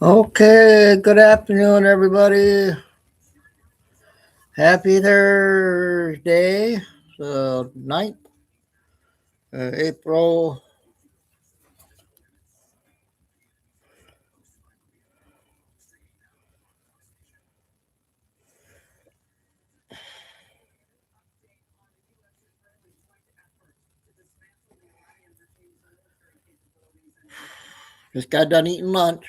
Okay, good afternoon, everybody. Happy Thursday, the 9th, April. Just got done eating lunch.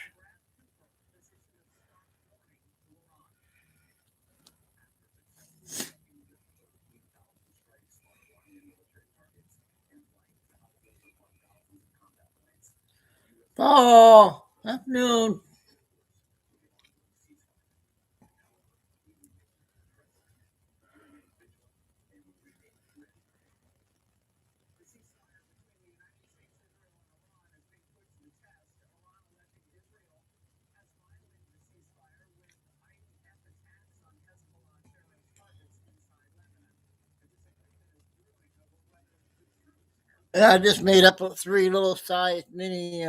Oh, afternoon. Yeah, I just made up 3 little-sized mini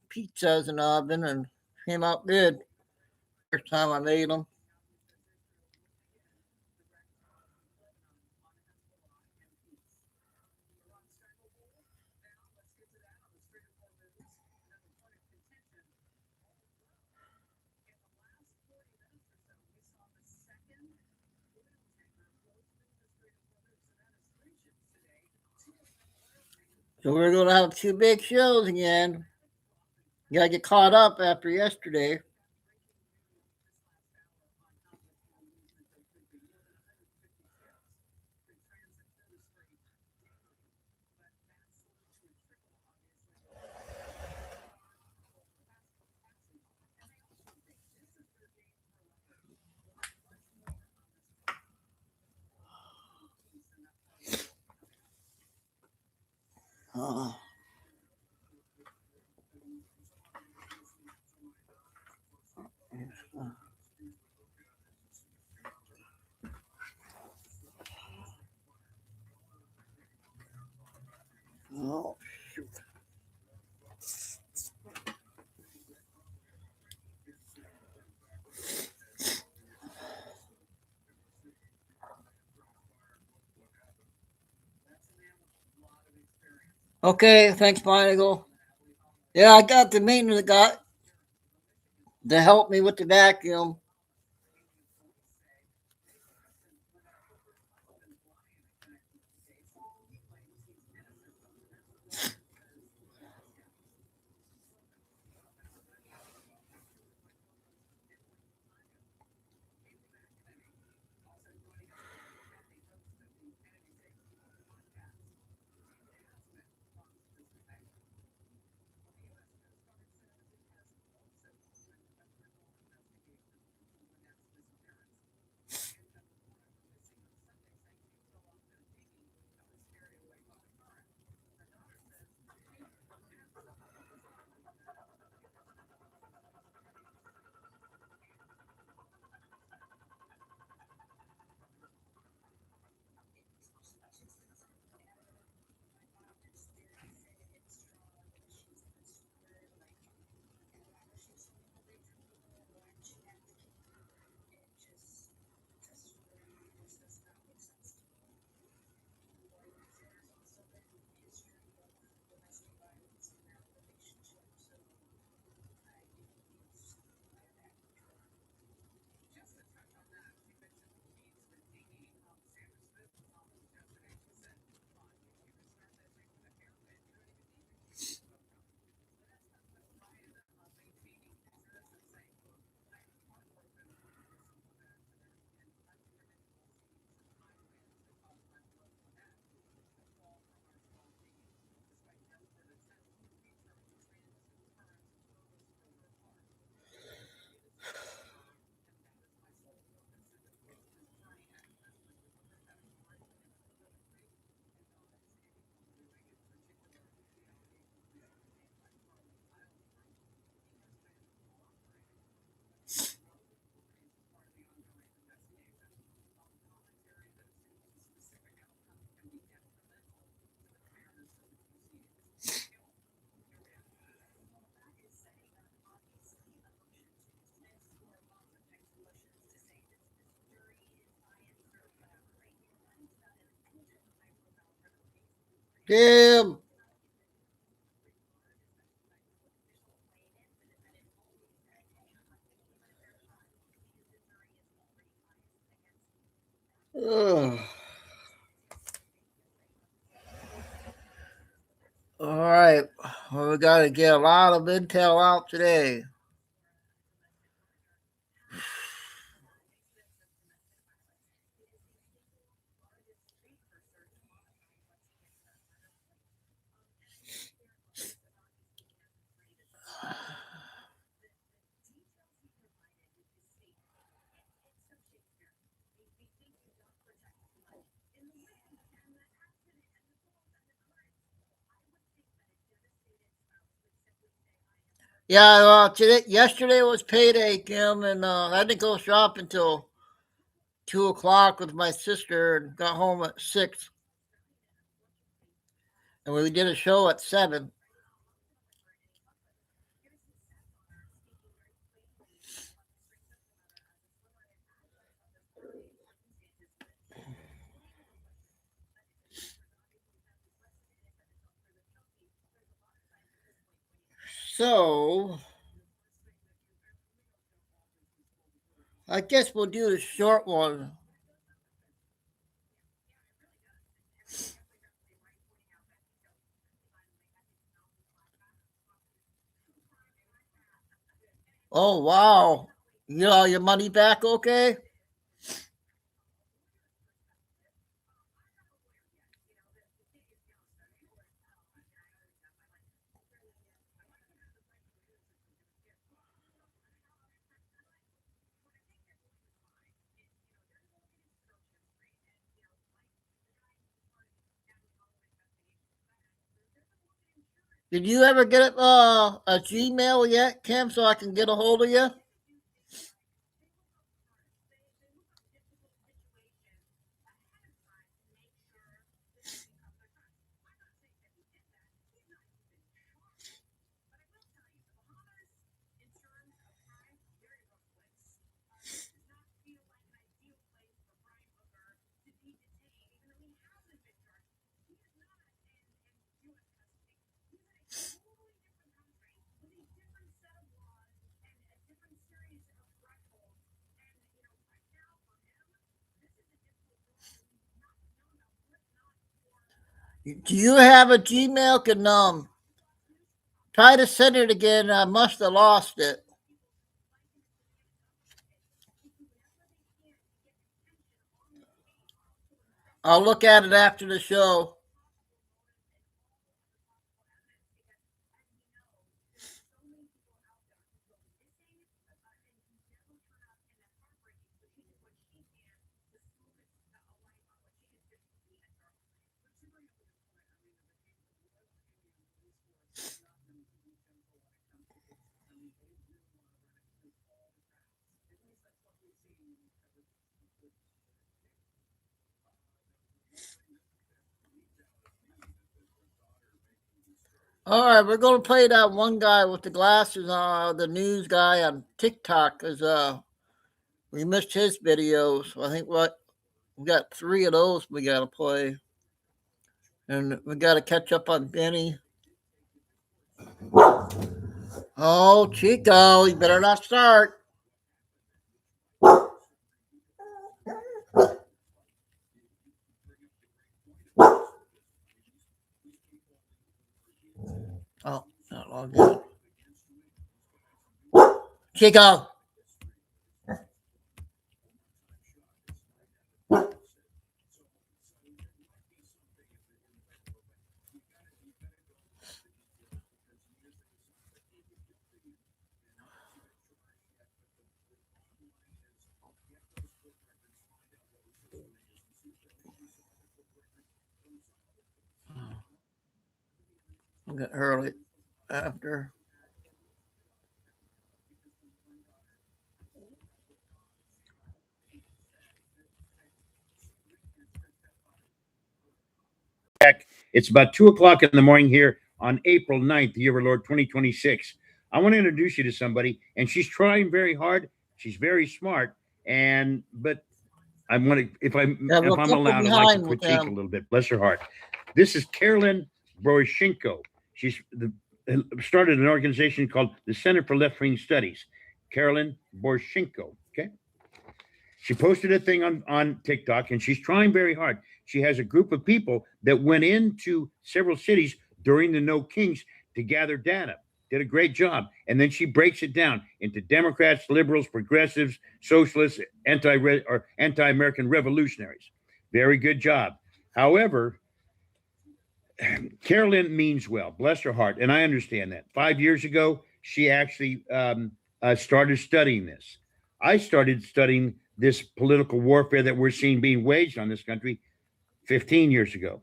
pizzas in the oven and came out good. First time I made them. So we're going to have 2 big shows again. Got to get caught up after yesterday. Uh, oh, shoot. Okay, thanks, Michael. Yeah, I got the maintenance guy to help me with the vacuum. Kim. Ugh. All right. Well, we got to get a lot of intel out today. Yeah, yesterday was payday, Kim, and I didn't go shop until 2 o'clock with my sister, and got home at 6, and we did a show at 7. So I guess we'll do the short one. Oh wow, you got all your money back? Okay. Did you ever get a Gmail yet, Kim, so I can get a hold of you? Do you have a Gmail? Can try to send it again. I must have lost it. I'll look at it after the show. All right, we're gonna play that one guy with the glasses, the news guy on TikTok, because we missed his videos. So I think we got 3 of those we gotta play, and we gotta catch up on Benny. Oh, Chico, you better not start. Oh, not logged in. Chico. I'll get early after. It's about 2 o'clock in the morning here on April 9th, the year of our Lord 2026. I want to introduce you to somebody, and she's trying very hard. She's very smart, but I want to, if I'm Yeah, we'll if I'm couple allowed, I'd like to behind with critique a them. little bit. Bless her heart. This is Carolyn Boroshenko. She's started an organization called the Center for Left Wing Studies. Carolyn Boroshenko. Okay. She posted a thing on TikTok, and she's trying very hard. She has a group of people that went into several cities during the No Kings to gather data. Did a great job. And then she breaks it down into Democrats, liberals, progressives, socialists, anti-American revolutionaries. Very good job. However, Carolyn means well, bless her heart, and I understand that. 5 years ago, she actually started studying this. I started studying this political warfare that we're seeing being waged on this country 15 years ago.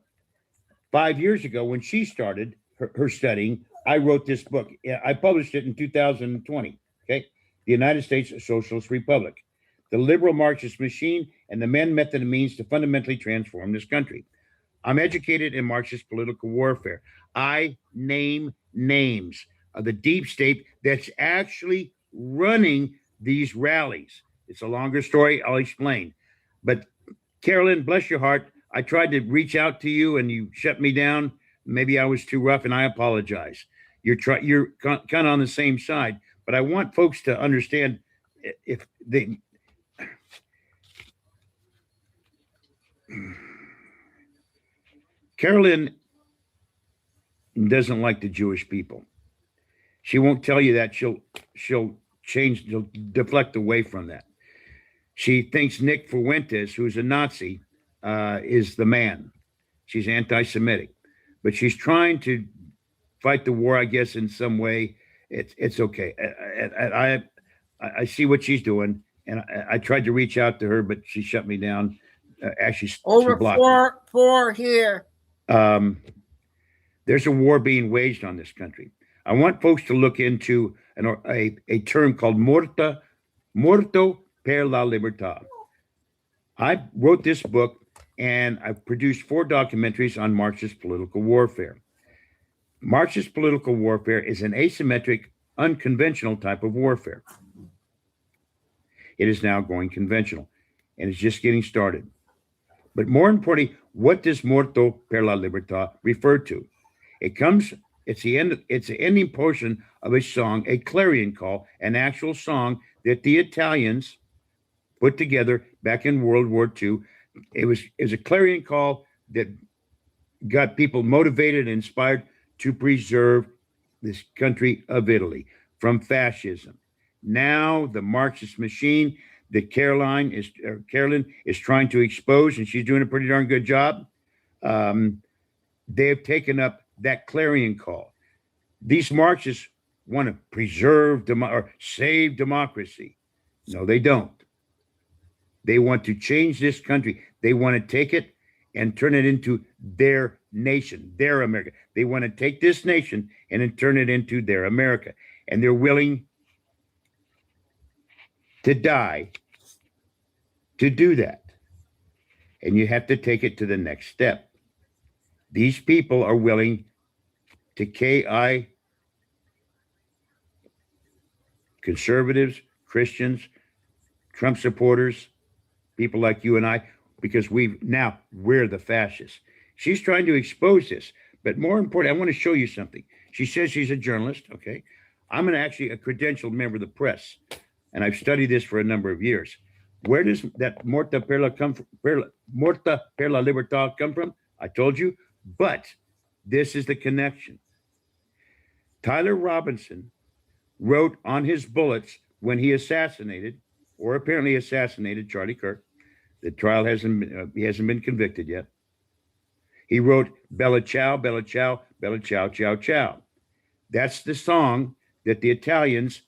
5 years ago, when she started her studying, I wrote this book. I published it in 2020, okay? The United States Socialist Republic, the liberal Marxist machine, and the men, method, and means to fundamentally transform this country. I'm educated in Marxist political warfare. I name names of the deep state that's actually running these rallies. It's a longer story. I'll explain. But Carolyn, bless your heart. I tried to reach out to you and you shut me down. Maybe I was too rough, and I apologize. You're kind of on the same side, but I want folks to understand if they. Carolyn doesn't like the Jewish people. She won't tell you that. She'll deflect away from that. She thinks Nick Fuentes, who's a Nazi, is the man. She's anti-Semitic, but she's trying to fight the war, I guess, in some way. It's okay. I see what she's doing, and I tried to reach out to her, but she shut me down. Actually, over four here. There's a war being waged on this country. I want folks to look into a term called morto per la libertad. I wrote this book, and I've produced 4 documentaries on Marxist political warfare. Marxist political warfare is an asymmetric, unconventional type of warfare. It is now going conventional, and it's just getting started. But more importantly, what does morto per la libertad refer to? It's the ending portion of a song, a clarion call, an actual song that the Italians put together back in World War II. It was a clarion call that got people motivated and inspired to preserve this country of Italy from fascism. Now the Marxist machine that Carolyn is trying to expose, and she's doing a pretty darn good job. They have taken up that clarion call. These Marxists want to preserve or save democracy. No, they don't. They want to change this country. They want to take it and turn it into their nation, their America. They want to take this nation and then turn it into their America. And they're willing to die to do that. And you have to take it to the next step. These people are willing to KI conservatives, Christians, Trump supporters, people like you and I, because we're the fascists. She's trying to expose this. But more important, I want to show you something. She says she's a journalist. Okay. I'm actually a credentialed member of the press, and I've studied this for a number of years. Where does that morta per la libertad come from? I told you, but this is the connection. Tyler Robinson wrote on his bullets when he assassinated, or apparently assassinated, Charlie Kirk. The trial he hasn't been convicted yet. He wrote Bella Ciao, Bella Ciao, Bella Ciao, Ciao, Ciao. That's the song that the Italians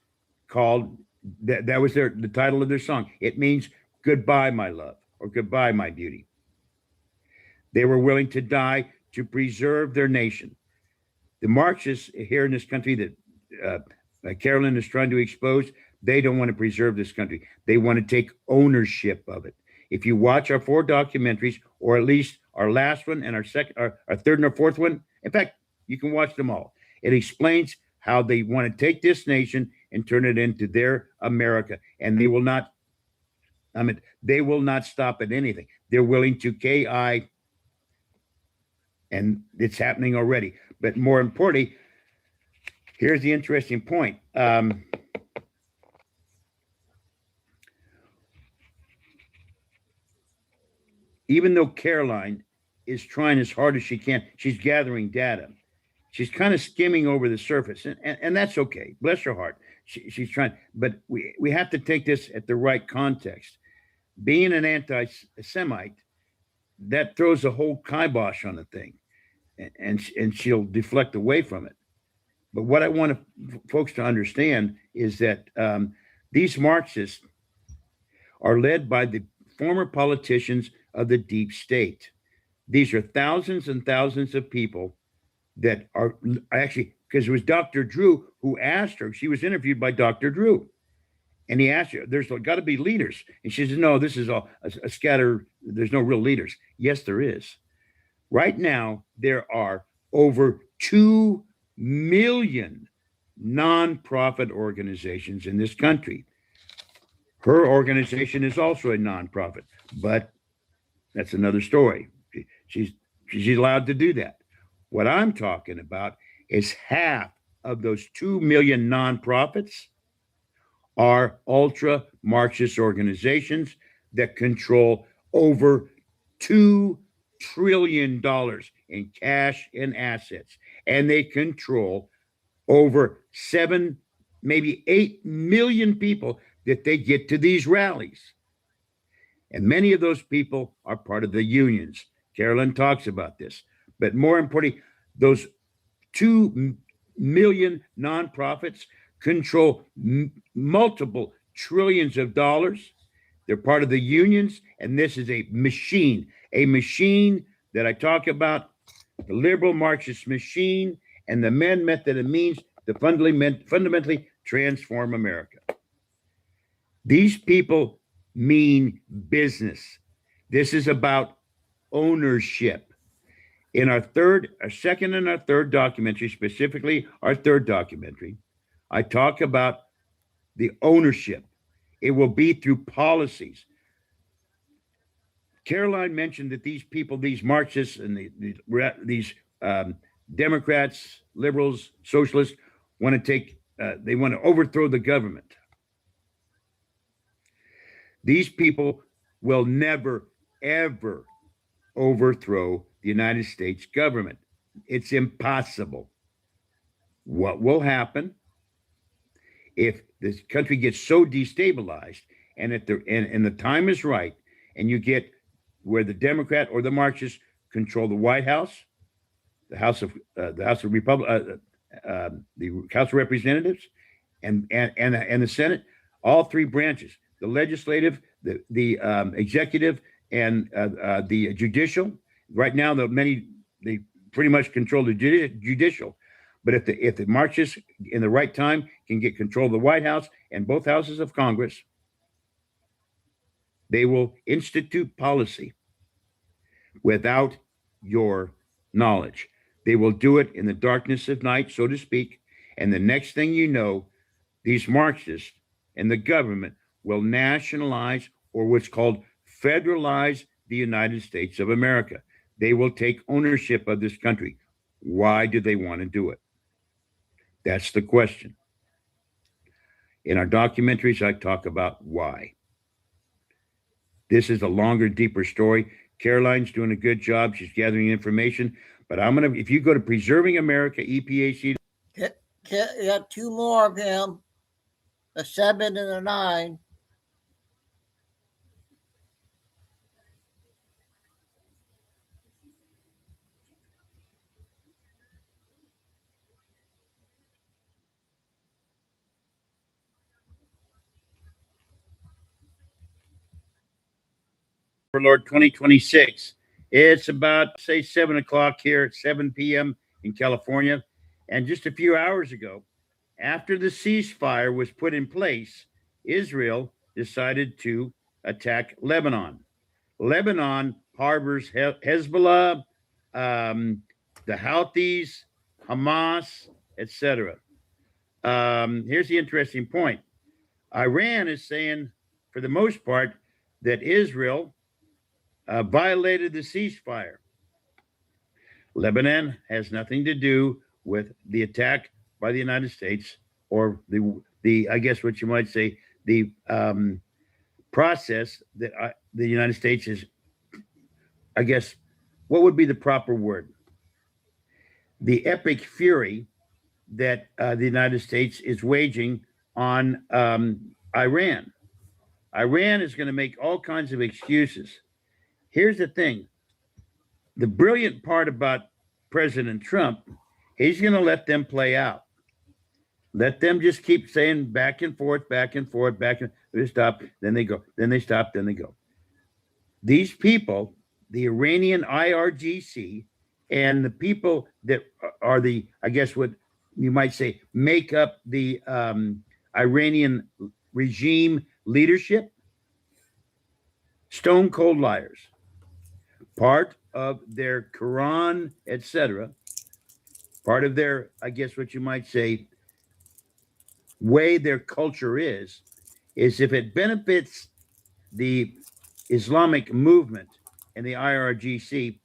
called, that was the title of their song. It means goodbye, my love, or goodbye, my beauty. They were willing to die to preserve their nation. The Marxists here in this country that Carolyn is trying to expose, they don't want to preserve this country. They want to take ownership of it. If you watch our 4 documentaries, or at least our last one and our third and our fourth one, in fact, you can watch them all. It explains how they want to take this nation and turn it into their America. And they will not stop at anything. They're willing to KI And it's happening already. But more importantly, here's the interesting point. Even though Caroline is trying as hard as she can, she's gathering data. She's kind of skimming over the surface, and that's okay. Bless her heart. She's trying, but we have to take this at the right context. Being an anti-Semite, that throws a whole kibosh on the thing, and she'll deflect away from it. But what I want folks to understand is that these Marxists are led by the former politicians of the deep state. These are thousands and thousands of people that are actually, because it was Dr. Drew who asked her, she was interviewed by Dr. Drew. And he asked her, there's got to be leaders. And she says, no, this is all a scatter. There's no real leaders. Yes, there is. Right now, there are over 2 million nonprofit organizations in this country. Her organization is also a nonprofit, but that's another story. She's allowed to do that. What I'm talking about is half of those 2 million nonprofits are ultra Marxist organizations that control over $2 trillion in cash and assets. And they control over 7, maybe 8 million people that they get to these rallies. And many of those people are part of the unions. Carolyn talks about this. But more importantly, those 2 million nonprofits control multiple trillions of dollars. They're part of the unions, and this is a machine that I talk about, the liberal Marxist machine, and the men method and means to fundamentally transform America. These people mean business. This is about ownership. In our second and our third documentary, specifically our third documentary, I talk about the ownership. It will be through policies. Caroline mentioned that these people, these Marxists and these Democrats, liberals, socialists, want to overthrow the government. These people will never, ever overthrow the United States government. It's impossible. What will happen if this country gets so destabilized and the time is right, and you get where the Democrat or the Marxists control the White House, the House of Representatives, and the Senate, all three branches, the legislative, the executive, and the judicial. Right now, they pretty much control the judicial. But if the Marxists in the right time can get control of the White House and both houses of Congress, they will institute policy without your knowledge. They will do it in the darkness of night, so to speak. And the next thing you know, these Marxists and the government will nationalize, or what's called federalize, the United States of America. They will take ownership of this country. Why do they want to do it? That's the question. In our documentaries, I talk about why. This is a longer, deeper story. Caroline's doing a good job. She's gathering information. But if you go to Preserving America, EPAC. You got 2 more of him, a 7 and a 9. For Lord 2026. It's about, say, 7 o'clock here at 7 p.m. in California. And just a few hours ago, after the ceasefire was put in place, Israel decided to attack Lebanon. Lebanon harbors Hezbollah, the Houthis, Hamas, etc. Here's the interesting point. Iran is saying, for the most part, that Israel violated the ceasefire. Lebanon has nothing to do with the attack by the United States or the I guess what you might say the process that the United States is. I guess what would be the proper word? The epic fury that the United States is waging on Iran. Iran is going to make all kinds of excuses. Here's the thing: the brilliant part about President Trump, he's going to let them play out. Let them just keep saying back and forth, back and forth, back and they stop, then they go, then they stop, then they go. These people, the Iranian IRGC, and the people that are the, I guess what you might say, make up the Iranian regime leadership, stone cold liars. Part of their Quran, etc., part of their, I guess what you might say, way their culture is if it benefits the Islamic movement and the IRGC,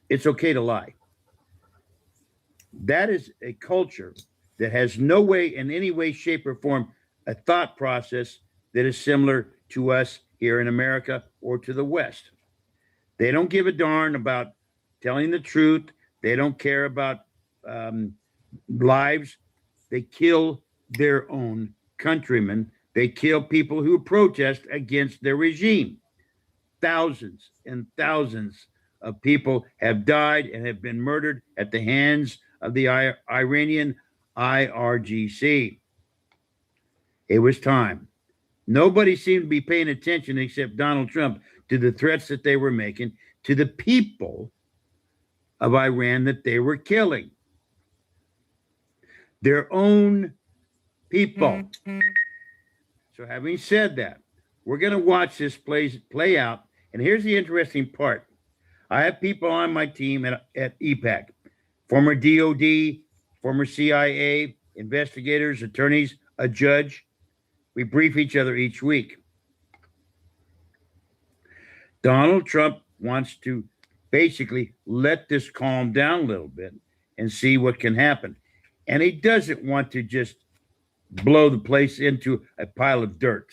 it's okay to lie. That is a culture that has no way, in any way, shape, or form, a thought process that is similar to us here in America or to the West. They don't give a darn about telling the truth. They don't care about lives. They kill their own countrymen. They kill people who protest against their regime. Thousands and thousands of people have died and have been murdered at the hands of the Iranian IRGC. It was time. Nobody seemed to be paying attention except Donald Trump to the threats that they were making to the people of Iran that they were killing. Their own people. So having said that, we're going to watch this play out. And here's the interesting part. I have people on my team at EPAC, former DOD, former CIA, investigators, attorneys, a judge. We brief each other each week. Donald Trump wants to basically let this calm down a little bit and see what can happen. And he doesn't want to just blow the place into a pile of dirt.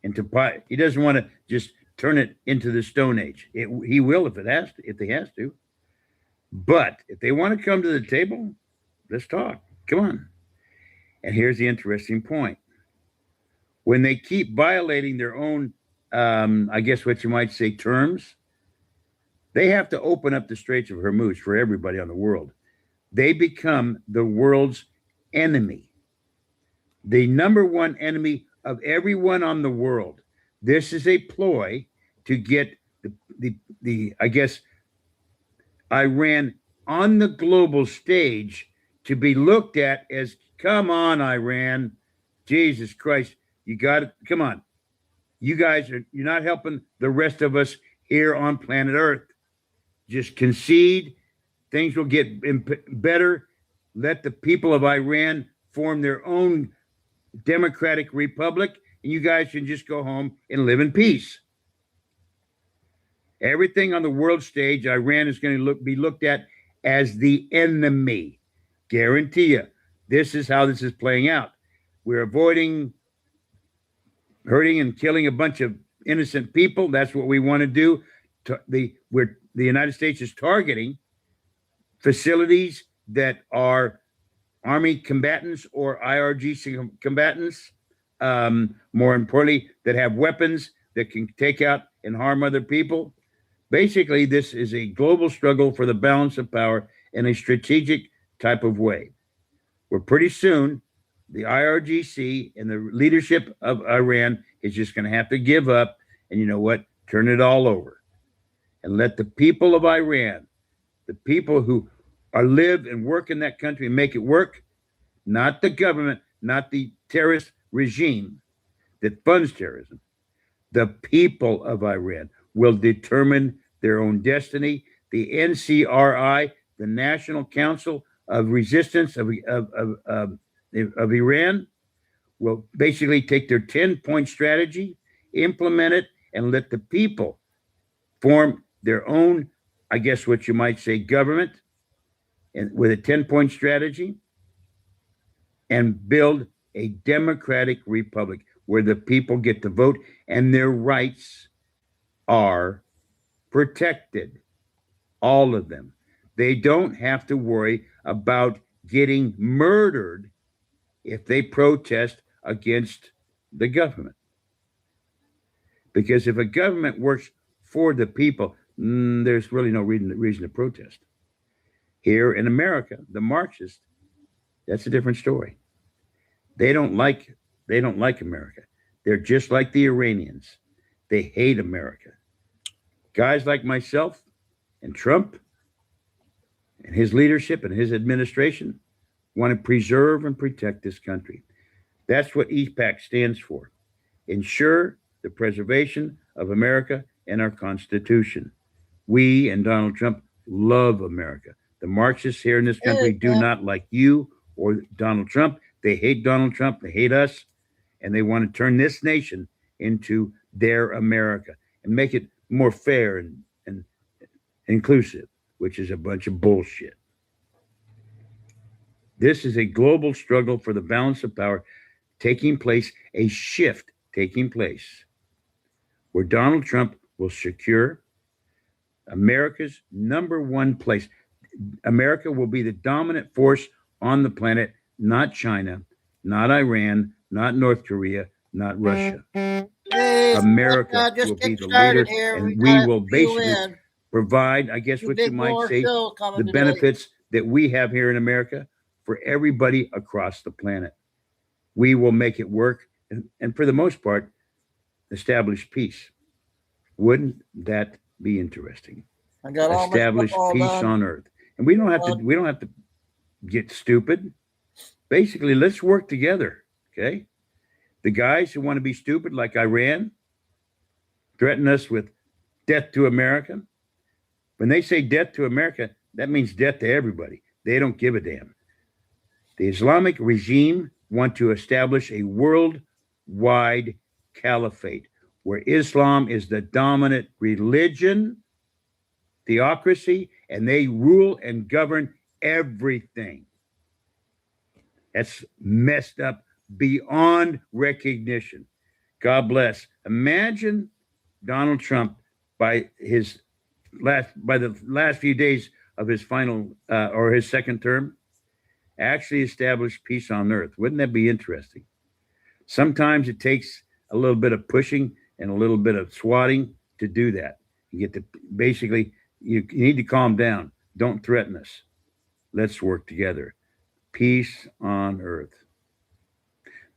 He doesn't want to just turn it into the Stone Age. He will if he has to. But if they want to come to the table, let's talk. Come on. And here's the interesting point. When they keep violating their own, I guess what you might say, terms, they have to open up the Straits of Hormuz for everybody on the world. They become the world's enemy, the number one enemy of everyone on the world. This is a ploy to get the I guess, Iran on the global stage to be looked at as, come on, Iran, Jesus Christ, you got it. Come on. You're not helping the rest of us here on planet Earth. Just concede. Things will get better. Let the people of Iran form their own democratic republic, and you guys can just go home and live in peace. Everything on the world stage, Iran is going to be looked at as the enemy. Guarantee you. This is how this is playing out. We're avoiding hurting and killing a bunch of innocent people. That's what we want to do. The United States is targeting facilities that are Army combatants or IRGC combatants, more importantly, that have weapons that can take out and harm other people. Basically, this is a global struggle for the balance of power in a strategic type of way. Where pretty soon, the IRGC and the leadership of Iran is just going to have to give up and, you know what, turn it all over and let the people of Iran, the people who live and work in that country and make it work, not the government, not the terrorist regime that funds terrorism. The people of Iran will determine their own destiny. The NCRI, the National Council of Resistance of Iran, will basically take their 10-point strategy, implement it, and let the people form their own I guess what you might say, government, and with a 10-point strategy, and build a democratic republic where the people get to vote and their rights are protected. All of them. They don't have to worry about getting murdered if they protest against the government. Because if a government works for the people, there's really no reason to protest. Here in America, the Marxists, that's a different story. They don't like America. They're just like the Iranians. They hate America. Guys like myself and Trump and his leadership and his administration want to preserve and protect this country. That's what EPAC stands for. Ensure the preservation of America and our Constitution. We and Donald Trump love America. The Marxists here in this country do not like you or Donald Trump. They hate Donald Trump. They hate us. And they want to turn this nation into their America and make it more fair and inclusive, which is a bunch of bullshit. This is a global struggle for the balance of power taking place, a shift taking place, where Donald Trump will secure America's number one place. America will be the dominant force on the planet, not China, not Iran, not North Korea, not Russia. America will be the leader, and we will basically provide, I guess what you might say, the benefits that we have here in America for everybody across the planet. We will make it work, and for the most part, establish peace. Wouldn't that be interesting? Establish peace on earth. And we don't have to get stupid. Basically, let's work together, okay? The guys who want to be stupid, like Iran, threaten us with death to America. When they say death to America, that means death to everybody. They don't give a damn. The Islamic regime want to establish a worldwide caliphate where Islam is the dominant religion, theocracy, and they rule and govern everything. That's messed up beyond recognition. God bless. Imagine Donald Trump by the last few days of his final or his second term actually established peace on earth. Wouldn't that be interesting? Sometimes it takes a little bit of pushing and a little bit of swatting to do that. You get to basically, you need to calm down. Don't threaten us. Let's work together. Peace on earth.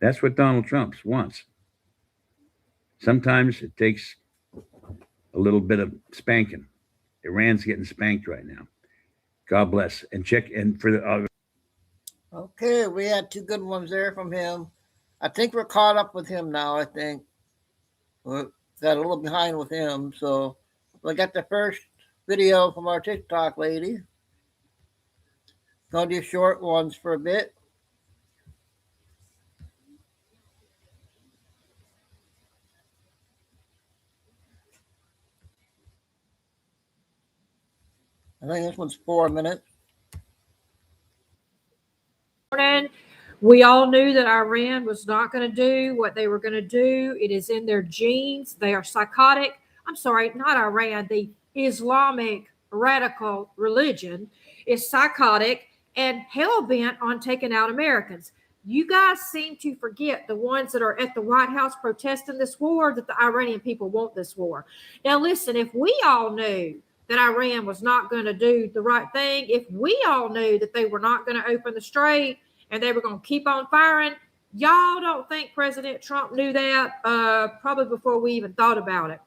That's what Donald Trump wants. Sometimes it takes a little bit of spanking. Iran's getting spanked right now. God bless. And check and for the. Okay, we had two good ones there from him. I think we're caught up with him now. I think we got a little behind with him. So we got the first video from our TikTok lady. Gonna do short ones for a bit. I think this one's 4 minutes. We all knew that Iran was not going to do what they were going to do. It is in their genes. They are psychotic. I'm sorry, not Iran. The Islamic radical religion is psychotic and hell-bent on taking out Americans. You guys seem to forget the ones that are at the White House protesting this war, that the Iranian people want this war. Now, listen, if we all knew that Iran was not going to do the right thing, if we all knew that they were not going to open the strait and they were going to keep on firing, y'all don't think President Trump knew that probably before we even thought about it.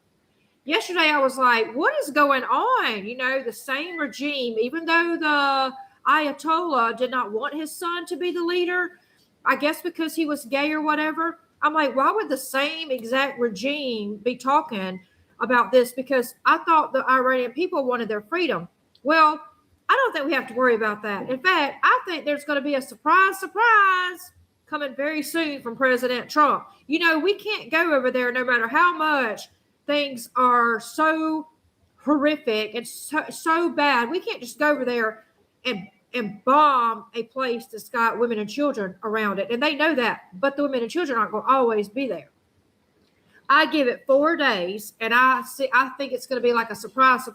Yesterday, I was like, what is going on? You know, the same regime, even though the Ayatollah did not want his son to be the leader, I guess because he was gay or whatever. I'm like, why would the same exact regime be talking about this? Because I thought the Iranian people wanted their freedom. Well, I don't think we have to worry about that. In fact, I think there's going to be a surprise coming very soon from President Trump. You know, we can't go over there no matter how much things are so horrific and so bad. We can't just go over there and bomb a place that's got women and children around it. And they know that, but the women and children aren't going to always be there. I give it 4 days, and I think it's going to be like a surprise.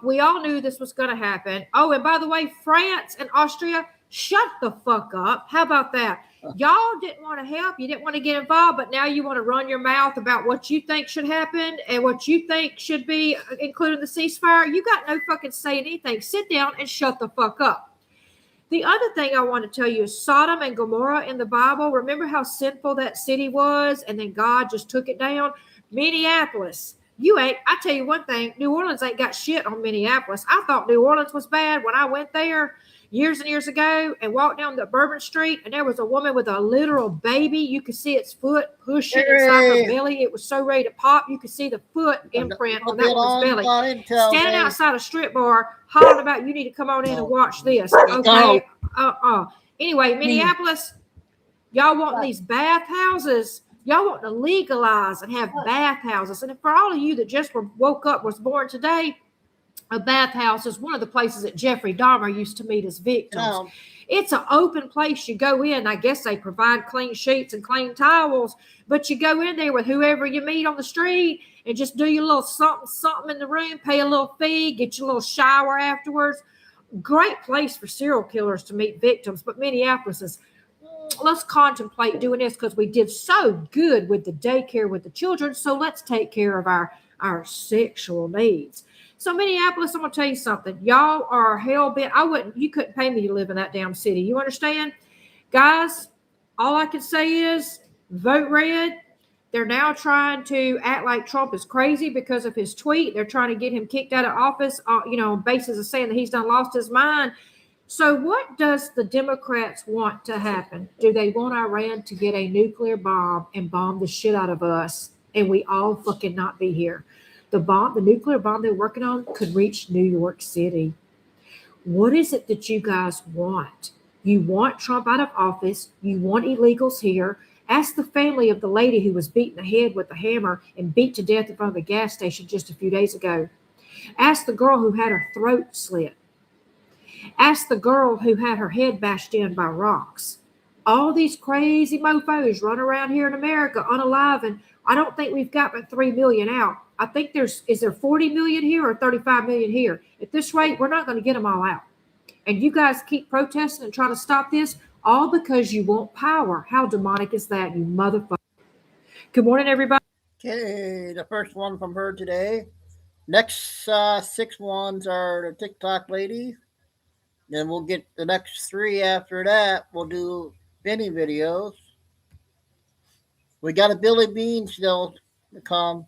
We all knew this was going to happen. Oh, and by the way, France and Austria, shut the fuck up. How about that? Y'all didn't want to help. You didn't want to get involved, but now you want to run your mouth about what you think should happen and what you think should be included in the ceasefire. You got no fucking say in anything. Sit down and shut the fuck up. The other thing I want to tell you is Sodom and Gomorrah in the Bible. Remember how sinful that city was, and then God just took it down? Minneapolis. I tell you one thing, New Orleans ain't got shit on Minneapolis. I thought New Orleans was bad when I went there years and years ago and walked down the Bourbon Street, and there was a woman with a literal baby. You could see its foot pushing inside her belly. It was so ready to pop. You could see the foot imprint on that one's belly. Standing outside a strip bar, hollering about, you need to come on in and watch this. Okay. Anyway, Minneapolis, y'all want these bathhouses. Y'all want to legalize and have bathhouses. And for all of you that just woke up, was born today, a bathhouse is one of the places that Jeffrey Dahmer used to meet his victims. It's an open place. You go in. I guess they provide clean sheets and clean towels, but you go in there with whoever you meet on the street and just do your little something in the room, pay a little fee, get your little shower afterwards. Great place for serial killers to meet victims. But Minneapolis is, let's contemplate doing this because we did so good with the daycare with the children. So let's take care of our sexual needs. So Minneapolis, I'm going to tell you something. Y'all are hell bent. You couldn't pay me to live in that damn city. You understand? Guys, all I can say is vote red. They're now trying to act like Trump is crazy because of his tweet. They're trying to get him kicked out of office, on basis of saying that he's done lost his mind. So what does the Democrats want to happen? Do they want Iran to get a nuclear bomb and bomb the shit out of us and we all fucking not be here? The nuclear bomb they're working on could reach New York City. What is it that you guys want? You want Trump out of office. You want illegals here. Ask the family of the lady who was beaten in the head with a hammer and beat to death in front of a gas station just a few days ago. Ask the girl who had her throat slit. Ask the girl who had her head bashed in by rocks. All these crazy mofos run around here in America unalive, I don't think we've got but 3 million out. I think is there 40 million here or 35 million here? At this rate, we're not going to get them all out. And you guys keep protesting and trying to stop this, all because you want power. How demonic is that, you motherfucker? Good morning, everybody. Okay, the first one from her today. Next 6 ones are the TikTok lady. Then we'll get the next 3 after that. We'll do mini videos. We got a Billy Bean still to come.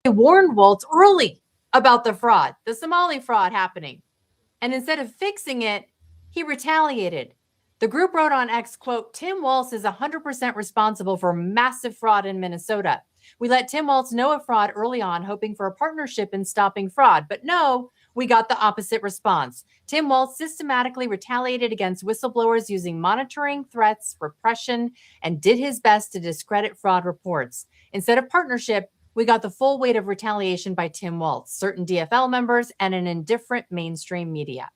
They warned Waltz early about the fraud, the Somali fraud happening. And instead of fixing it, he retaliated. The group wrote on X, quote, Tim Waltz is 100% responsible for massive fraud in Minnesota. We let Tim Waltz know of fraud early on, hoping for a partnership in stopping fraud. But no, we got the opposite response. Tim Waltz systematically retaliated against whistleblowers using monitoring, threats, repression, and did his best to discredit fraud reports. Instead of partnership, we got the full weight of retaliation by Tim Waltz, certain DFL members, and an indifferent mainstream media.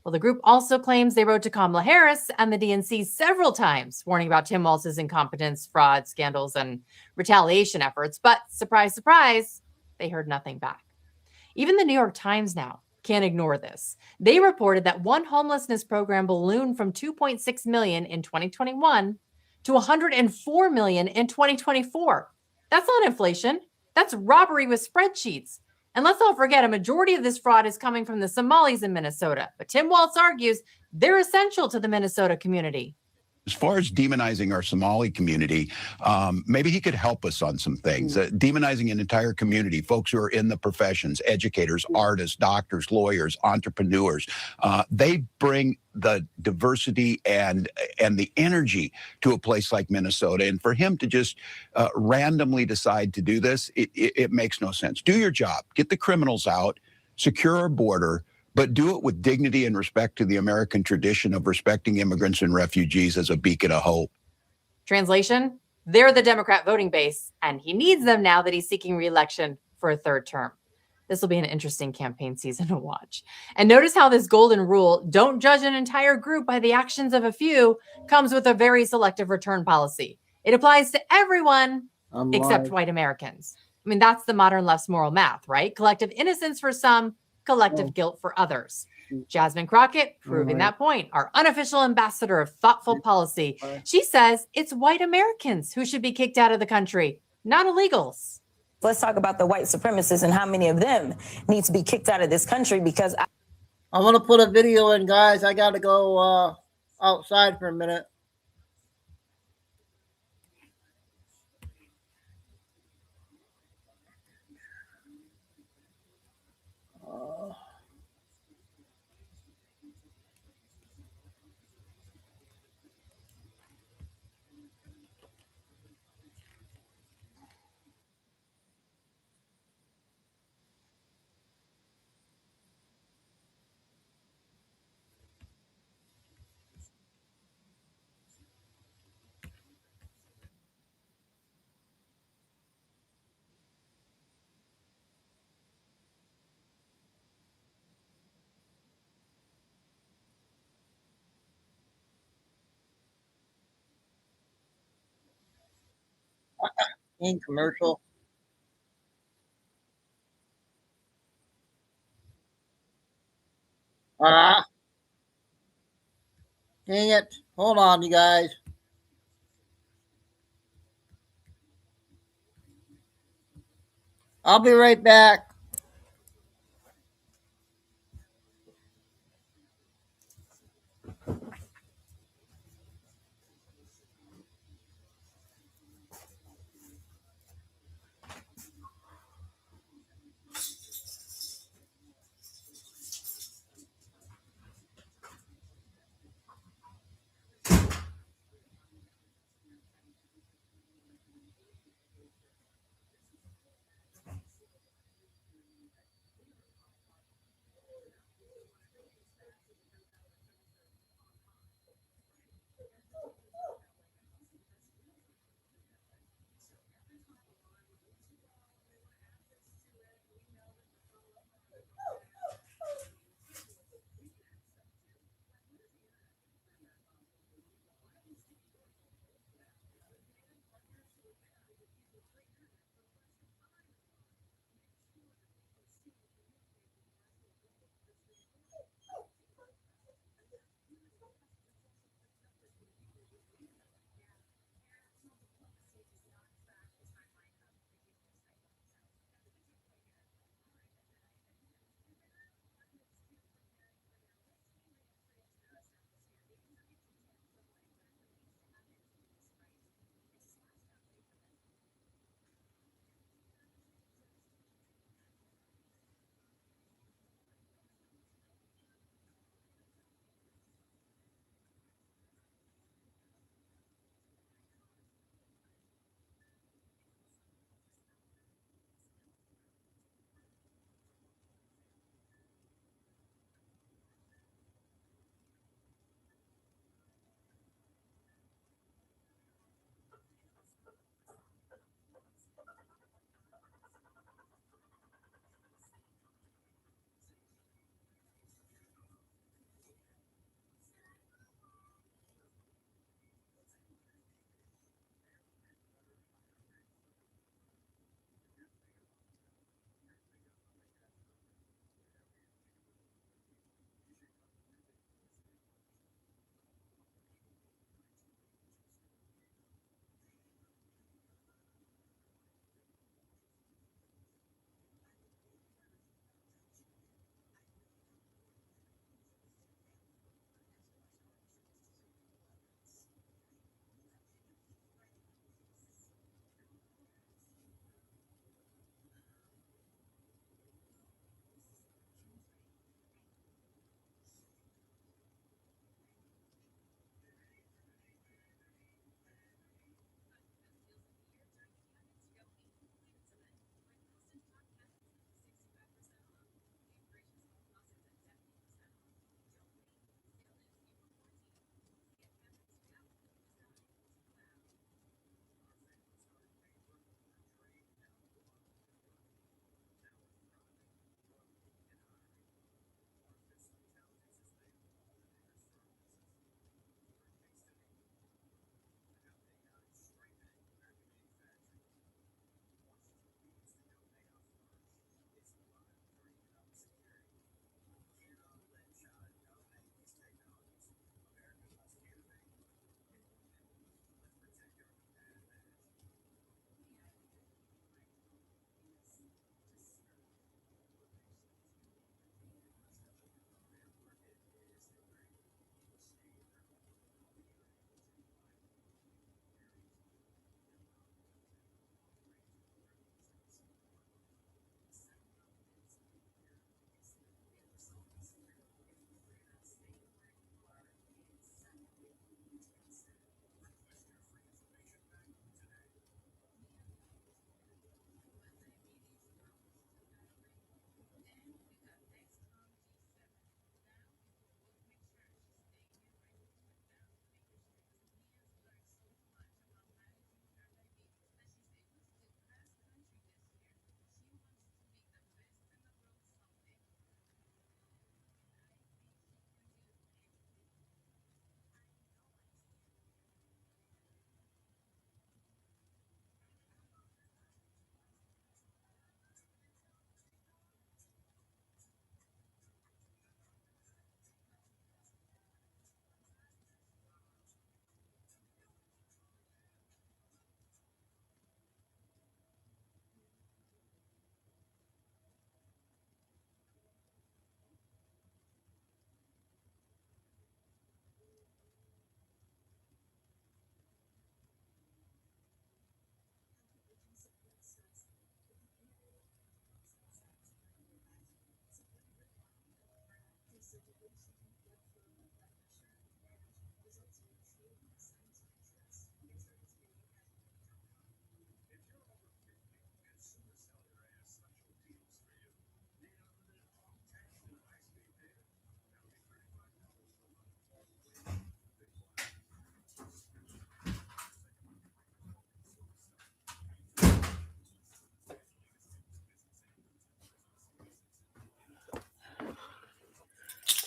Well, the group also claims they wrote to Kamala Harris and the DNC several times, warning about Tim Waltz's incompetence, fraud, scandals, and retaliation efforts. But surprise, surprise, they heard nothing back. Even the New York Times now can't ignore this. They reported that one homelessness program ballooned from 2.6 million in 2021 to 104 million in 2024. That's not inflation. That's robbery with spreadsheets. And let's not forget, a majority of this fraud is coming from the Somalis in Minnesota. But Tim Waltz argues they're essential to the Minnesota community. As far as demonizing our Somali community, maybe he could help us on some things. Demonizing an entire community, folks who are in the professions, educators, artists, doctors, lawyers, entrepreneurs, they bring the diversity and the energy to a place like Minnesota. And for him to just randomly decide to do this, it makes no sense. Do your job. Get the criminals out. secure our border, but do it with dignity and respect to the American tradition of respecting immigrants and refugees as a beacon of hope. Translation, they're the Democrat voting base, and he needs them now that he's seeking re-election for a third term. This will be an interesting campaign season to watch. And notice how this golden rule, don't judge an entire group by the actions of a few, comes with a very selective return policy. It applies to everyone except white Americans. I mean, that's the modern left's moral math, right? Collective innocence for some, collective guilt for others. Jasmine Crockett proving that point, our unofficial ambassador of thoughtful policy. She says it's white Americans who should be kicked out of the country, not illegals. Let's talk about the white supremacists and how many of them need to be kicked out of this country, because I want to put a video in, guys. I got to go outside for a minute. In commercial. Dang it. Hold on, you guys. I'll be right back.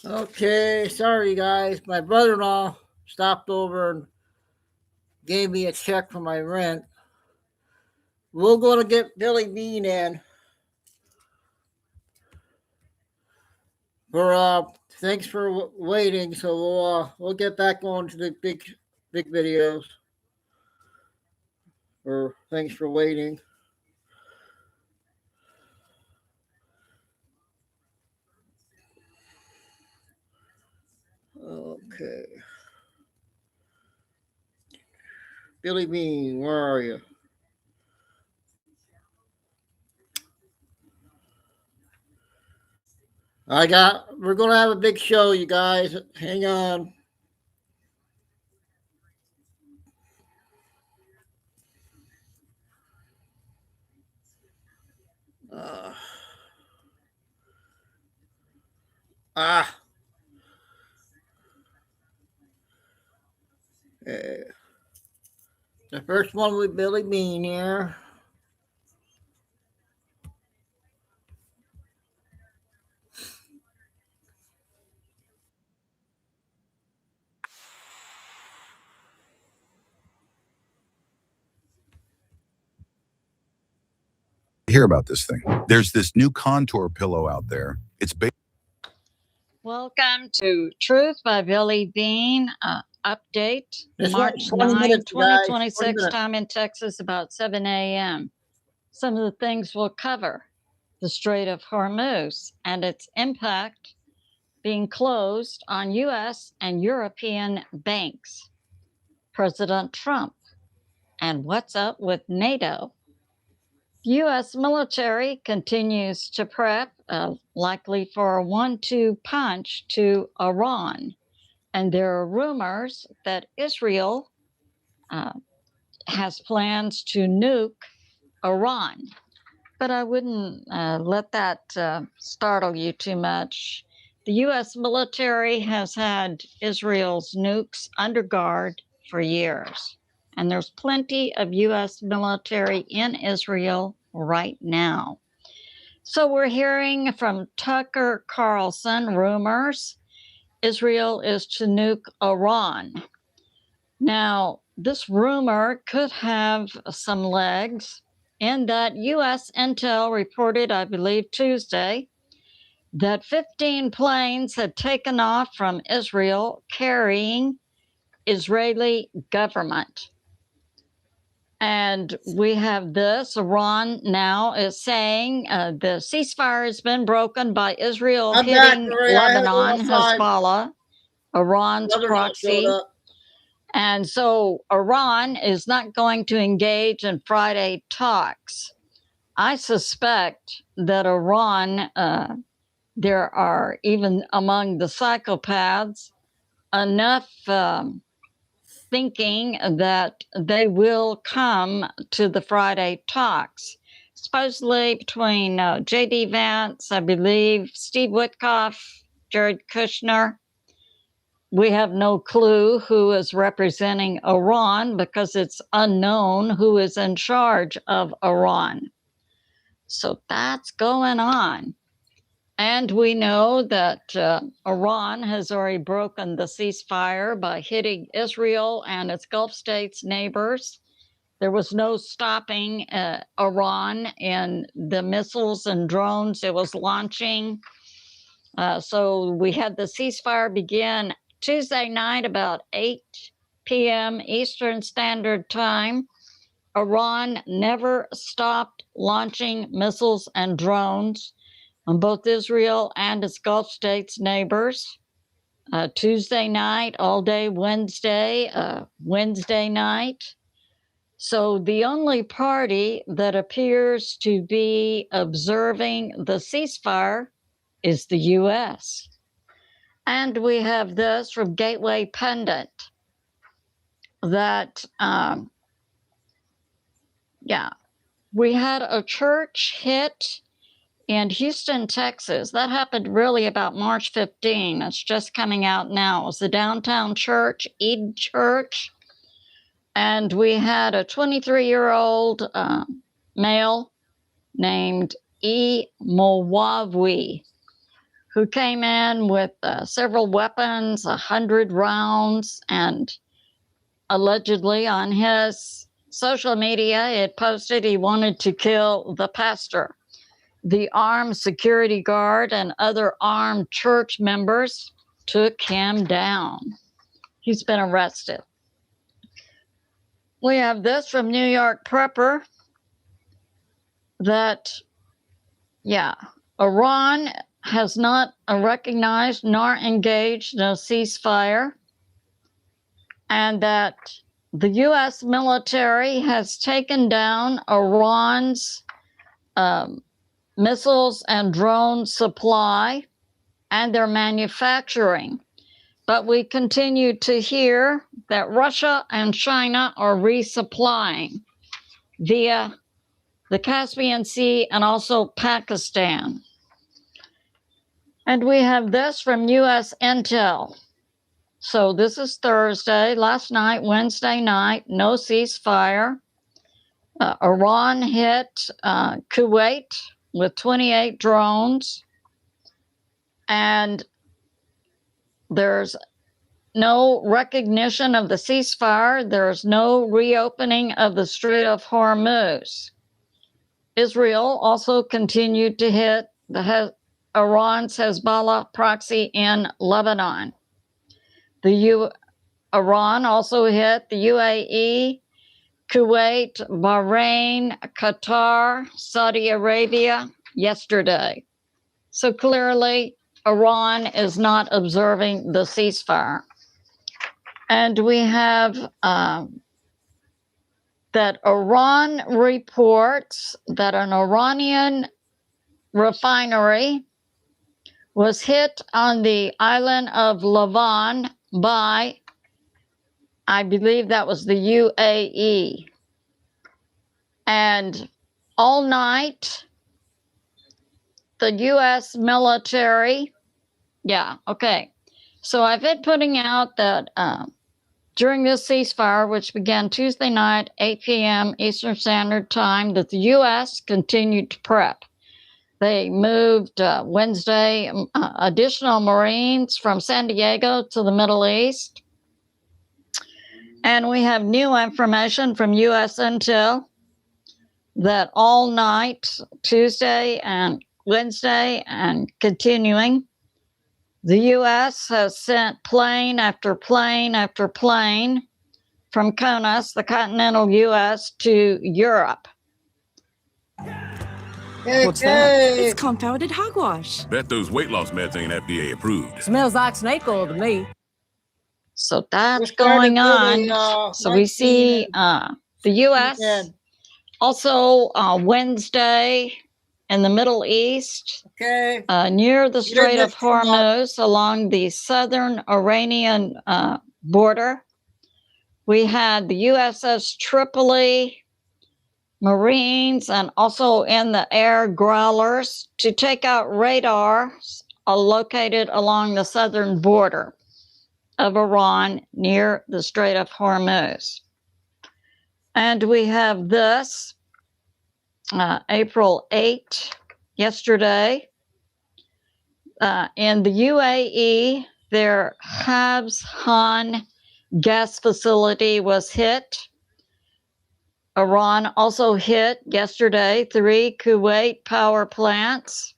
Okay, sorry guys. My brother-in-law stopped over and gave me a check for my rent. We're going to get Billy Bean in. For thanks for waiting. So we'll get back on to the big videos. Or thanks for waiting. Okay. Billy Bean, where are you? We're going to have a big show, you guys. Hang on. Okay. The first one with Billy Bean here. Hear about this thing. There's this new contour pillow out there. It's based. Welcome to Truth by Billy Bean. Update This March one's 20 9, minutes, guys. 20 2026, minutes. time in Texas, about 7 a.m. Some of the things we'll cover: the Strait of Hormuz and its impact being closed on U.S. and European banks, President Trump, and what's up with NATO. The U.S. military continues to prep, likely for a 1-2 punch to Iran. And there are rumors that Israel has plans to nuke Iran. But I wouldn't let that startle you too much. The U.S. military has had Israel's nukes under guard for years. And there's plenty of U.S. military in Israel right now. So we're hearing from Tucker Carlson rumors Israel is to nuke Iran. Now, this rumor could have some legs in that U.S. intel reported, I believe, Tuesday, that 15 planes had taken off from Israel carrying Israeli government. And we have this. Iran now is saying the ceasefire has been broken by Israel I'm hitting back, Maria. Lebanon, Hezbollah, Iran's proxy. And so Iran is not going to engage in Friday talks. I suspect that Iran, there are, even among the psychopaths, enough thinking that they will come to the Friday talks, supposedly between J.D. Vance, I believe, Steve Witkoff, Jared Kushner. We have no clue who is representing Iran because it's unknown who is in charge of Iran. So that's going on. And we know that Iran has already broken the ceasefire by hitting Israel and its Gulf states neighbors. There was no stopping Iran in the missiles and drones it was launching. So we had the ceasefire begin Tuesday night about 8 p.m. Eastern Standard Time. Iran never stopped launching missiles and drones on both Israel and its Gulf states neighbors. Tuesday night, all day Wednesday, Wednesday night. So the only party that appears to be observing the ceasefire is the U.S. And we have this from Gateway Pundit that, we had a church hit in Houston, Texas. That happened really about March 15. It's just coming out now. It was the downtown church, Eden Church. And we had a 23-year-old male named E. Mowawi, who came in with several weapons, 100 rounds, and allegedly on his social media, it posted he wanted to kill the pastor. The armed security guard and other armed church members took him down. He's been arrested. We have this from New York Prepper that, Iran has not recognized nor engaged in a ceasefire, and that the U.S. military has taken down Iran's missiles and drone supply and their manufacturing. But we continue to hear that Russia and China are resupplying via the Caspian Sea and also Pakistan. And we have this from U.S. Intel. So this is Thursday. Last night, Wednesday night, no ceasefire. Iran hit Kuwait with 28 drones. And there's no recognition of the ceasefire. There's no reopening of the Strait of Hormuz. Israel also continued to hit Iran's Hezbollah proxy in Lebanon. Iran also hit the UAE, Kuwait, Bahrain, Qatar, Saudi Arabia yesterday. So clearly, Iran is not observing the ceasefire. And we have that Iran reports that an Iranian refinery was hit on the island of Lavon by, I believe that was the UAE. And all night, the U.S. military, So I've been putting out that during this ceasefire, which began Tuesday night, 8 p.m. Eastern Standard Time, that the U.S. continued to prep. They moved Wednesday additional Marines from San Diego to the Middle East. And we have new information from U.S. Intel that all night, Tuesday and Wednesday and continuing, the U.S. has sent plane after plane after plane from CONUS, the continental U.S., to Europe. What's that? It's compounded hogwash. Bet those weight loss meds ain't FDA approved. Smells like snake oil to me. So that's going on. So we see the U.S. also Wednesday in the Middle East, near the Strait of Hormuz, along the southern Iranian border. We had the USS Tripoli, Marines, and also in the air growlers to take out radars located along the southern border of Iran near the Strait of Hormuz. And we have this, April 8, yesterday, in the UAE, their Habs Han gas facility was hit. Iran also hit yesterday 3 Kuwait power plants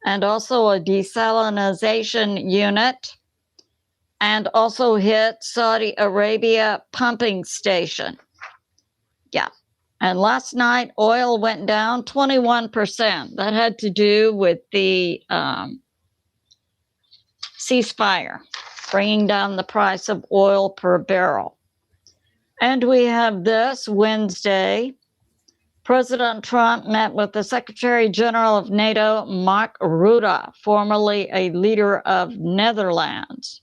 and also a desalination unit, and also hit Saudi Arabia pumping station. And last night, oil went down 21%. That had to do with the ceasefire, bringing down the price of oil per barrel. And we have this Wednesday. President Trump met with the Secretary General of NATO, Mark Rutte, formerly a leader of Netherlands.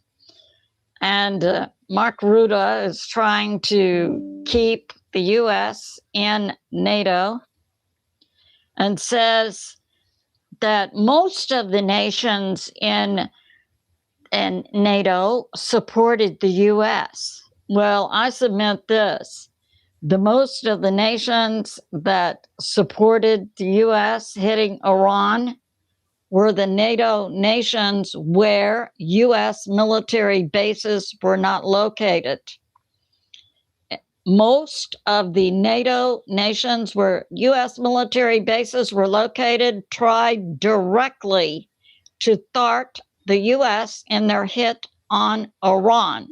And Mark Rutte is trying to keep the U.S. in NATO and says that most of the nations in NATO supported the U.S. Well, I submit this. The most of the nations that supported the U.S. hitting Iran were the NATO nations where U.S. military bases were not located. Most of the NATO nations where U.S. military bases were located tried directly to thwart the U.S. in their hit on Iran.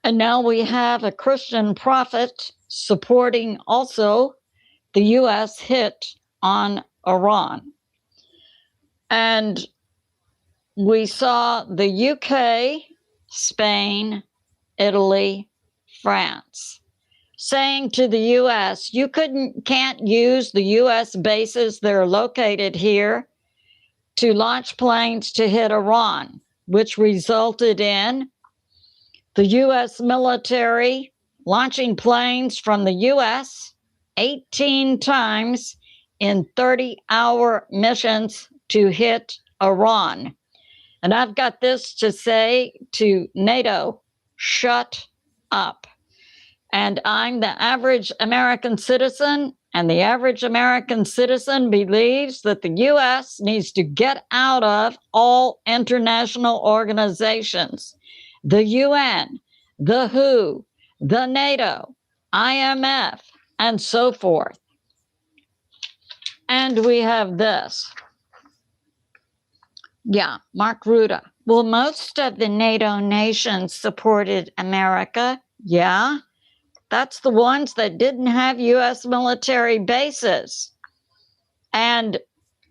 And now we have a Christian prophet supporting also the U.S. hit on Iran. And we saw the UK, Spain, Italy, France saying to the U.S., you can't use the U.S. bases that are located here to launch planes to hit Iran, which resulted in the U.S. military launching planes from the U.S. 18 times in 30-hour missions to hit Iran. And I've got this to say to NATO, shut up. And I'm the average American citizen, and the average American citizen believes that the U.S. needs to get out of all international organizations. The UN, the WHO, the NATO, IMF, and so forth. And we have this. Yeah, Mark Ruda. Well, most of the NATO nations supported America. Yeah, that's the ones that didn't have U.S. military bases. And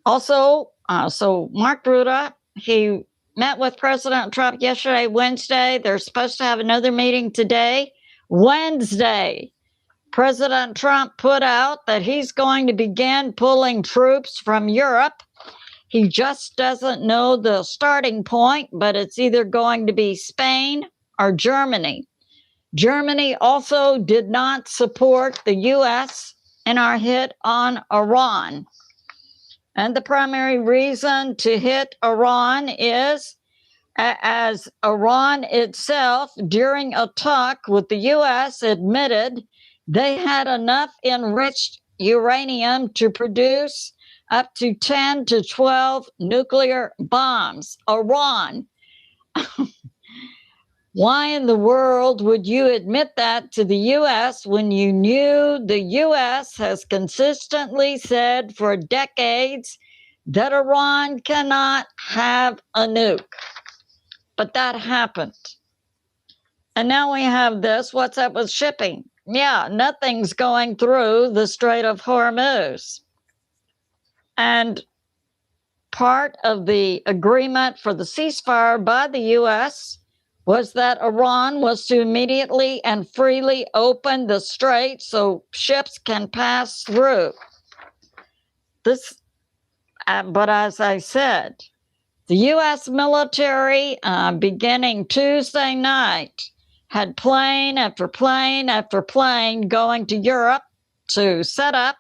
also, so Mark Ruda, he met with President Trump yesterday, Wednesday. They're supposed to have another meeting today, Wednesday. President Trump put out that he's going to begin pulling troops from Europe. He just doesn't know the starting point, but it's either going to be Spain or Germany. Germany also did not support the U.S. in our hit on Iran. And the primary reason to hit Iran is, as Iran itself, during a talk with the U.S., admitted they had enough enriched uranium to produce up to 10 to 12 nuclear bombs. Iran. Why in the world would you admit that to the U.S. when you knew the U.S. has consistently said for decades that Iran cannot have a nuke? But that happened. And now we have this. What's up with shipping? Yeah, nothing's going through the Strait of Hormuz. And part of the agreement for the ceasefire by the U.S. was that Iran was to immediately and freely open the strait so ships can pass through. But as I said, the U.S. military, beginning Tuesday night, had plane after plane after plane going to Europe to set up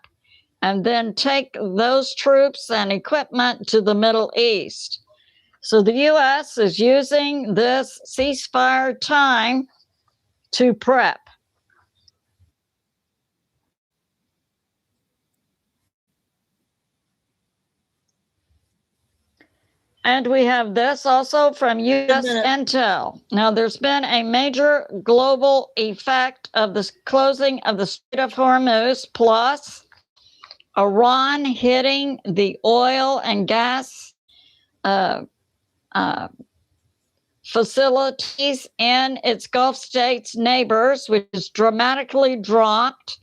and then take those troops and equipment to the Middle East. So the U.S. is using this ceasefire time to prep. And we have this also from U.S. Intel. Now, there's been a major global effect of the closing of the Strait of Hormuz, plus Iran hitting the oil and gas facilities in its Gulf states neighbors, which has dramatically dropped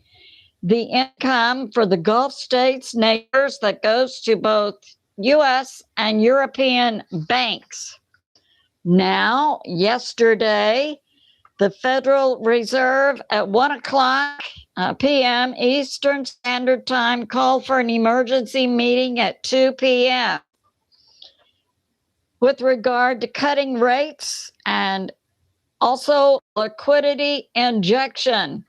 the income for the Gulf states neighbors that goes to both U.S. and European banks. Now, yesterday, the Federal Reserve at 1 o'clock p.m. Eastern Standard Time called for an emergency meeting at 2 p.m. with regard to cutting rates and also liquidity injection.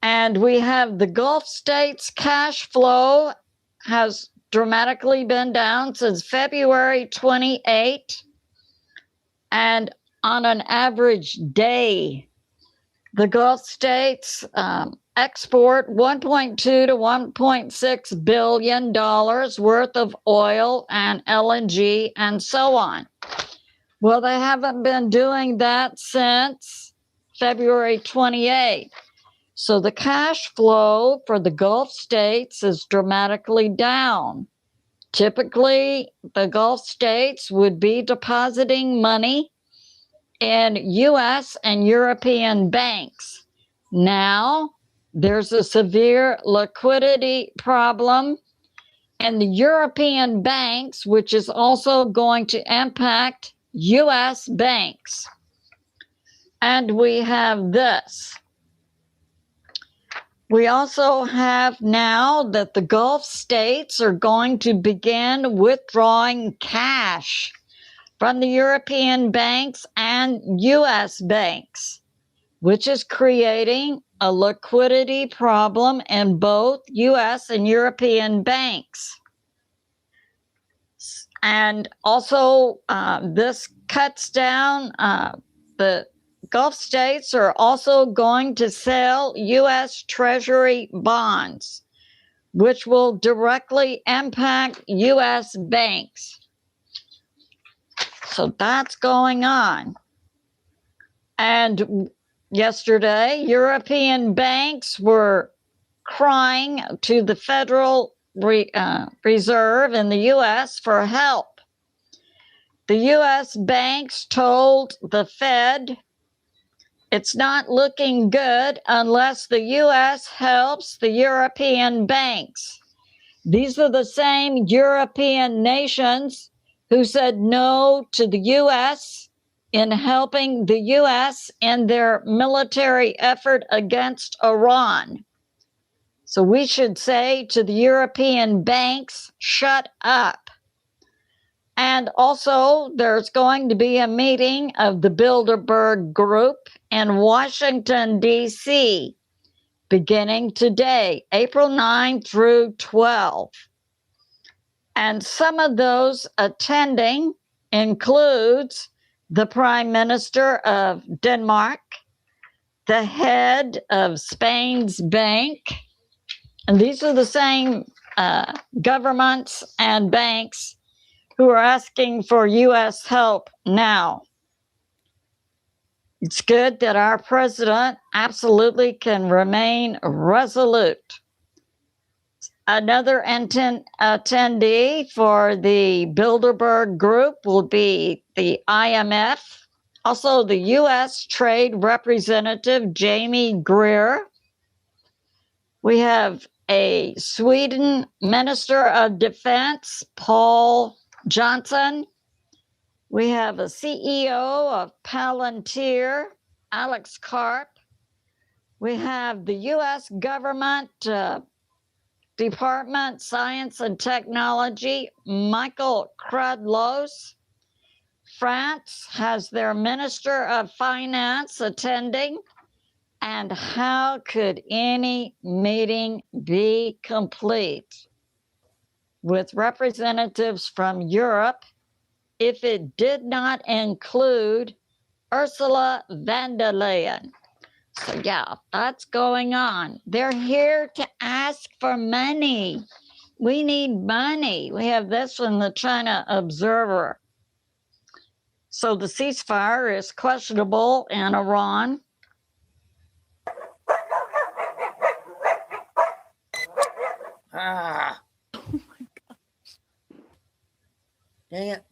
And we have the Gulf states cash flow has dramatically been down since February 28. And on an average day, The Gulf states export $1.2 to $1.6 billion worth of oil and LNG and so on. Well, they haven't been doing that since February 28th. So the cash flow for the Gulf states is dramatically down. Typically, the Gulf states would be depositing money in U.S. and European banks. Now, there's a severe liquidity problem in the European banks, which is also going to impact U.S. banks. And we have this. We also have now that the Gulf states are going to begin withdrawing cash from the European banks and U.S. banks, which is creating a liquidity problem in both U.S. and European banks. And also, this cuts down the Gulf states are also going to sell U.S. Treasury bonds, which will directly impact U.S. banks. So that's going on. And yesterday, European banks were crying to the Federal Reserve in the U.S. for help. The U.S. banks told the Fed, it's not looking good unless the U.S. helps the European banks. These are the same European nations who said no to the U.S. in helping the U.S. in their military effort against Iran. So we should say to the European banks, shut up. And also, there's going to be a meeting of the Bilderberg Group in Washington, D.C., beginning today, April 9 through 12. And some of those attending includes the Prime Minister of Denmark, the head of Spain's bank, and these are the same governments and banks who are asking for U.S. help now. It's good that our president absolutely can remain resolute. Another attendee for the Bilderberg Group will be the IMF, also the U.S. Trade Representative Jamie Greer. We have a Sweden Minister of Defense, Paul Johnson. We have a CEO of Palantir, Alex Karp. We have the U.S. government Department, Science and Technology, Michael Kradlos. France has their Minister of Finance attending. And how could any meeting be complete with representatives from Europe if it did not include Ursula von der Leyen? So yeah, that's going on. They're here to ask for money. We need money. We have this from the China Observer. So the ceasefire is questionable in Iran. Ah. Oh my gosh. Dang it.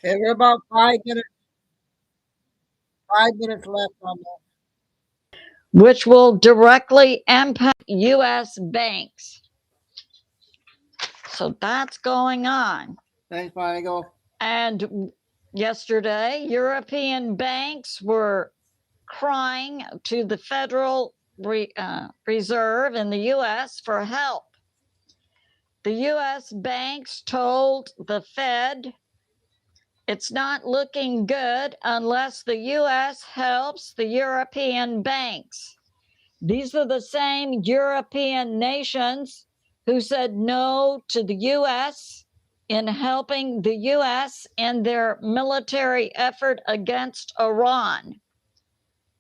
Okay, we're about 5 minutes left on that. Which will directly impact U.S. banks. So that's going on. Thanks, Michael. And yesterday, European banks were crying to the Federal Reserve in the U.S. for help. The U.S. banks told the Fed it's not looking good unless the U.S. helps the European banks. These are the same European nations who said no to the U.S. in helping the U.S. in their military effort against Iran.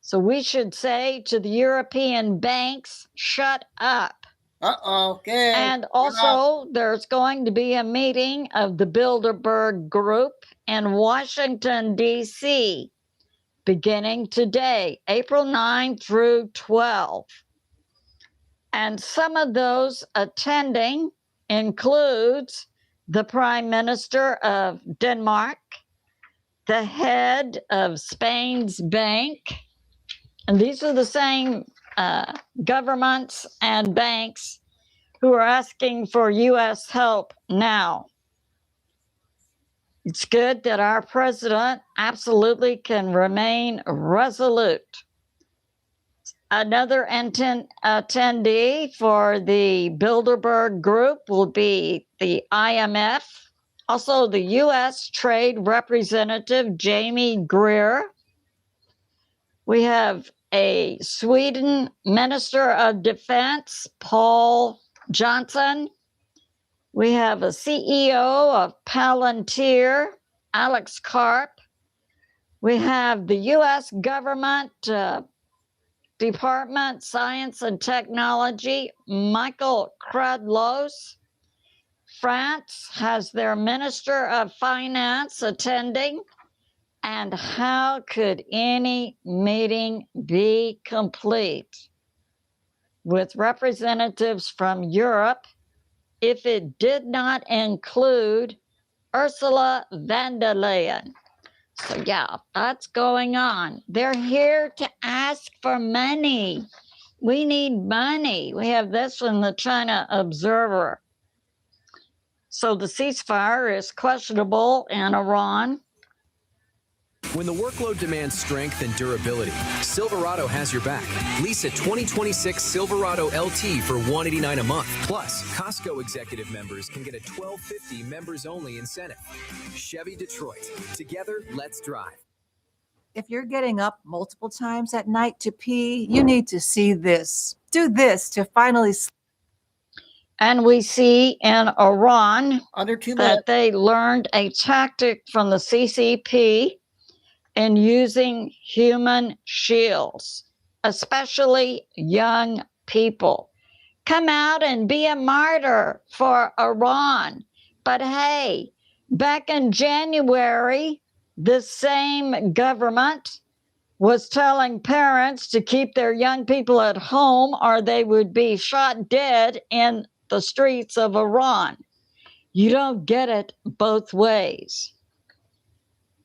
So we should say to the European banks, shut up. Okay. And also, there's going to be a meeting of the Bilderberg Group in Washington, D.C., beginning today, April 9 through 12. And some of those attending includes the Prime Minister of Denmark, the head of Spain's bank, and these are the same governments and banks who are asking for U.S. help now. It's good that our president absolutely can remain resolute. Another attendee for the Bilderberg Group will be the IMF, also the U.S. Trade Representative Jamie Greer. We have a Sweden Minister of Defense, Paul Johnson. We have a CEO of Palantir, Alex Karp. We have the U.S. government Department, Science and Technology, Michael Kradlos. France has their Minister of Finance attending. And how could any meeting be complete with representatives from Europe if it did not include Ursula von der Leyen? So yeah, that's going on. They're here to ask for money. We need money. We have this from the China Observer. So the ceasefire is questionable in Iran. When the workload demands strength and durability, Silverado has your back. Lease a 2026 Silverado LT for $189 a month. Plus, Costco executive members can get a $12.50 members-only incentive. Chevy Detroit. Together, let's drive. If you're getting up multiple times at night to pee, you need to see this. Do this to finally sleep. And we see in Iran Under 2 minutes that they learned a tactic from the CCP in using human shields, especially young people. Come out and be a martyr for Iran. But hey, back in January, this same government was telling parents to keep their young people at home or they would be shot dead in the streets of Iran. You don't get it both ways.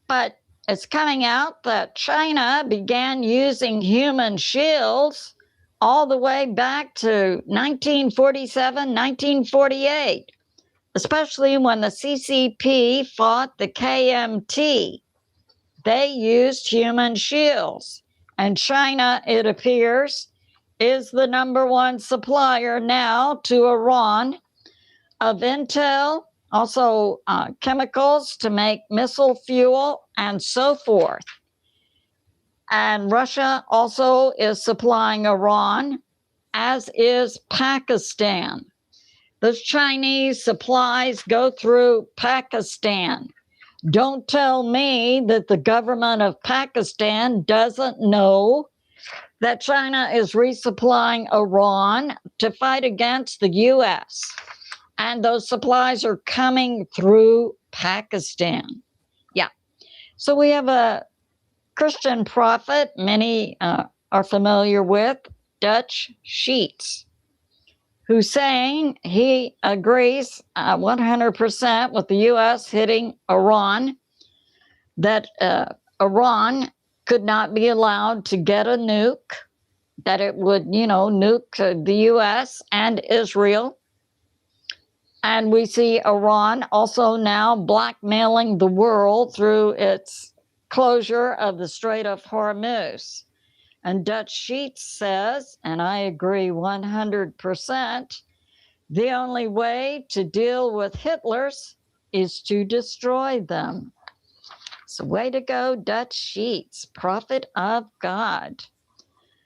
But it's coming out that China began using human shields all the way back to 1947, 1948, especially when the CCP fought the KMT. They used human shields. And China, it appears, is the #1 supplier now to Iran of intel, also chemicals to make missile fuel, and so forth. And Russia also is supplying Iran, as is Pakistan. Those Chinese supplies go through Pakistan. Don't tell me that the government of Pakistan doesn't know that China is resupplying Iran to fight against the U.S. And those supplies are coming through Pakistan. Yeah. So we have a Christian prophet many are familiar with, Dutch Sheets, who's saying he agrees 100% with the U.S. hitting Iran, that Iran could not be allowed to get a nuke, that it would, nuke the U.S. and Israel. And we see Iran also now blackmailing the world through its closure of the Strait of Hormuz. And Dutch Sheets says, and I agree 100%, the only way to deal with Hitlers is to destroy them. So way to go, Dutch Sheets, prophet of God.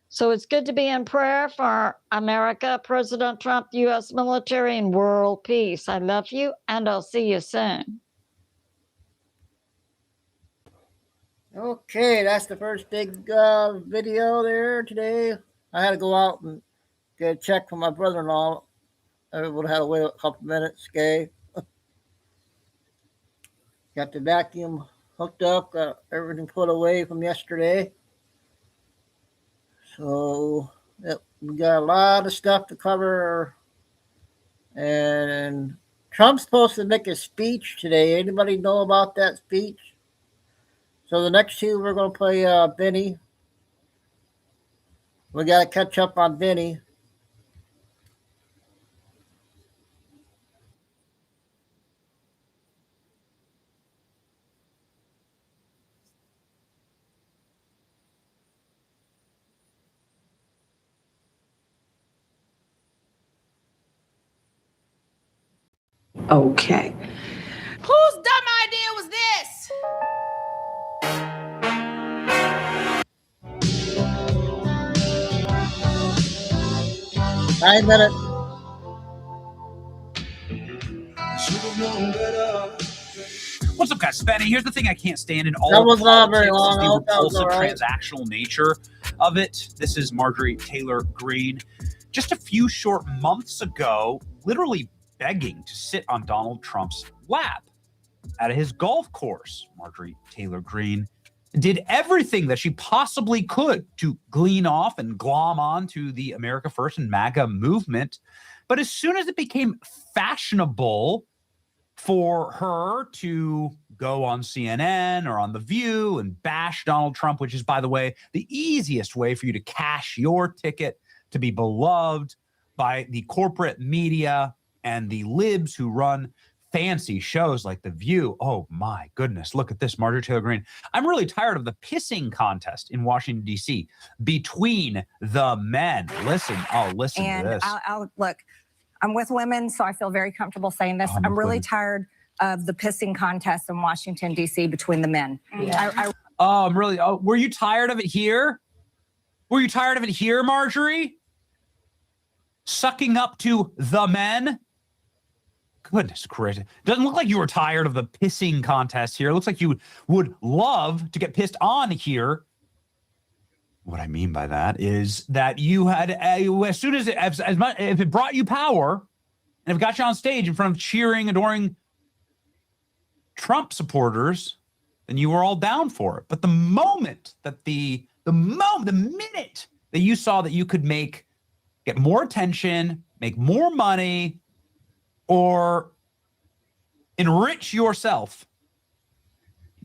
So it's good to be in prayer for America, President Trump, U.S. military, and world peace. I love you, and I'll see you soon. Okay, that's the first big video there today. I had to go out and get a check from my brother-in-law. I would have had to wait a couple minutes, okay? Got the vacuum hooked up, got everything put away from yesterday. So, yep, we got a lot of stuff to cover. And Trump's supposed to make a speech today. Anybody know about that speech? So the next two, we're going to play Benny. We got to catch up on Benny. Okay. Whose dumb idea was this? 9 minutes. What's up, guys? Benny. Here's the thing I can't stand in all That of was not very politics is long. I the hope that was repulsive all right. transactional nature of it. This is Marjorie Taylor Greene. Just a few short months ago, literally begging to sit on Donald Trump's lap at his golf course. Marjorie Taylor Greene did everything that she possibly could to glean off and glom on to the America First and MAGA movement. But as soon as it became fashionable for her to go on CNN or on The View and bash Donald Trump, which is, by the way, the easiest way for you to cash your ticket to be beloved by the corporate media and the libs who run fancy shows like The View. Oh my goodness, look at this, Marjorie Taylor Greene. I'm really tired of the pissing contest in Washington, D.C. between the men. Listen to this. I'll look, I'm with women, so I feel very comfortable saying this. I'm really tired of the pissing contest in Washington, D.C. between the men. Yeah. Were you tired of it here? Were you tired of it here, Marjorie? Sucking up to the men? Goodness gracious. Doesn't look like you were tired of the pissing contest here. It looks like you would love to get pissed on here. What I mean by that is that you had, as soon as if it brought you power and if it got you on stage in front of cheering, adoring Trump supporters, then you were all down for it. But the moment that the minute that you saw that you could get more attention, make more money, or enrich yourself,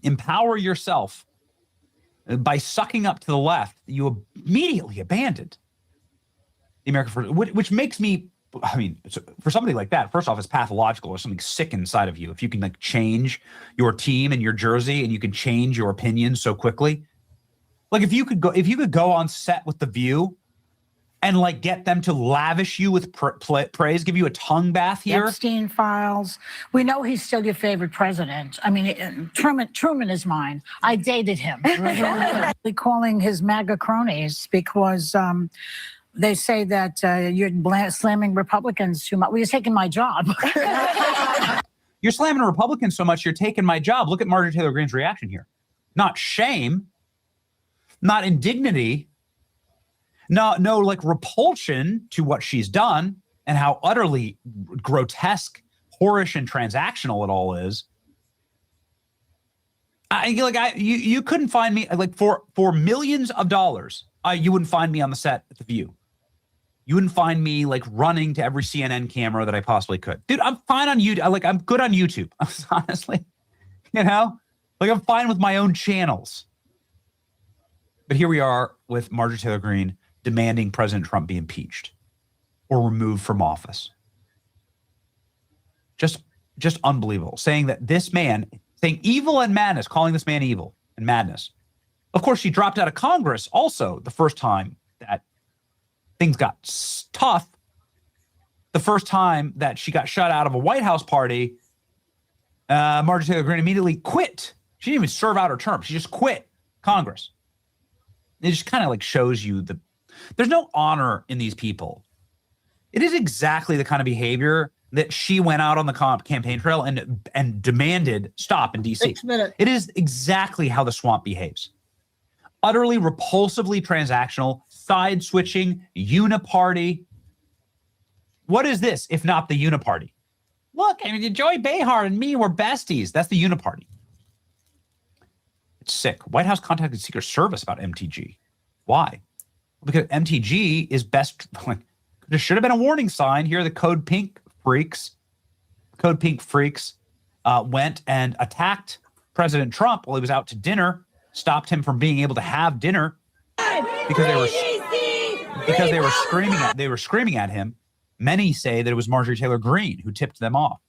empower yourself by sucking up to the left, you immediately abandoned the American First, which makes me, I mean, for somebody like that, first off, it's pathological. There's something sick inside of you. If you can like change your team and your jersey and you can change your opinion so quickly, like if you could go on set with The View and like get them to lavish you with praise, give you a tongue bath here. Epstein files. We know he's still your favorite president. I mean, Truman is mine. I dated him. Calling his MAGA cronies because they say that you're slamming Republicans too much. Well, you're taking my job. You're slamming Republicans so much, you're taking my job. Look at Marjorie Taylor Greene's reaction here. Not shame, not indignity, no like repulsion to what she's done and how utterly grotesque, whorish, and transactional it all is. You couldn't find me like for millions of dollars. You wouldn't find me on the set at The View. You wouldn't find me like running to every CNN camera that I possibly could. Dude, I'm fine on YouTube. Like I'm good on YouTube. Honestly, like I'm fine with my own channels. But here we are with Marjorie Taylor Greene demanding President Trump be impeached or removed from office. Just unbelievable. Saying that this man, saying evil and madness, calling this man evil and madness. Of course, she dropped out of Congress also the first time that things got tough. The first time that she got shut out of a White House party, Marjorie Taylor Greene immediately quit. She didn't even serve out her term. She just quit Congress. It just kind of like shows you there's no honor in these people. It is exactly the kind of behavior that she went out on the campaign trail and demanded stop in D.C. 6 minutes. It is exactly how the swamp behaves. Utterly repulsively transactional, side switching, uniparty. What is this if not the uniparty? Look, I mean, Joy Behar and me were besties. That's the uniparty. It's sick. White House contacted Secret Service about MTG. Why? Because MTG is best. Like, there should have been a warning sign here. The Code Pink freaks went and attacked President Trump while he was out to dinner, stopped him from being able to have dinner because they were screaming at him. Many say that it was Marjorie Taylor Greene who tipped them off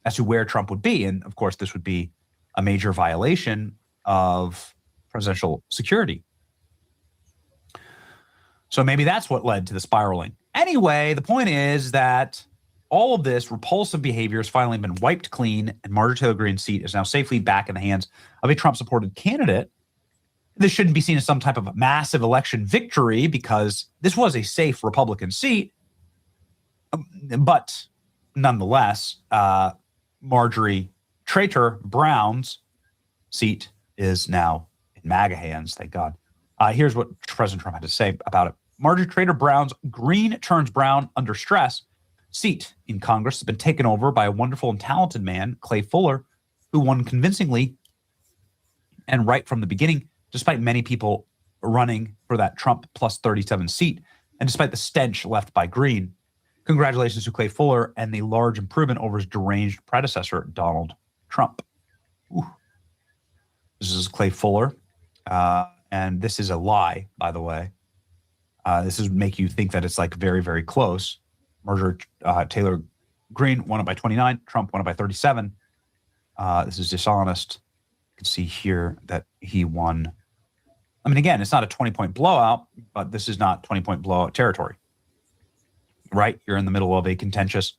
as to where Trump would be. And of course, this would be a major violation of presidential security. So maybe that's what led to the spiraling. Anyway, the point is that all of this repulsive behavior has finally been wiped clean, and Marjorie Taylor Greene's seat is now safely back in the hands of a Trump-supported candidate. This shouldn't be seen as some type of a massive election victory because this was a safe Republican seat. But nonetheless, Marjorie Traitor Brown's seat is now in MAGA hands, thank God. Here's what President Trump had to say about it. Marjorie Traitor Brown's Green turns brown under stress seat in Congress has been taken over by a wonderful and talented man, Clay Fuller, who won convincingly and right from the beginning, despite many people running for that Trump plus 37 seat, and despite the stench left by Green. Congratulations to Clay Fuller and the large improvement over his deranged predecessor, Donald Trump. Ooh. This is Clay Fuller, and this is a lie, by the way. This is make you think that it's like very, very close. Marjorie Taylor Greene won it by 29. Trump won it by 37. This is dishonest. You can see here that he won. I mean, again, it's not a 20-point blowout, but this is not 20-point blowout territory. Right? You're in the middle of a contentious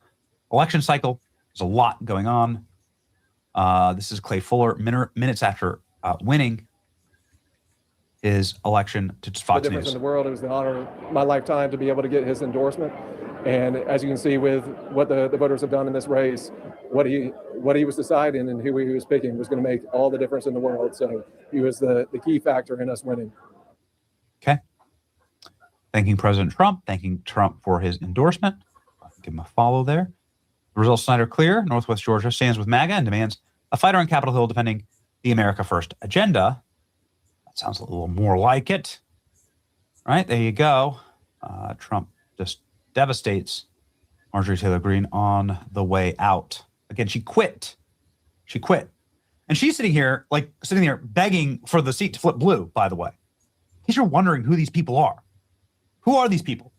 election cycle. There's a lot going on. This is Clay Fuller minutes after winning his election to Fox News. The difference in the world. It was the honor of my lifetime to be able to get his endorsement. And as you can see with what the voters have done in this race, what he was deciding and who he was picking was going to make all the difference in the world. So he was the key factor in us winning. Okay. Thanking President Trump, thanking Trump for his endorsement. I'll give him a follow there. The results tonight are clear. Northwest Georgia stands with MAGA and demands a fighter on Capitol Hill defending the America First agenda. That sounds a little more like it. All right, there you go. Trump just devastates Marjorie Taylor Greene on the way out. Again, she quit. She quit. And she's sitting there begging for the seat to flip blue, by the way. In case you're wondering who these people are. Who are these people?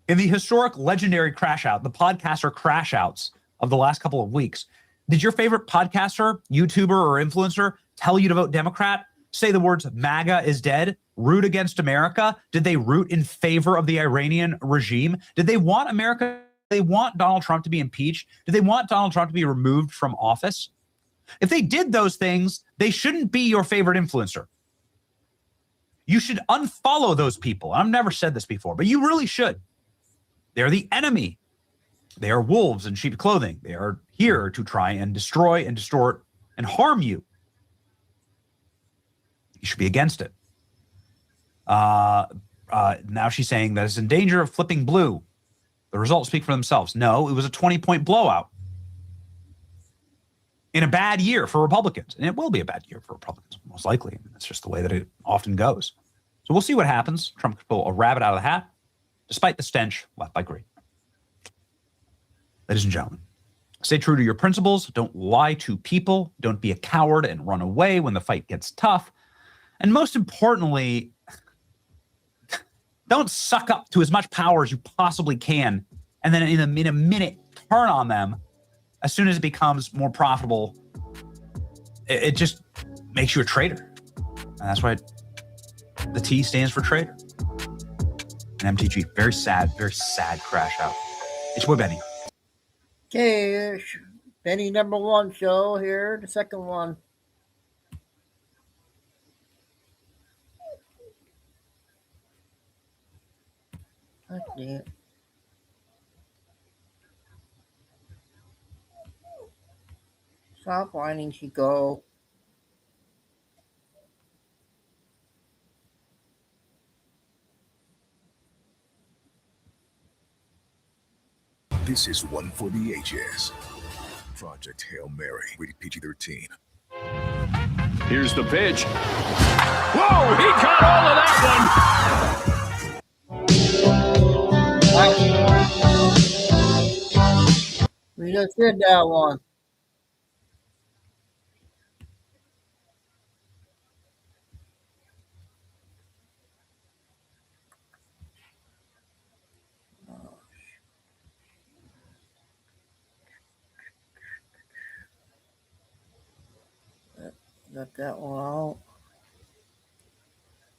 In the historic, legendary crash out, the podcaster crash outs of the last couple of weeks, did your favorite podcaster, YouTuber, or influencer tell you to vote Democrat? Say the words MAGA is dead? Root against America? Did they root in favor of the Iranian regime? Did they want America? Did they want Donald Trump to be impeached? Did they want Donald Trump to be removed from office? If they did those things, they shouldn't be your favorite influencer. You should unfollow those people. I've never said this before, but you really should. They're the enemy. They are wolves in sheep's clothing. They are here to try and destroy and distort and harm you. You should be against it. Now she's saying that it's in danger of flipping blue. The results speak for themselves. No, it was a 20-point blowout in a bad year for Republicans. And it will be a bad year for Republicans, most likely. That's just the way that it often goes. So we'll see what happens. Trump could pull a rabbit out of the hat, despite the stench left by Green. Ladies and gentlemen, stay true to your principles. Don't lie to people. Don't be a coward and run away when the fight gets tough. And most importantly, don't suck up to as much power as you possibly can and then in a minute turn on them as soon as it becomes more profitable, it just makes you a trader. And that's why the T stands for trader. And MTG, very sad crash out. It's your boy Benny. Okay, Benny number 1 show here, the second one. Okay. Stop whining, Chico. This is one for the ages. Project Hail Mary, rated PG-13. Here's the pitch. Whoa, he caught all of that one. We just did that one. Got that one out.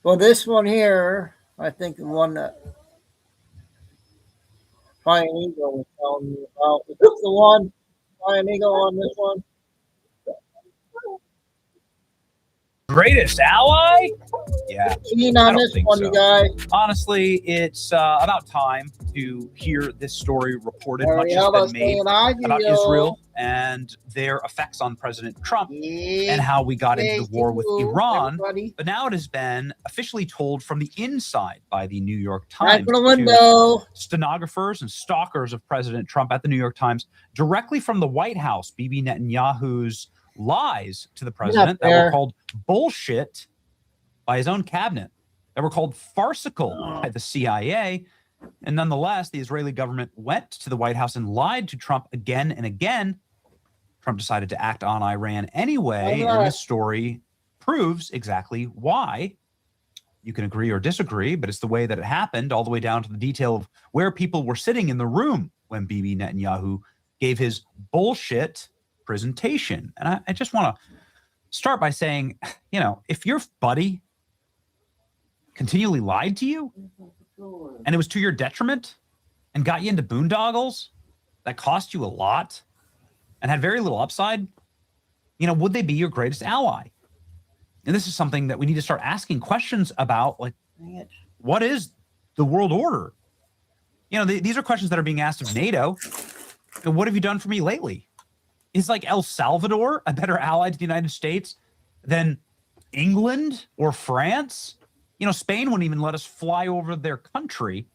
Well, this one here, I think the one that Flying Eagle was telling me about. Is this the one? Flying Eagle on this one? Greatest ally? Yeah. Keen on this one, you guys. Honestly, it's about time to hear this story reported. Much has been made about Israel and their effects on President Trump and how we got into the war with Iran. But now it has been officially told from the inside by the New York Times to stenographers and stalkers of President Trump at the New York Times, directly from the White House, Bibi Netanyahu's lies to the president that were called bullshit by his own cabinet, that were called farcical by the CIA. And nonetheless, the Israeli government went to the White House and lied to Trump again and again. Trump decided to act on Iran anyway, and this story proves exactly why. You can agree or disagree, but it's the way that it happened, all the way down to the detail of where people were sitting in the room when Bibi Netanyahu gave his bullshit presentation. And I just want to start by saying, you know, if your buddy continually lied to you and it was to your detriment and got you into boondoggles that cost you a lot and had very little upside, you know, would they be your greatest ally? And this is something that we need to start asking questions about, like, what is the world order? You know, these are questions that are being asked of NATO. And what have you done for me lately? Is like El Salvador a better ally to the United States than England or France? You know, Spain wouldn't even let us fly over their country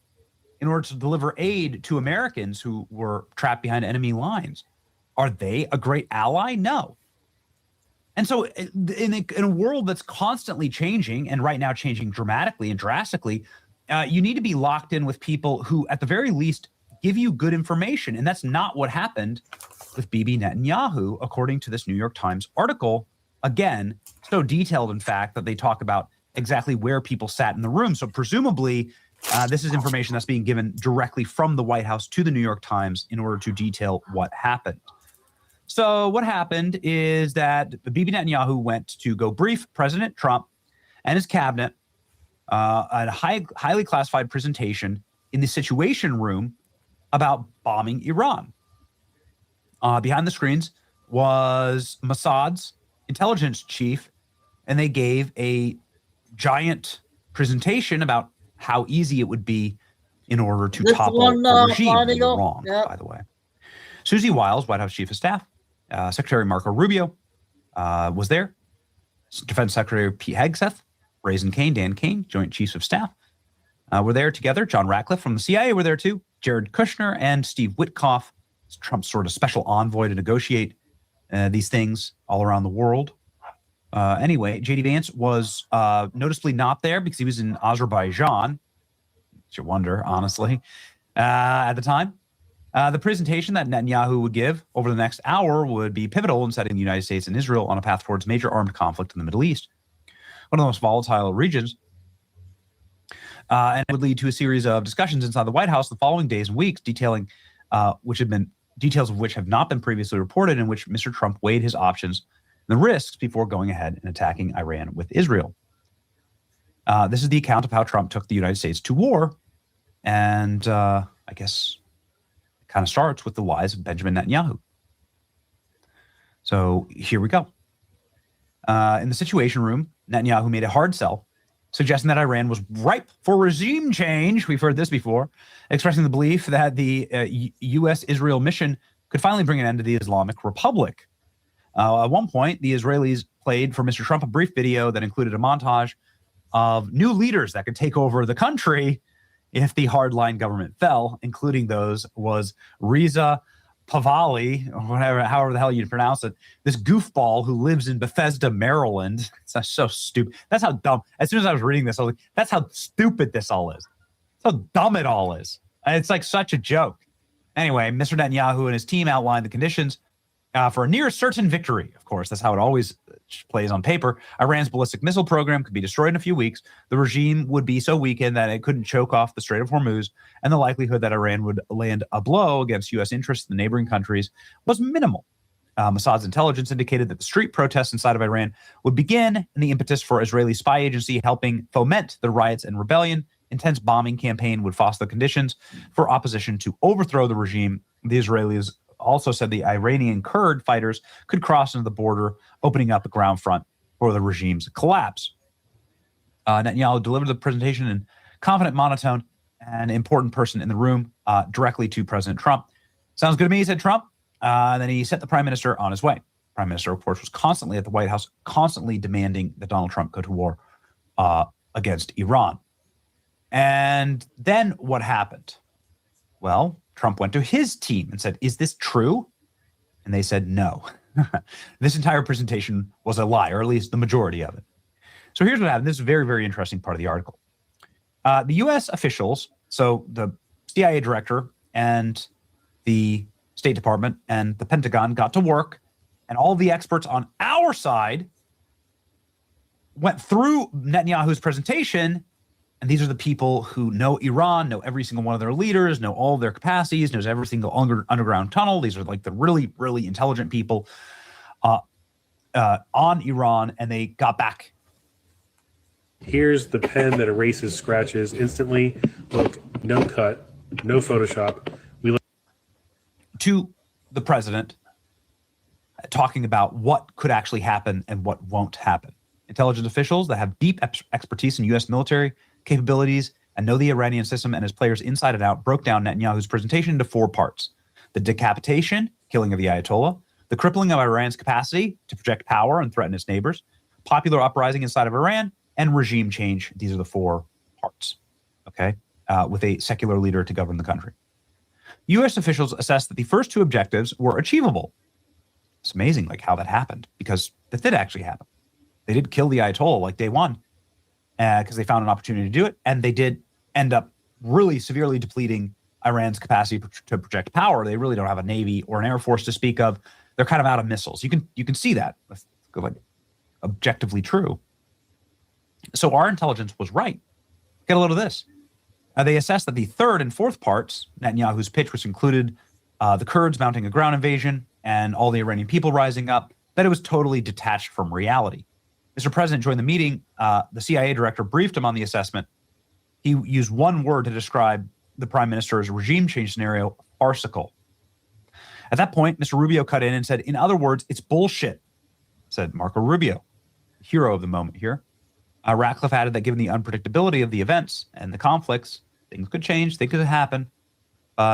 in order to deliver aid to Americans who were trapped behind enemy lines. Are they a great ally? No. And so in a world that's constantly changing, and right now changing dramatically and drastically, you need to be locked in with people who, at the very least, give you good information. And that's not what happened with Bibi Netanyahu, according to this New York Times article. Again, so detailed, in fact, that they talk about exactly where people sat in the room. So presumably, this is information that's being given directly from the White House to the New York Times in order to detail what happened. So what happened is that Bibi Netanyahu went to go brief President Trump and his cabinet at a highly classified presentation in the Situation Room about bombing Iran. Behind the screens was Mossad's intelligence chief, and they gave a giant presentation about how easy it would be in order to topple the regime in Iran, by the way. Susie Wiles, White House Chief of Staff, Secretary Marco Rubio was there. Defense Secretary Pete Hegseth, Raisin Kane, Dan Kane, Joint Chiefs of Staff were there together. John Ratcliffe from the CIA were there too. Jared Kushner and Steve Witkoff, Trump's sort of special envoy to negotiate these things all around the world. Anyway, J.D. Vance was noticeably not there because he was in Azerbaijan. You wonder, honestly, at the time. The presentation that Netanyahu would give over the next hour would be pivotal in setting the United States and Israel on a path towards major armed conflict in the Middle East, one of the most volatile regions, and would lead to a series of discussions inside the White House the following days and weeks, detailing which had been details of which have not been previously reported, in which Mr. Trump weighed his options and the risks before going ahead and attacking Iran with Israel. This is the account of how Trump took the United States to war. And I guess it kind of starts with the lies of Benjamin Netanyahu. So here we go. In the Situation Room, Netanyahu made a hard sell, suggesting that Iran was ripe for regime change. We've heard this before, expressing the belief that the U.S.-Israel mission could finally bring an end to the Islamic Republic. At one point, the Israelis played for Mr. Trump a brief video that included a montage of new leaders that could take over the country if the hardline government fell, including those was Reza Pahlavi, or whatever, however the hell you pronounce it, this goofball who lives in Bethesda, Maryland. It's so stupid. That's how dumb. As soon as I was reading this, I was like, that's how stupid this all is. That's how dumb it all is. And it's like such a joke. Anyway, Mr. Netanyahu and his team outlined the conditions for a near certain victory. Of course, that's how it always plays on paper. Iran's ballistic missile program could be destroyed in a few weeks. The regime would be so weakened that it couldn't choke off the Strait of Hormuz, and the likelihood that Iran would land a blow against U.S. interests in the neighboring countries was minimal. Mossad's intelligence indicated that the street protests inside of Iran would begin, and the impetus for Israeli spy agency helping foment the riots and rebellion. Intense bombing campaign would foster the conditions for opposition to overthrow the regime. The Israelis also said the Iranian Kurd fighters could cross into the border, opening up a ground front for the regime's collapse. Netanyahu delivered the presentation in confident monotone, an important person in the room, directly to President Trump. Sounds good to me, said Trump. Then he sent the prime minister on his way. Prime minister, of course, was constantly at the White House, constantly demanding that Donald Trump go to war against Iran. And then what happened? Well, Trump went to his team and said, is this true? And they said, no. This entire presentation was a lie, or at least the majority of it. So here's what happened. This is a very, very interesting part of the article. The U.S. officials, so the CIA director and the State Department and the Pentagon got to work, and all the experts on our side went through Netanyahu's presentation. And these are the people who know Iran, know every single one of their leaders, know all their capacities, knows every single underground tunnel. These are like the really, really intelligent people on Iran, and they got back. Here's the pen that erases scratches instantly. Look, no cut, no Photoshop. To the president, talking about what could actually happen and what won't happen. Intelligence officials that have deep expertise in U.S. military capabilities and know the Iranian system and its players inside and out broke down Netanyahu's presentation into 4 parts: the decapitation, killing of the Ayatollah, the crippling of Iran's capacity to project power and threaten its neighbors, popular uprising inside of Iran, and regime change. These are the 4 parts, okay, with a secular leader to govern the country. U.S. officials assessed that the first 2 objectives were achievable. It's amazing like how that happened, because that did actually happen. They did kill the Ayatollah like day one, because they found an opportunity to do it, and they did end up really severely depleting Iran's capacity to project power. They really don't have a navy or an air force to speak of. They're kind of out of missiles. You can see that. That's like objectively true. So our intelligence was right. Get a load of this. They assessed that the 3rd and 4th parts, Netanyahu's pitch, which included the Kurds mounting a ground invasion and all the Iranian people rising up, that it was totally detached from reality. Mr. President joined the meeting. The CIA director briefed him on the assessment. He used one word to describe the prime minister's regime change scenario: farcical. At that point, Mr. Rubio cut in and said, in other words, it's bullshit, said Marco Rubio, hero of the moment here. Ratcliffe added that given the unpredictability of the events and the conflicts, things could change, things could happen.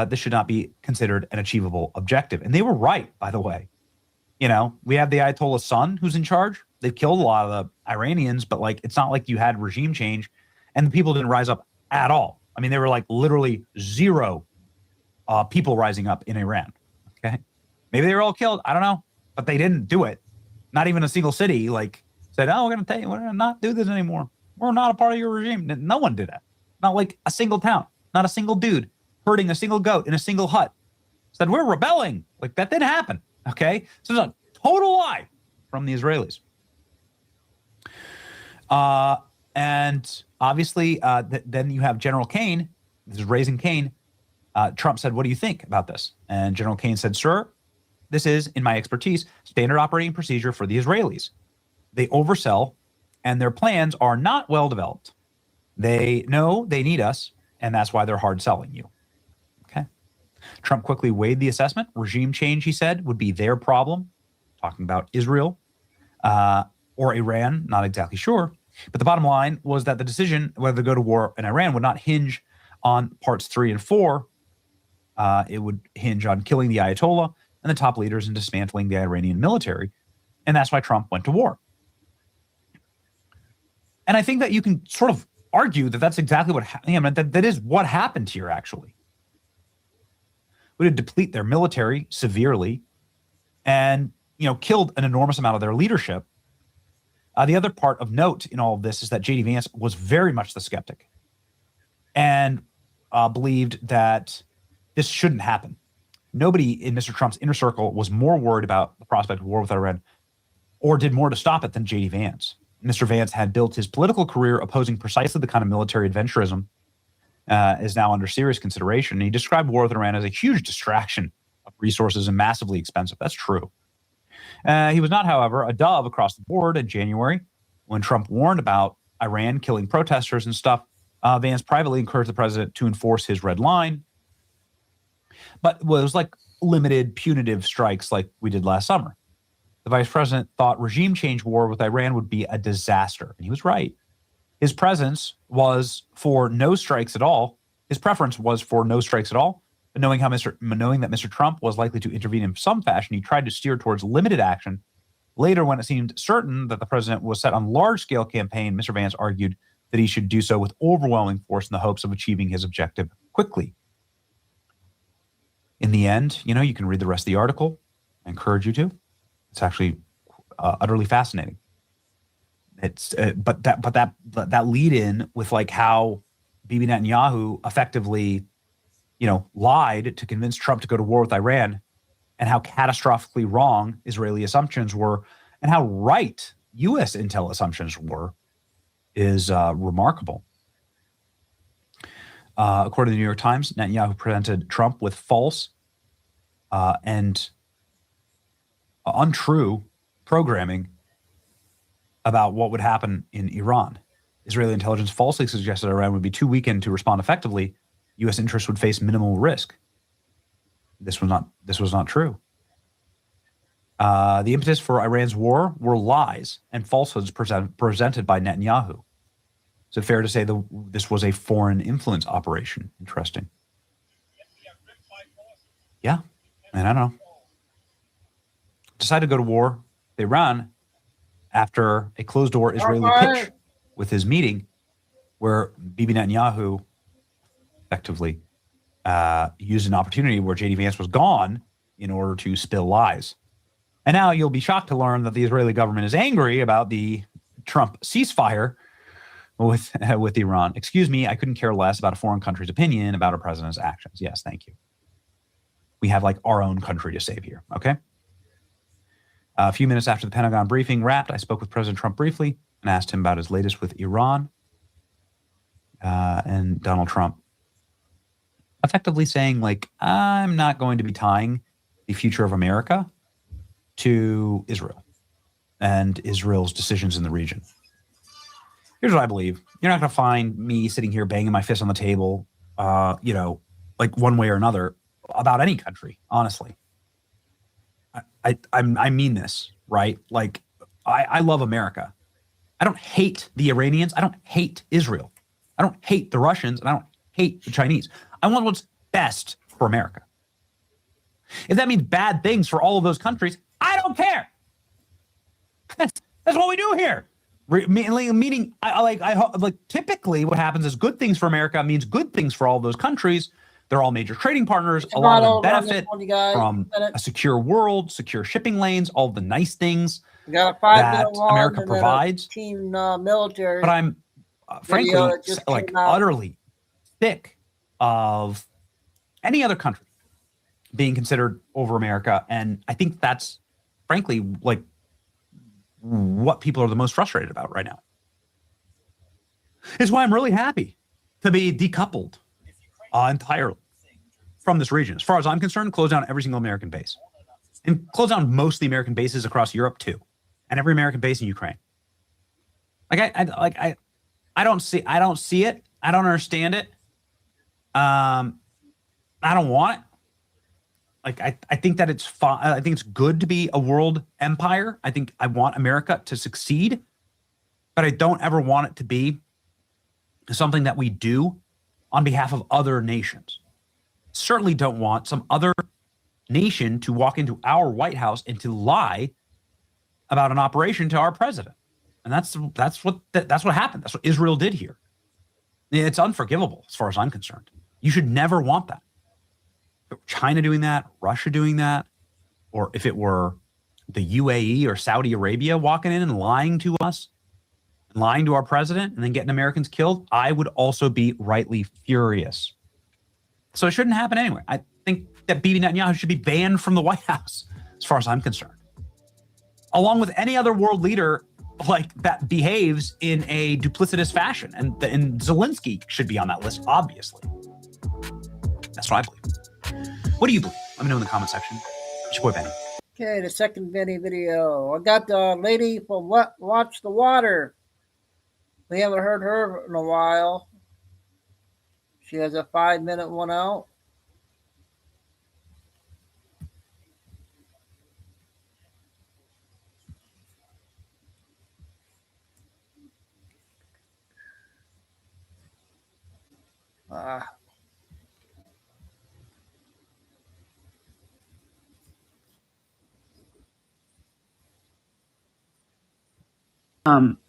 This should not be considered an achievable objective. And they were right, by the way. You know, we have the Ayatollah's son who's in charge. They've killed a lot of the Iranians, but like, it's not like you had regime change and the people didn't rise up at all. I mean, they were like literally 0 people rising up in Iran. Okay. Maybe they were all killed. I don't know, but they didn't do it. Not even a single city like said, oh, we're going to not do this anymore. We're not a part of your regime. No one did that. Not like a single town, not a single dude herding a single goat in a single hut said, we're rebelling. Like that didn't happen. Okay. So it's a total lie from the Israelis. And obviously, then you have General Kane, this is Raising Kane, Trump said, "What do you think about this?" And General Kane said, "Sir, this is, in my expertise, standard operating procedure for the Israelis. They oversell, and their plans are not well developed. They know they need us, and that's why they're hard selling you." Okay. Trump quickly weighed the assessment. Regime change, he said, would be their problem, talking about Israel or Iran, not exactly sure. But the bottom line was that the decision whether to go to war in Iran would not hinge on parts 3 and 4. It would hinge on killing the Ayatollah and the top leaders and dismantling the Iranian military. And that's why Trump went to war. And I think that you can sort of argue that that's exactly what that is what happened here, actually. Would deplete their military severely and, killed an enormous amount of their leadership. The other part of note in all of this is that J.D. Vance was very much the skeptic and believed that this shouldn't happen. Nobody in Mr. Trump's inner circle was more worried about the prospect of war with Iran or did more to stop it than J.D. Vance. Mr. Vance had built his political career opposing precisely the kind of military adventurism is now under serious consideration. And he described war with Iran as a huge distraction of resources and massively expensive. That's true. He was not, however, a dove across the board in January when Trump warned about Iran killing protesters and stuff. Vance privately encouraged the president to enforce his red line. But it was like limited punitive strikes like we did last summer. The vice president thought regime change war with Iran would be a disaster. And he was right. His presence was for no strikes at all. His preference was for no strikes at all. But knowing that Mr. Trump was likely to intervene in some fashion, he tried to steer towards limited action. Later, when it seemed certain that the president was set on large-scale campaign, Mr. Vance argued that he should do so with overwhelming force in the hopes of achieving his objective quickly. In the end, you can read the rest of the article. I encourage you to. It's actually utterly fascinating. It's but that lead in with like how Bibi Netanyahu effectively, lied to convince Trump to go to war with Iran, and how catastrophically wrong Israeli assumptions were, and how right U.S. intel assumptions were, is remarkable. According to the New York Times, Netanyahu presented Trump with false and untrue programming about what would happen in Iran. Israeli intelligence falsely suggested Iran would be too weakened to respond effectively. U.S. interests would face minimal risk. This was not true. The impetus for Iran's war were lies and falsehoods presented by Netanyahu. Is it fair to say this was a foreign influence operation? Interesting. Yeah, and I don't know. Decided to go to war with Iran after a closed-door Israeli pitch with his meeting, where Bibi Netanyahu effectively used an opportunity where J.D. Vance was gone in order to spill lies. And now you'll be shocked to learn that the Israeli government is angry about the Trump ceasefire with Iran. Excuse me, I couldn't care less about a foreign country's opinion about a president's actions. Yes, thank you. We have like our own country to save here, okay? A few minutes after the Pentagon briefing wrapped, I spoke with President Trump briefly and asked him about his latest with Iran and Donald Trump. Effectively saying, like, I'm not going to be tying the future of America to Israel and Israel's decisions in the region. Here's what I believe. You're not going to find me sitting here banging my fist on the table, like one way or another about any country, honestly. I mean this, right? Like, I love America. I don't hate the Iranians. I don't hate Israel. I don't hate the Russians, and I don't hate the Chinese. I want what's best for America. If that means bad things for all of those countries, I don't care. That's what we do here. Meaning, typically what happens is good things for America means good things for all of those countries. They're all major trading partners. A lot of them benefit from a secure world, secure shipping lanes, all the nice things that America provides. Team military. But I'm frankly utterly sick of any other country being considered over America. And I think that's frankly like what people are the most frustrated about right now. It's why I'm really happy to be decoupled entirely from this region. As far as I'm concerned, close down every single American base, and close down most of the American bases across Europe too, and every American base in Ukraine. I don't see it. I don't understand it. I don't want it. I think that it's fine. I think it's good to be a world empire. I think I want America to succeed, but I don't ever want it to be something that we do on behalf of other nations. Certainly don't want some other nation to walk into our White House and to lie about an operation to our president. And that's what happened. That's what Israel did here. It's unforgivable as far as I'm concerned. You should never want that. China doing that, Russia doing that, or if it were the UAE or Saudi Arabia walking in and lying to us, and lying to our president, and then getting Americans killed, I would also be rightly furious. So it shouldn't happen anyway. I think that Bibi Netanyahu should be banned from the White House, as far as I'm concerned, along with any other world leader like that behaves in a duplicitous fashion. And Zelensky should be on that list, obviously. That's what I believe. What do you believe? Let me know in the comment section. It's your boy Benny. Okay, the second video. I got the lady from Watch the Water. We haven't heard her in a while. She has a 5-minute one out.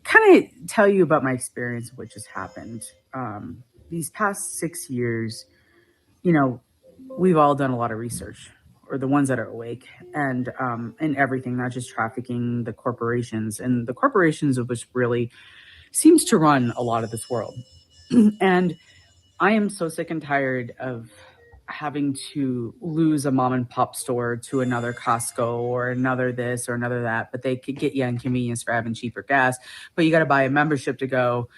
Kind of tell you about my experience of what just happened. These past 6 years, you know, we've all done a lot of research, or the ones that are awake, and everything, not just trafficking, the corporations, and the corporations of which really seems to run a lot of this world. And I am so sick and tired of having to lose a mom and pop store to another Costco or another this or another that, but they could get you inconvenience for having cheaper gas, but you got to buy a membership to go.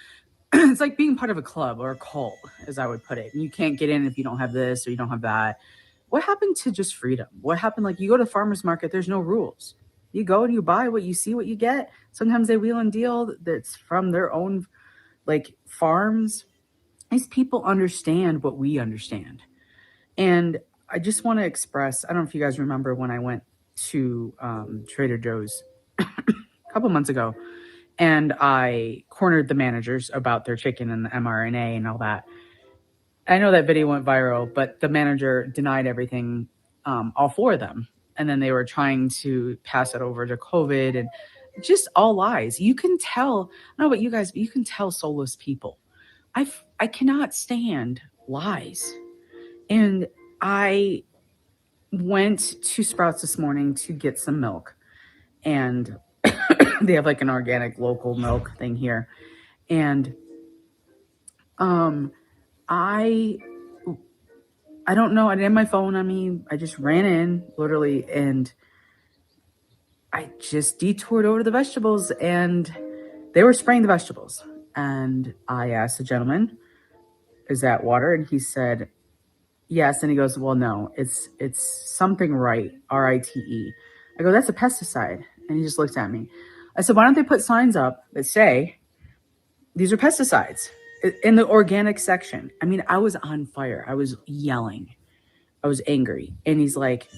It's like being part of a club or a cult, as I would put it. And you can't get in if you don't have this or you don't have that. What happened to just freedom? What happened? Like, you go to the farmer's market, there's no rules. You go and you buy what you see, what you get. Sometimes they wheel and deal that's from their own like farms. These people understand what we understand. And I just want to express, I don't know if you guys remember when I went to Trader Joe's a couple months ago, and I cornered the managers about their chicken and the mRNA and all that. I know that video went viral, but the manager denied everything, all four of them. And then they were trying to pass it over to COVID, and just all lies. You can tell, I don't know about you guys, but you can tell soulless people. I cannot stand lies. And I went to Sprouts this morning to get some milk, and they have like an organic local milk thing here. And I don't know. I didn't have my phone on me. I just ran in literally, and I just detoured over to the vegetables, and they were spraying the vegetables. And I asked the gentleman, "Is that water?" And he said, "Yes." And he goes, "Well, no, it's something right, RITE. I go, "That's a pesticide." And he just looks at me. I said, "Why don't they put signs up that say these are pesticides in the organic section?" I mean, I was on fire. I was yelling. I was angry. And he's like,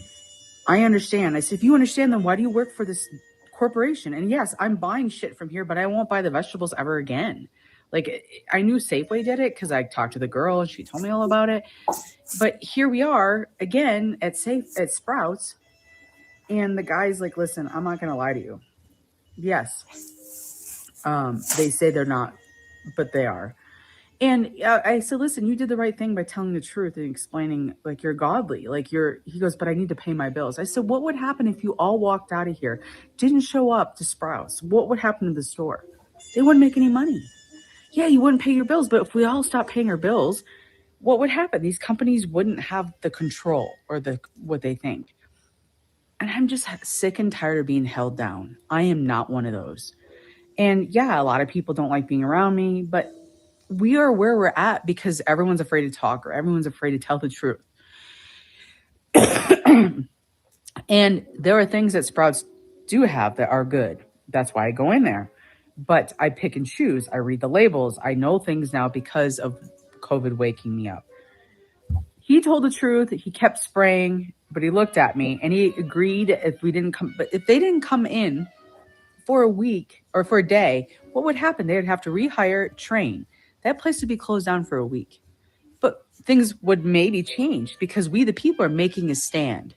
"I understand." I said, "If you understand, then why do you work for this corporation? And yes, I'm buying shit from here, but I won't buy the vegetables ever again." Like, I knew Safeway did it because I talked to the girl and she told me all about it. But here we are again at Sprouts, and the guy's like, "Listen, I'm not going to lie to you. Yes, they say they're not, but they are." And I said, "Listen, you did the right thing by telling the truth and explaining, like, you're godly. Like, he goes, "But I need to pay my bills." I said, "What would happen if you all walked out of here, didn't show up to Sprouts? What would happen to the store? They wouldn't make any money. Yeah, you wouldn't pay your bills, but if we all stopped paying our bills, what would happen? These companies wouldn't have the control or what they think." And I'm just sick and tired of being held down. I am not one of those. And yeah, a lot of people don't like being around me, but we are where we're at because everyone's afraid to talk or everyone's afraid to tell the truth. And there are things that Sprouts do have that are good. That's why I go in there. But I pick and choose. I read the labels. I know things now because of COVID waking me up. He told the truth. He kept spraying, but he looked at me and he agreed if they didn't come in for a week or for a day, what would happen? They would have to rehire, train. That place would be closed down for a week. But things would maybe change because we, the people, are making a stand.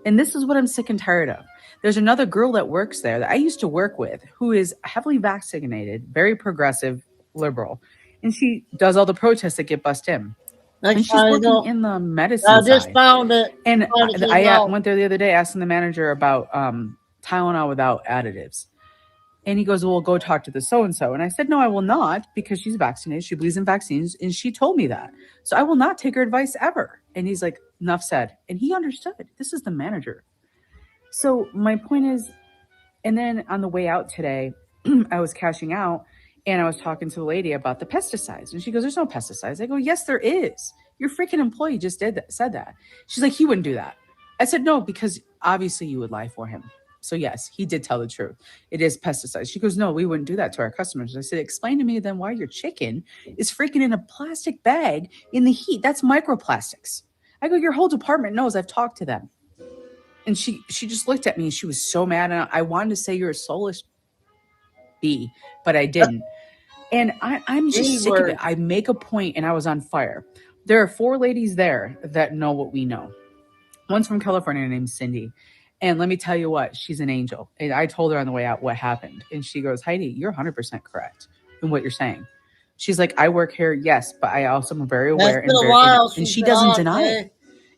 And this is what I'm sick and tired of. There's another girl that works there that I used to work with who is heavily vaccinated, very progressive, liberal. And she does all the protests that get bust in. And she's working in the medicine I just side. found it. And Found it I out. went there the other day asking the manager about Tylenol without additives. And he goes, well, go talk to the so-and-so. And I said, no, I will not, because she's vaccinated. She believes in vaccines. And she told me that. So I will not take her advice ever. And he's like, enough said. And he understood. This is the manager. So my point is, and then on the way out today, I was cashing out and I was talking to the lady about the pesticides. And she goes, there's no pesticides. I go, yes, there is. Your freaking employee just said that. She's like, he wouldn't do that. I said, no, because obviously you would lie for him. So yes, he did tell the truth. It is pesticides. She goes, no, we wouldn't do that to our customers. I said, explain to me then why your chicken is freaking in a plastic bag in the heat. That's microplastics. I go, your whole department knows. I've talked to them. And she just looked at me and she was so mad. And I wanted to say you're a soulless bee, but I didn't. And I'm just sick of it. I make a point and I was on fire. There are 4 ladies there that know what we know. One's from California named Cindy. And let me tell you what, she's an angel. And I told her on the way out what happened. And she goes, Heidi, you're 100% correct in what you're saying. She's like, I work here, yes, but I also am very aware. And she doesn't deny it.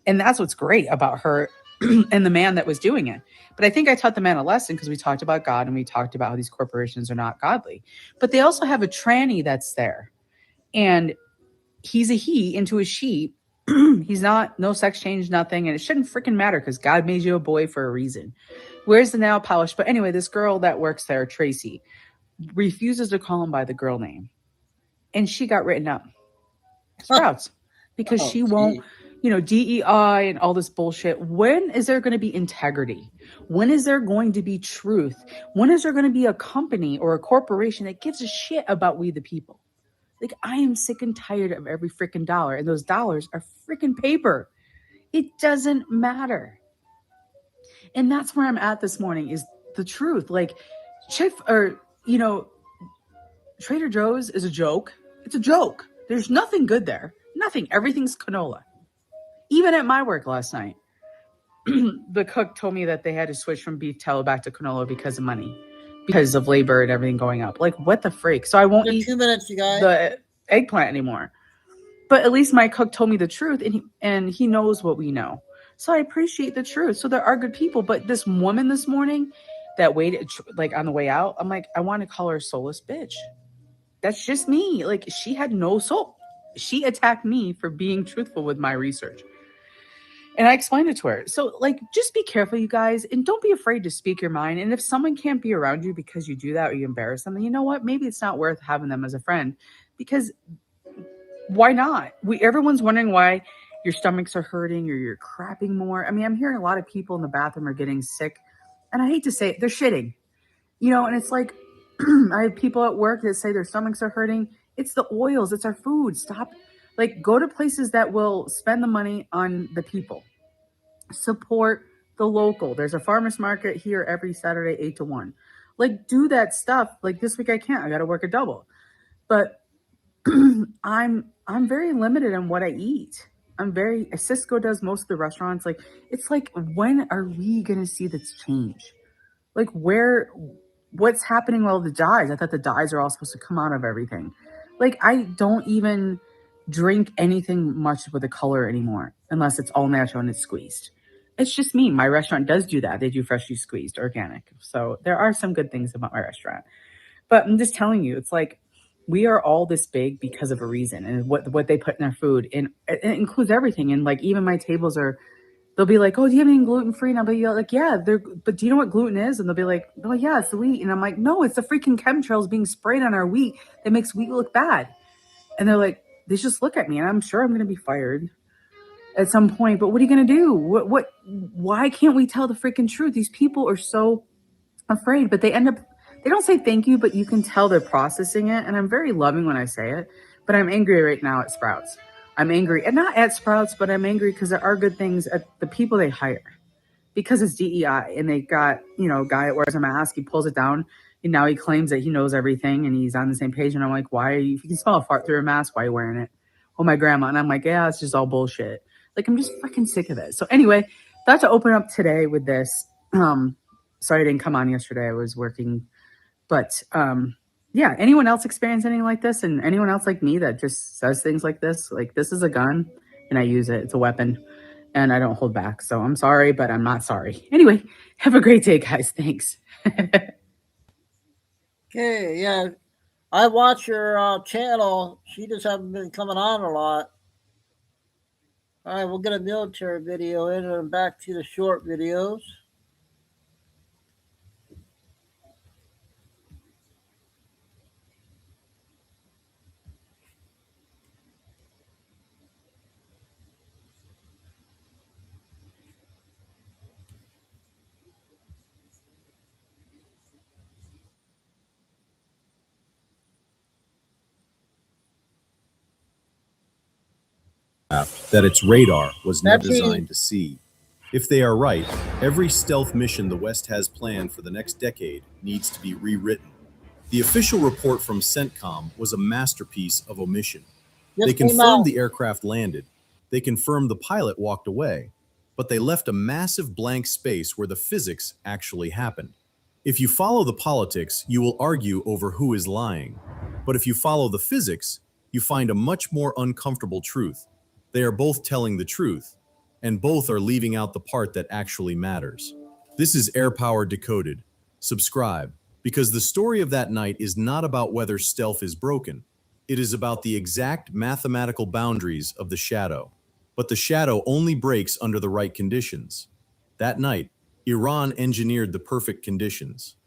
And that's what's great about her and the man that was doing it. But I think I taught the man a lesson because we talked about God and we talked about how these corporations are not godly. But they also have a tranny that's there. And he's a he into a she. He's not, no sex change, nothing. And it shouldn't freaking matter because God made you a boy for a reason. Where's the nail polish? But anyway, this girl that works there, Tracy, refuses to call him by the girl name. And she got written up. Sprouts. Because she won't, DEI and all this bullshit. When is there going to be integrity? When is there going to be truth? When is there going to be a company or a corporation that gives a shit about we the people? Like, I am sick and tired of every freaking dollar. And those dollars are freaking paper. It doesn't matter. And that's where I'm at this morning is the truth. Like, Trader Joe's is a joke. It's a joke. There's nothing good there. Nothing. Everything's canola. Even at my work last night, the cook told me that they had to switch from beef tallow back to canola because of money. Because of labor and everything going up. Like, what the freak? So I won't eat 2 minutes, you guys. the eggplant anymore. But at least my cook told me the truth, and he knows what we know. So I appreciate the truth. So there are good people. But this woman this morning that waited, like, on the way out, I'm like, I want to call her a soulless bitch. That's just me. Like, she had no soul. She attacked me for being truthful with my research. And I explained it to her. So, like, just be careful, you guys, and don't be afraid to speak your mind. And if someone can't be around you because you do that or you embarrass them, then you know what? Maybe it's not worth having them as a friend, because why not? Everyone's wondering why your stomachs are hurting or you're crapping more. I mean, I'm hearing a lot of people in the bathroom are getting sick, and I hate to say it, they're shitting, and it's like, I have people at work that say their stomachs are hurting. It's the oils. It's our food. Stop. Like, go to places that will spend the money on the people. Support the local. There's a farmer's market here every Saturday, 8 to 1. Like, do that stuff. Like, this week I can't. I got to work a double. But I'm very limited on what I eat. Cisco does most of the restaurants. Like, it's like, when are we going to see this change? Like, what's happening with all the dyes? I thought the dyes are all supposed to come out of everything. Like, I don't even drink anything much with a color anymore unless it's all natural and it's squeezed. It's just me. My restaurant does do that. They do freshly squeezed organic. So there are some good things about my restaurant. But I'm just telling you, it's like, we are all this big because of a reason, and what they put in their food, and it includes everything. And like, even my tables they'll be like, oh, do you have anything gluten-free? And I'll be like, yeah, but do you know what gluten is? And they'll be like, oh yeah, it's the wheat. And I'm like, no, it's the freaking chemtrails being sprayed on our wheat that makes wheat look bad. And they're like, they just look at me, and I'm sure I'm going to be fired. at some point. But what are you going to do? Why can't we tell the freaking truth? These people are so afraid, but they don't say thank you, but you can tell they're processing it. And I'm very loving when I say it, but I'm angry right now at Sprouts. I'm angry, and not at Sprouts, but I'm angry because there are good things at the people they hire, because it's DEI, and they got, a guy that wears a mask, he pulls it down, and now he claims that he knows everything and he's on the same page. And I'm like, why are you, if you can smell a fart through a mask, why are you wearing it? Oh, my grandma. And I'm like, yeah, it's just all bullshit. Like, I'm just fucking sick of it. So anyway, thought to open up today with this. Sorry I didn't come on yesterday. I was working. But yeah, anyone else experience anything like this? And anyone else like me that just says things like this? Like, this is a gun and I use it. It's a weapon and I don't hold back. So I'm sorry, but I'm not sorry. Anyway, have a great day, guys. Thanks. Okay, yeah. I watch your channel. She just haven't been coming on a lot. All right, we'll get a military video in and back to the short videos. That its radar was never designed to see. If they are right, every stealth mission the West has planned for the next decade needs to be rewritten. The official report from CENTCOM was a masterpiece of omission. They confirmed the aircraft landed. They confirmed the pilot walked away. But they left a massive blank space where the physics actually happened. If you follow the politics, you will argue over who is lying. But if you follow the physics, you find a much more uncomfortable truth. They are both telling the truth, and both are leaving out the part that actually matters. This is Air Power Decoded. Subscribe, because the story of that night is not about whether stealth is broken. It is about the exact mathematical boundaries of the shadow. But the shadow only breaks under the right conditions. That night, Iran engineered the perfect conditions.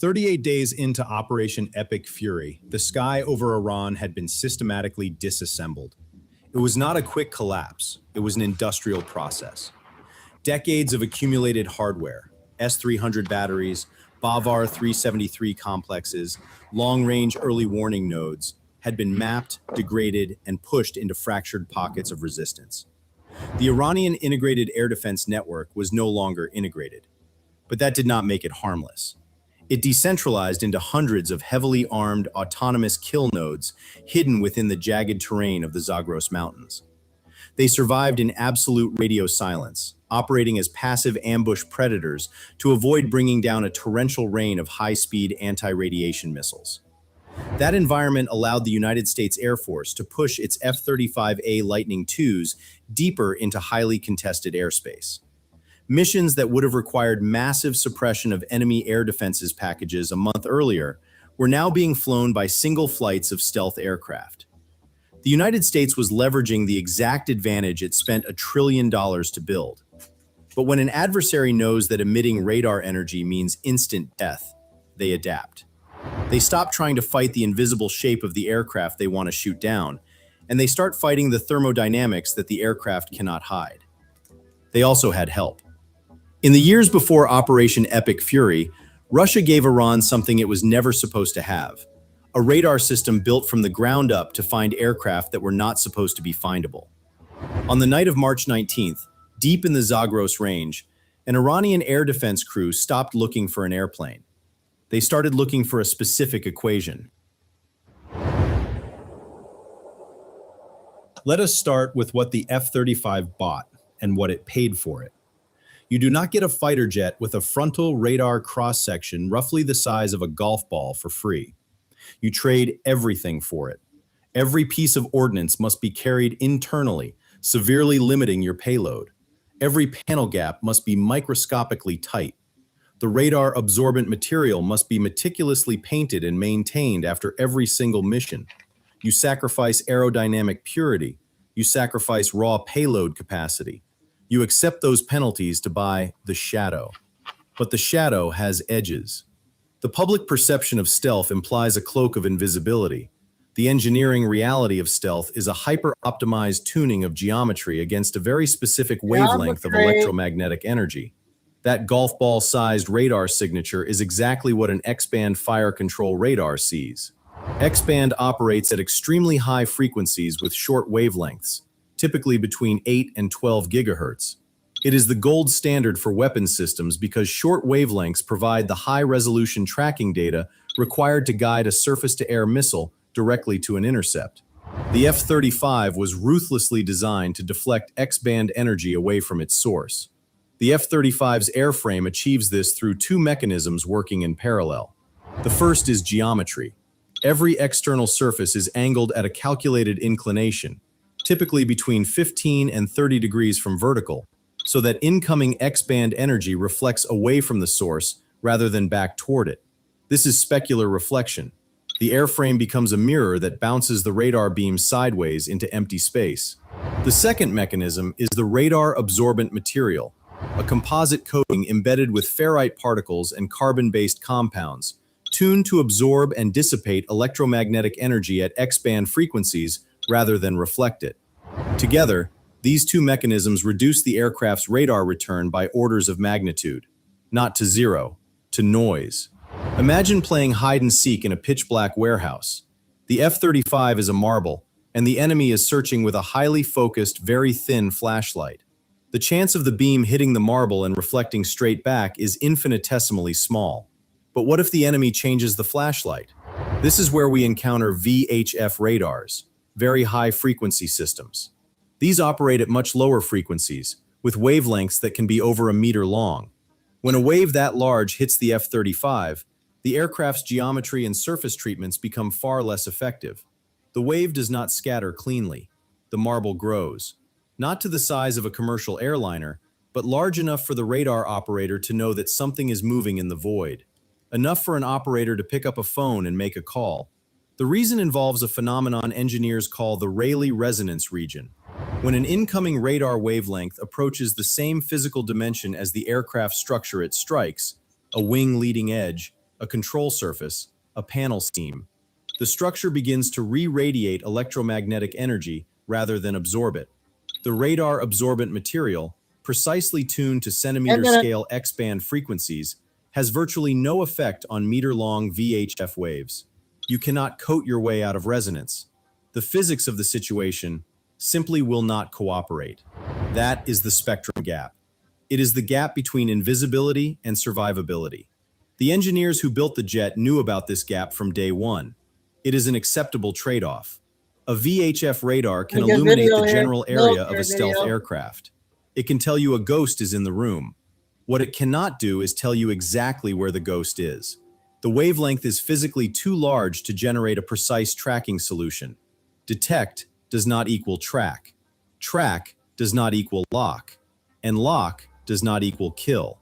38 days into Operation Epic Fury, the sky over Iran had been systematically disassembled. It was not a quick collapse, it was an industrial process. Decades of accumulated hardware, S-300 batteries, Bavar 373 complexes, long-range early warning nodes, had been mapped, degraded, and pushed into fractured pockets of resistance. The Iranian Integrated Air Defense Network was no longer integrated, but that did not make it harmless. It decentralized into hundreds of heavily armed autonomous kill nodes hidden within the jagged terrain of the Zagros Mountains. They survived in absolute radio silence, operating as passive ambush predators to avoid bringing down a torrential rain of high-speed anti-radiation missiles. That environment allowed the United States Air Force to push its F-35A Lightning IIs deeper into highly contested airspace. Missions that would have required massive suppression of enemy air defenses packages a month earlier were now being flown by single flights of stealth aircraft. The United States was leveraging the exact advantage it spent $1 trillion to build. But when an adversary knows that emitting radar energy means instant death, they adapt. They stop trying to fight the invisible shape of the aircraft they want to shoot down, and they start fighting the thermodynamics that the aircraft cannot hide. They also had help. In the years before Operation Epic Fury, Russia gave Iran something it was never supposed to have: a radar system built from the ground up to find aircraft that were not supposed to be findable. On the night of March 19th, deep in the Zagros range, an Iranian air defense crew stopped looking for an airplane. They started looking for a specific equation. Let us start with what the F-35 bought and what it paid for it. You do not get a fighter jet with a frontal radar cross-section roughly the size of a golf ball for free. You trade everything for it. Every piece of ordnance must be carried internally, severely limiting your payload. Every panel gap must be microscopically tight. The radar absorbent material must be meticulously painted and maintained after every single mission. You sacrifice aerodynamic purity. You sacrifice raw payload capacity. You accept those penalties to buy the shadow. But the shadow has edges. The public perception of stealth implies a cloak of invisibility. The engineering reality of stealth is a hyper-optimized tuning of geometry against a very specific wavelength of electromagnetic energy. That golf ball-sized radar signature is exactly what an X-band fire control radar sees. X-band operates at extremely high frequencies with short wavelengths, typically between 8 and 12 gigahertz. It is the gold standard for weapon systems because short wavelengths provide the high-resolution tracking data required to guide a surface-to-air missile directly to an intercept. The F-35 was ruthlessly designed to deflect X-band energy away from its source. The F-35's airframe achieves this through two mechanisms working in parallel. The first is geometry. Every external surface is angled at a calculated inclination, typically between 15 and 30 degrees from vertical, so that incoming X-band energy reflects away from the source rather than back toward it. This is specular reflection. The airframe becomes a mirror that bounces the radar beam sideways into empty space. The second mechanism is the radar absorbent material, a composite coating embedded with ferrite particles and carbon-based compounds, tuned to absorb and dissipate electromagnetic energy at X-band frequencies rather than reflect it. Together, these two mechanisms reduce the aircraft's radar return by orders of magnitude, not to zero, to noise. Imagine playing hide-and-seek in a pitch-black warehouse. The F-35 is a marble, and the enemy is searching with a highly focused, very thin flashlight. The chance of the beam hitting the marble and reflecting straight back is infinitesimally small. But what if the enemy changes the flashlight? This is where we encounter VHF radars, very high-frequency systems. These operate at much lower frequencies, with wavelengths that can be over a meter long. When a wave that large hits the F-35, the aircraft's geometry and surface treatments become far less effective. The wave does not scatter cleanly. The marble grows. Not to the size of a commercial airliner, but large enough for the radar operator to know that something is moving in the void. Enough for an operator to pick up a phone and make a call. The reason involves a phenomenon engineers call the Rayleigh resonance region. When an incoming radar wavelength approaches the same physical dimension as the aircraft structure it strikes, a wing leading edge, a control surface, a panel seam, the structure begins to re-radiate electromagnetic energy rather than absorb it. The radar absorbent material, precisely tuned to centimeter-scale X-band frequencies, has virtually no effect on meter-long VHF waves. You cannot coat your way out of resonance. The physics of the situation simply will not cooperate. That is the spectrum gap. It is the gap between invisibility and survivability. The engineers who built the jet knew about this gap from day one. It is an acceptable trade-off. A VHF radar can illuminate the general area of a stealth aircraft. It can tell you a ghost is in the room. What it cannot do is tell you exactly where the ghost is. The wavelength is physically too large to generate a precise tracking solution. Detect does not equal track. Track does not equal lock. And lock does not equal kill.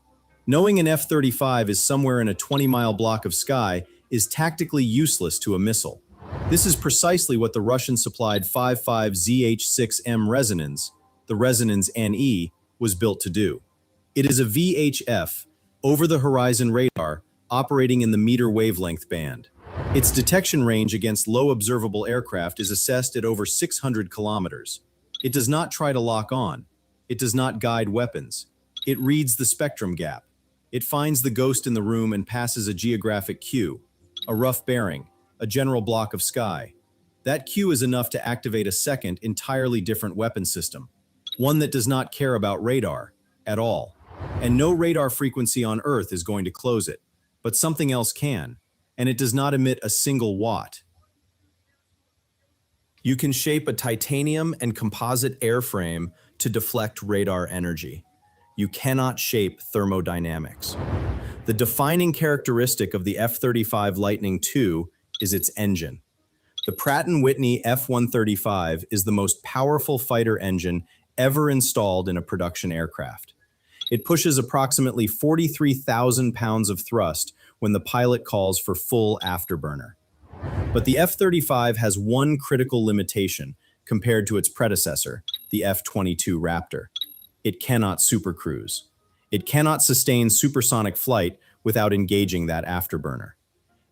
Knowing an F-35 is somewhere in a 20-mile block of sky is tactically useless to a missile. This is precisely what the Russian-supplied 55ZH-6M resonance, the resonance NE, was built to do. It is a VHF, over-the-horizon radar, operating in the meter wavelength band. Its detection range against low observable aircraft is assessed at over 600 kilometers. It does not try to lock on. It does not guide weapons. It reads the spectrum gap. It finds the ghost in the room and passes a geographic cue, a rough bearing, a general block of sky. That cue is enough to activate a second, entirely different weapon system, one that does not care about radar at all. And no radar frequency on Earth is going to close it, but something else can, and it does not emit a single watt. You can shape a titanium and composite airframe to deflect radar energy. You cannot shape thermodynamics. The defining characteristic of the F-35 Lightning II is its engine. The Pratt & Whitney F-135 is the most powerful fighter engine ever installed in a production aircraft. It pushes approximately 43,000 pounds of thrust when the pilot calls for full afterburner. But the F-35 has one critical limitation compared to its predecessor, the F-22 Raptor. It cannot supercruise. It cannot sustain supersonic flight without engaging that afterburner.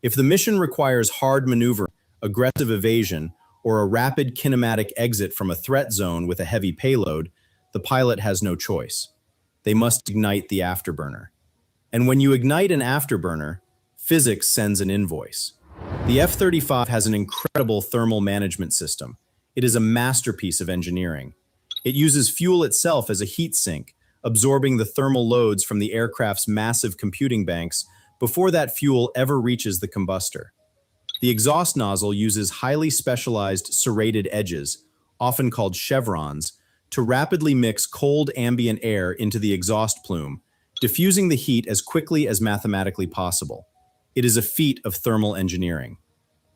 If the mission requires hard maneuvering, aggressive evasion, or a rapid kinematic exit from a threat zone with a heavy payload, the pilot has no choice. They must ignite the afterburner. And when you ignite an afterburner, physics sends an invoice. The F-35 has an incredible thermal management system. It is a masterpiece of engineering. It uses fuel itself as a heat sink, absorbing the thermal loads from the aircraft's massive computing banks before that fuel ever reaches the combustor. The exhaust nozzle uses highly specialized serrated edges, often called chevrons, to rapidly mix cold ambient air into the exhaust plume, diffusing the heat as quickly as mathematically possible. It is a feat of thermal engineering.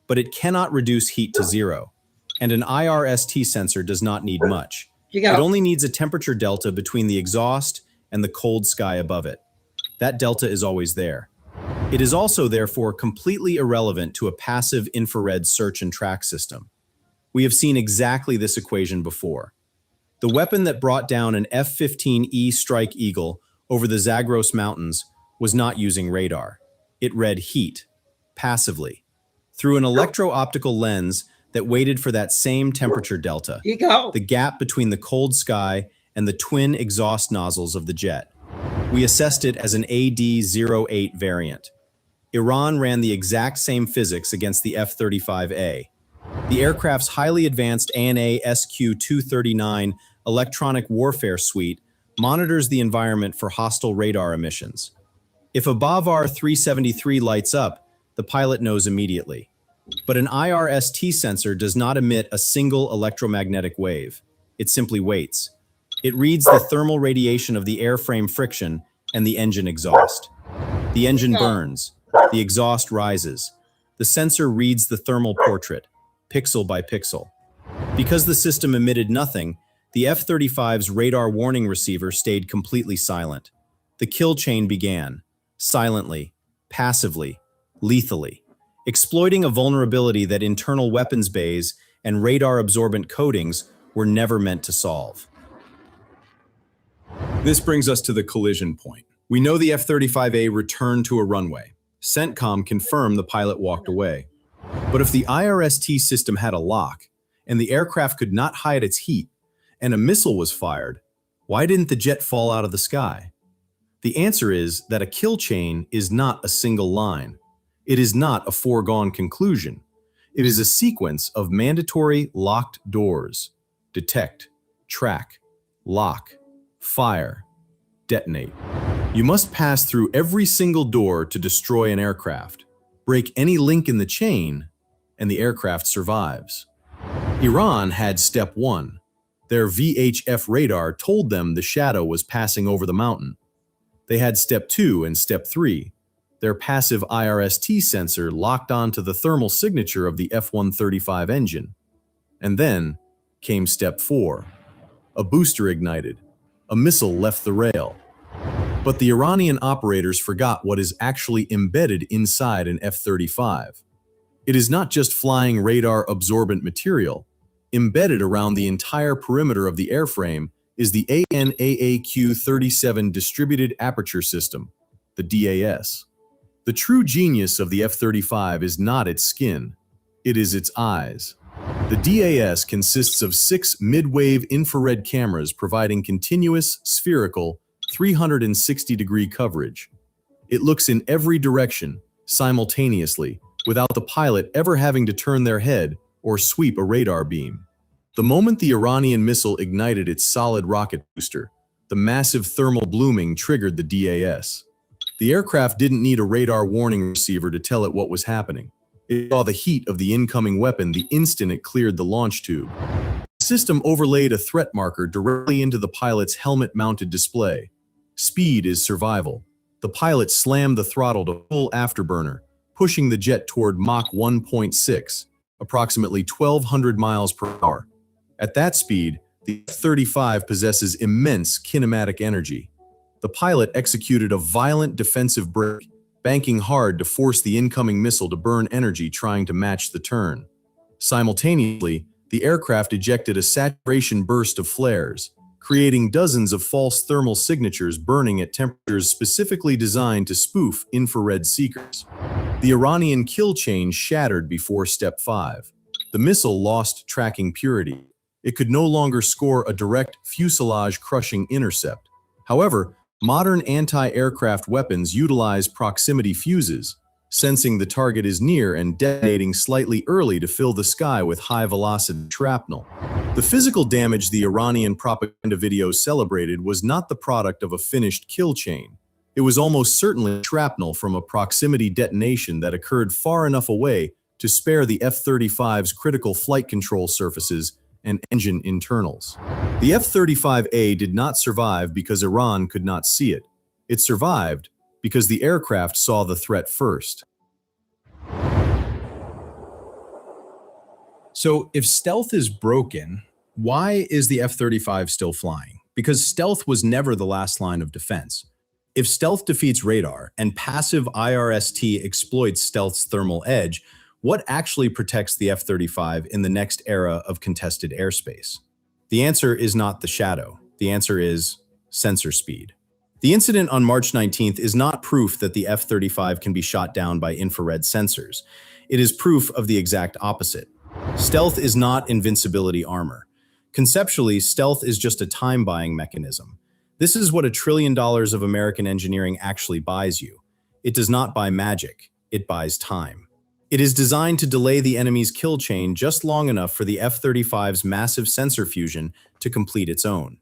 But it cannot reduce heat to zero, and an IRST sensor does not need much. It only needs a temperature delta between the exhaust and the cold sky above it. That delta is always there. It is also, therefore, completely irrelevant to a passive infrared search and track system. We have seen exactly this equation before. The weapon that brought down an F-15E Strike Eagle over the Zagros Mountains was not using radar. It read heat, passively, through an electro-optical lens that waited for that same temperature delta, the gap between the cold sky and the twin exhaust nozzles of the jet. We assessed it as an AD-08 variant. Iran ran the exact same physics against the F-35A. The aircraft's highly advanced ANA SQ-239 electronic warfare suite monitors the environment for hostile radar emissions. If a Bavar 373 lights up, the pilot knows immediately. But an IRST sensor does not emit a single electromagnetic wave. It simply waits. It reads the thermal radiation of the airframe friction and the engine exhaust. The engine burns. The exhaust rises. The sensor reads the thermal portrait, pixel by pixel. Because the system emitted nothing, the F-35's radar warning receiver stayed completely silent. The kill chain began, silently, passively, lethally, exploiting a vulnerability that internal weapons bays and radar-absorbent coatings were never meant to solve. This brings us to the collision point. We know the F-35A returned to a runway. CENTCOM confirmed the pilot walked away. But if the IRST system had a lock, and the aircraft could not hide its heat, and a missile was fired, why didn't the jet fall out of the sky? The answer is that a kill chain is not a single line. It is not a foregone conclusion. It is a sequence of mandatory locked doors. Detect, track, lock, fire, detonate. You must pass through every single door to destroy an aircraft, break any link in the chain, and the aircraft survives. Iran had step one. Their VHF radar told them the shadow was passing over the mountain. They had step 2 and step 3. Their passive IRST sensor locked onto the thermal signature of the F-135 engine. And then came step 4. A booster ignited. A missile left the rail. But the Iranian operators forgot what is actually embedded inside an F-35. It is not just flying radar-absorbent material. Embedded around the entire perimeter of the airframe is the ANAAQ-37 Distributed Aperture System, the DAS. The true genius of the F-35 is not its skin, it is its eyes. The DAS consists of 6 mid-wave infrared cameras providing continuous, spherical, 360-degree coverage. It looks in every direction, simultaneously, without the pilot ever having to turn their head or sweep a radar beam. The moment the Iranian missile ignited its solid rocket booster, the massive thermal blooming triggered the DAS. The aircraft didn't need a radar warning receiver to tell it what was happening. It saw the heat of the incoming weapon the instant it cleared the launch tube. The system overlaid a threat marker directly into the pilot's helmet-mounted display. Speed is survival. The pilot slammed the throttle to full afterburner, pushing the jet toward Mach 1.6, approximately 1,200 miles per hour. At that speed, the F-35 possesses immense kinematic energy. The pilot executed a violent defensive brake, banking hard to force the incoming missile to burn energy trying to match the turn. Simultaneously, the aircraft ejected a saturation burst of flares, creating dozens of false thermal signatures burning at temperatures specifically designed to spoof infrared seekers. The Iranian kill chain shattered before Step 5. The missile lost tracking purity. It could no longer score a direct fuselage-crushing intercept. However, modern anti-aircraft weapons utilize proximity fuses, sensing the target is near and detonating slightly early to fill the sky with high-velocity shrapnel. The physical damage the Iranian propaganda video celebrated was not the product of a finished kill chain. It was almost certainly shrapnel from a proximity detonation that occurred far enough away to spare the F-35's critical flight control surfaces and engine internals. The F-35A did not survive because Iran could not see it. It survived because the aircraft saw the threat first. So if stealth is broken, why is the F-35 still flying? Because stealth was never the last line of defense. If stealth defeats radar and passive IRST exploits stealth's thermal edge, what actually protects the F-35 in the next era of contested airspace? The answer is not the shadow. The answer is sensor speed. The incident on March 19th is not proof that the F-35 can be shot down by infrared sensors. It is proof of the exact opposite. Stealth is not invincibility armor. Conceptually, stealth is just a time-buying mechanism. This is what $1 trillion of American engineering actually buys you. It does not buy magic, it buys time. It is designed to delay the enemy's kill chain just long enough for the F-35's massive sensor fusion to complete its own.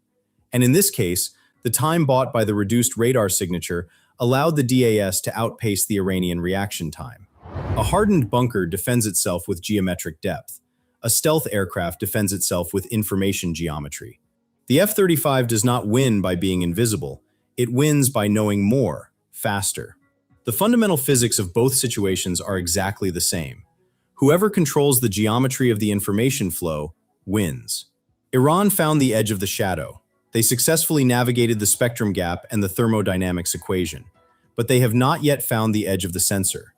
And in this case, the time bought by the reduced radar signature allowed the DAS to outpace the Iranian reaction time. A hardened bunker defends itself with geometric depth. A stealth aircraft defends itself with information geometry. The F-35 does not win by being invisible. It wins by knowing more, faster. The fundamental physics of both situations are exactly the same. Whoever controls the geometry of the information flow wins. Iran found the edge of the shadow. They successfully navigated the spectrum gap and the thermodynamics equation, but they have not yet found the edge of the sensor.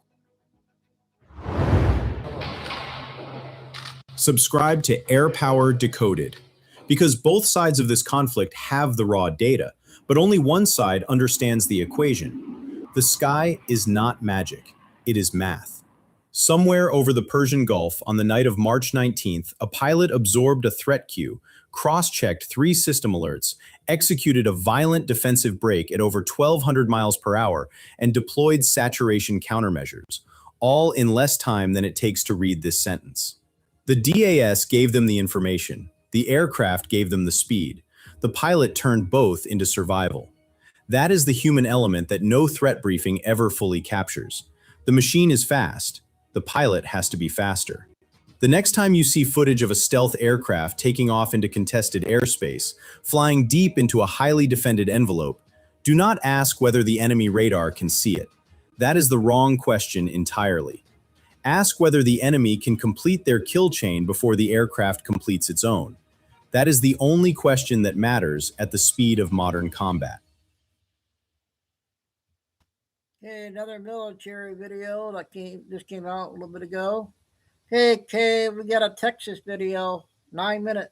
Subscribe to Air Power Decoded, because both sides of this conflict have the raw data, but only one side understands the equation. The sky is not magic, it is math. Somewhere over the Persian Gulf on the night of March 19th, a pilot absorbed a threat queue, cross-checked 3 system alerts, executed a violent defensive break at over 1,200 miles per hour, and deployed saturation countermeasures, all in less time than it takes to read this sentence. The DAS gave them the information. The aircraft gave them the speed. The pilot turned both into survival. That is the human element that no threat briefing ever fully captures. The machine is fast. The pilot has to be faster. The next time you see footage of a stealth aircraft taking off into contested airspace, flying deep into a highly defended envelope, do not ask whether the enemy radar can see it. That is the wrong question entirely. Ask whether the enemy can complete their kill chain before the aircraft completes its own. That is the only question that matters at the speed of modern combat. Okay, another military video that just came out a little bit ago. Okay, we got a Texas video, 9 minutes.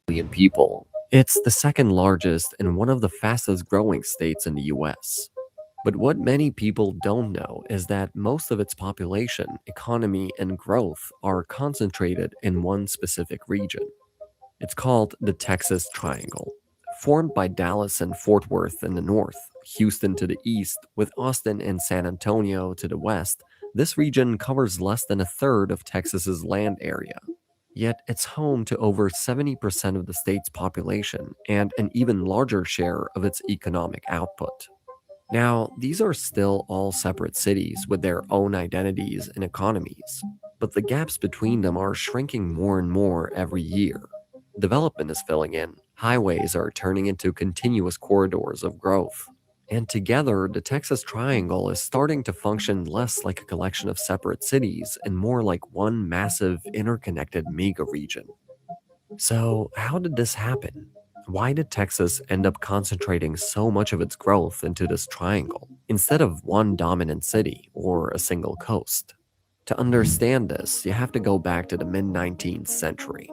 Million people. It's the second largest and one of the fastest growing states in the US. But what many people don't know is that most of its population, economy, and growth are concentrated in one specific region. It's called the Texas Triangle, formed by Dallas and Fort Worth in the north, Houston to the east, with Austin and San Antonio to the west. This region covers less than a third of Texas's land area. Yet it's home to over 70% of the state's population and an even larger share of its economic output. Now, these are still all separate cities with their own identities and economies, but the gaps between them are shrinking more and more every year. Development is filling in, highways are turning into continuous corridors of growth, and together the Texas Triangle is starting to function less like a collection of separate cities and more like one massive interconnected mega region. So, how did this happen? Why did Texas end up concentrating so much of its growth into this triangle? instead of one dominant city or a single coast. To understand this, you have to go back to the mid-19th century.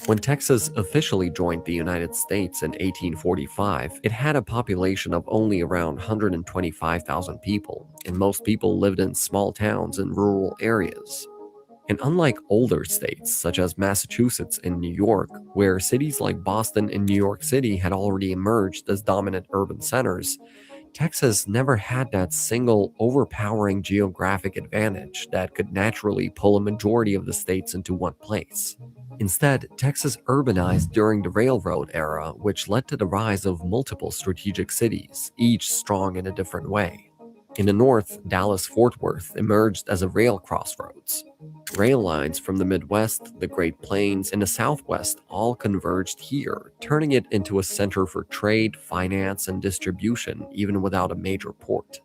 When Texas officially joined the United States in 1845, it had a population of only around 125,000 people, and most people lived in small towns and rural areas. And unlike older states such as Massachusetts and New York, where cities like Boston and New York City had already emerged as dominant urban centers, Texas never had that single overpowering geographic advantage that could naturally pull a majority of the states into one place. Instead, Texas urbanized during the railroad era, which led to the rise of multiple strategic cities, each strong in a different way. In the north, Dallas-Fort Worth emerged as a rail crossroads. Rail lines from the Midwest, the Great Plains, and the Southwest all converged here, turning it into a center for trade, finance, and distribution, even without a major port.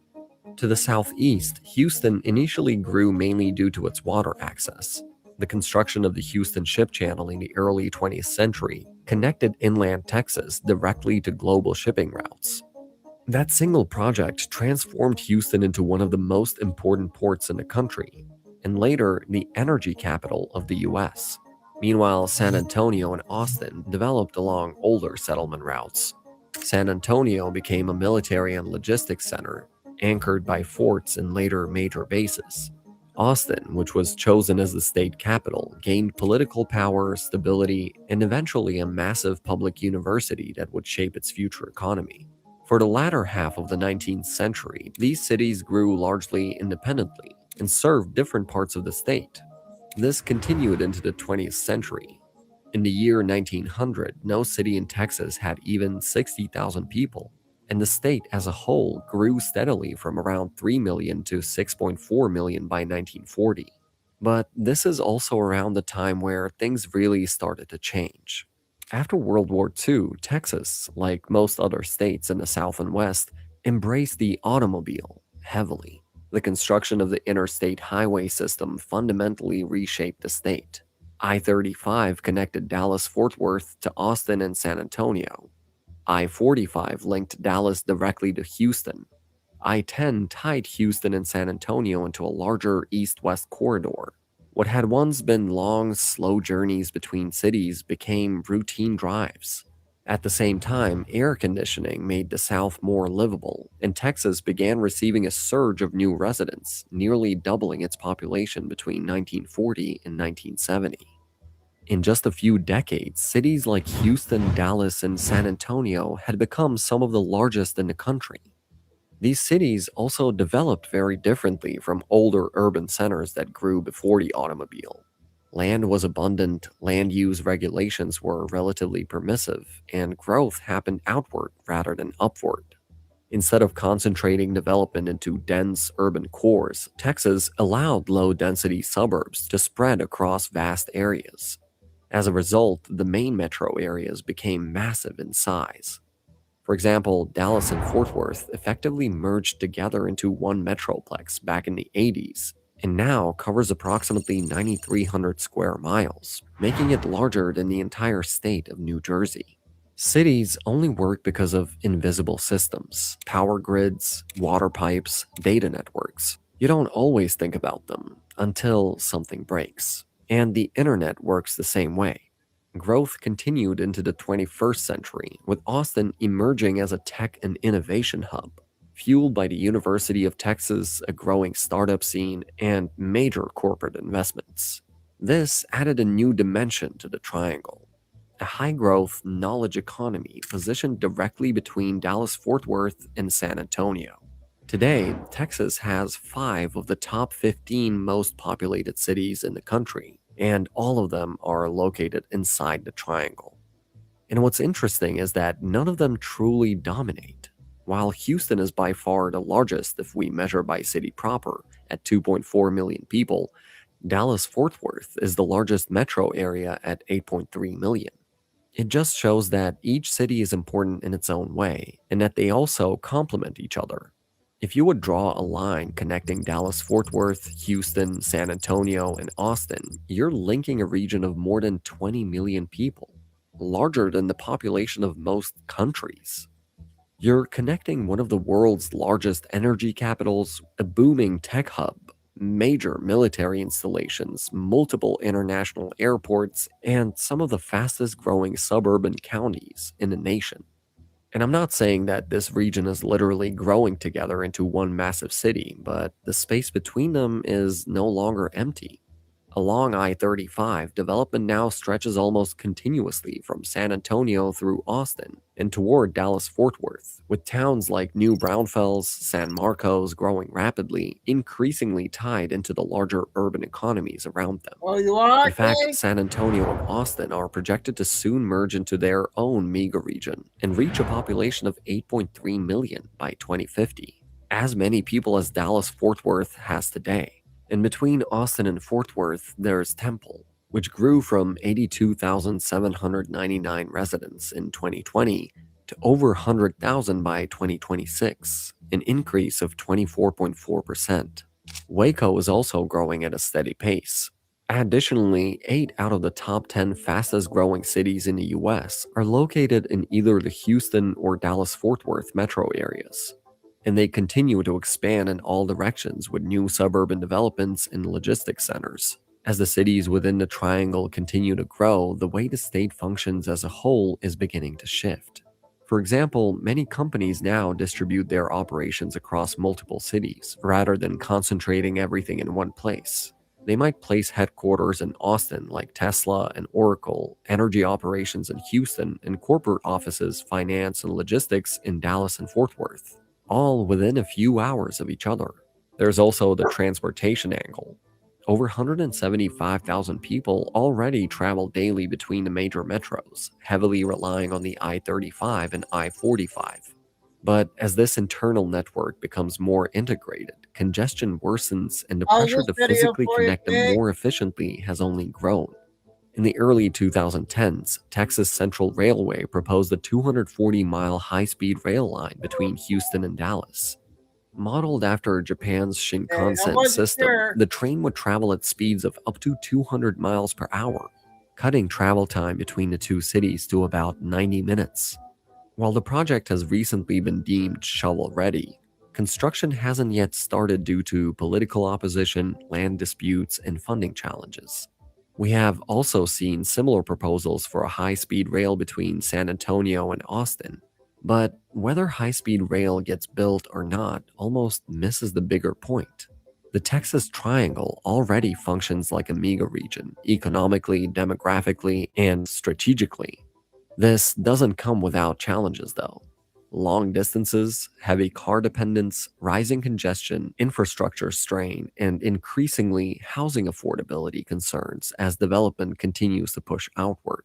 To the southeast, Houston initially grew mainly due to its water access. The construction of the Houston Ship Channel in the early 20th century connected inland Texas directly to global shipping routes. That single project transformed Houston into one of the most important ports in the country, and later the energy capital of the US. Meanwhile, San Antonio and Austin developed along older settlement routes. San Antonio became a military and logistics center, anchored by forts and later major bases. Austin, which was chosen as the state capital, gained political power, stability, and eventually a massive public university that would shape its future economy. For the latter half of the 19th century, these cities grew largely independently and served different parts of the state. This continued into the 20th century. In the year 1900, no city in Texas had even 60,000 people, and the state as a whole grew steadily from around 3 million to 6.4 million by 1940. But this is also around the time where things really started to change. After World War II, Texas, like most other states in the South and West, embraced the automobile heavily. The construction of the interstate highway system fundamentally reshaped the state. I-35 connected Dallas-Fort Worth to Austin and San Antonio. I-45 linked Dallas directly to Houston. I-10 tied Houston and San Antonio into a larger east-west corridor. What had once been long, slow journeys between cities became routine drives. At the same time, air conditioning made the South more livable, and Texas began receiving a surge of new residents, nearly doubling its population between 1940 and 1970. In just a few decades, cities like Houston, Dallas, and San Antonio had become some of the largest in the country. These cities also developed very differently from older urban centers that grew before the automobile. Land was abundant, land use regulations were relatively permissive, and growth happened outward rather than upward. Instead of concentrating development into dense urban cores, Texas allowed low-density suburbs to spread across vast areas. As a result, the main metro areas became massive in size. For example, Dallas and Fort Worth effectively merged together into one metroplex back in the 80s, and now covers approximately 9,300 square miles, making it larger than the entire state of New Jersey. Cities only work because of invisible systems, power grids, water pipes, data networks. You don't always think about them until something breaks. And the internet works the same way. Growth continued into the 21st century, with Austin emerging as a tech and innovation hub, fueled by the University of Texas, a growing startup scene, and major corporate investments. This added a new dimension to the triangle, a high-growth knowledge economy positioned directly between Dallas-Fort Worth and San Antonio. Today, Texas has 5 of the top 15 most populated cities in the country, and all of them are located inside the triangle. And what's interesting is that none of them truly dominate. While Houston is by far the largest if we measure by city proper, at 2.4 million people, Dallas-Fort Worth is the largest metro area at 8.3 million. It just shows that each city is important in its own way, and that they also complement each other. If you would draw a line connecting Dallas-Fort Worth, Houston, San Antonio, and Austin, you're linking a region of more than 20 million people, larger than the population of most countries. You're connecting one of the world's largest energy capitals, a booming tech hub, major military installations, multiple international airports, and some of the fastest growing suburban counties in the nation. And I'm not saying that this region is literally growing together into one massive city, but the space between them is no longer empty. Along I-35, development now stretches almost continuously from San Antonio through Austin and toward Dallas-Fort Worth, with towns like New Braunfels, San Marcos growing rapidly, increasingly tied into the larger urban economies around them. Oh, you are? In fact, San Antonio and Austin are projected to soon merge into their own mega region and reach a population of 8.3 million by 2050, as many people as Dallas-Fort Worth has today. And between Austin and Fort Worth, there's Temple, which grew from 82,799 residents in 2020 to over 100,000 by 2026, an increase of 24.4%. Waco is also growing at a steady pace. Additionally, 8 out of the top 10 fastest growing cities in the US are located in either the Houston or Dallas-Fort Worth metro areas. And they continue to expand in all directions with new suburban developments and logistics centers. As the cities within the triangle continue to grow, the way the state functions as a whole is beginning to shift. For example, many companies now distribute their operations across multiple cities, rather than concentrating everything in one place. They might place headquarters in Austin like Tesla and Oracle, energy operations in Houston, and corporate offices, finance, and logistics in Dallas and Fort Worth, all within a few hours of each other. There's also the transportation angle. Over 175,000 people already travel daily between the major metros, heavily relying on the I-35 and I-45. But as this internal network becomes more integrated, congestion worsens and the pressure to physically connect them more efficiently has only grown. In the early 2010s, Texas Central Railway proposed a 240-mile high-speed rail line between Houston and Dallas. Modeled after Japan's Shinkansen system, the train would travel at speeds of up to 200 miles per hour, cutting travel time between the two cities to about 90 minutes. While the project has recently been deemed shovel-ready, construction hasn't yet started due to political opposition, land disputes, and funding challenges. We have also seen similar proposals for a high-speed rail between San Antonio and Austin, but whether high-speed rail gets built or not almost misses the bigger point. The Texas Triangle already functions like a mega region, economically, demographically, and strategically. This doesn't come without challenges, though. Long distances, heavy car dependence, rising congestion, infrastructure strain, and increasingly housing affordability concerns as development continues to push outward.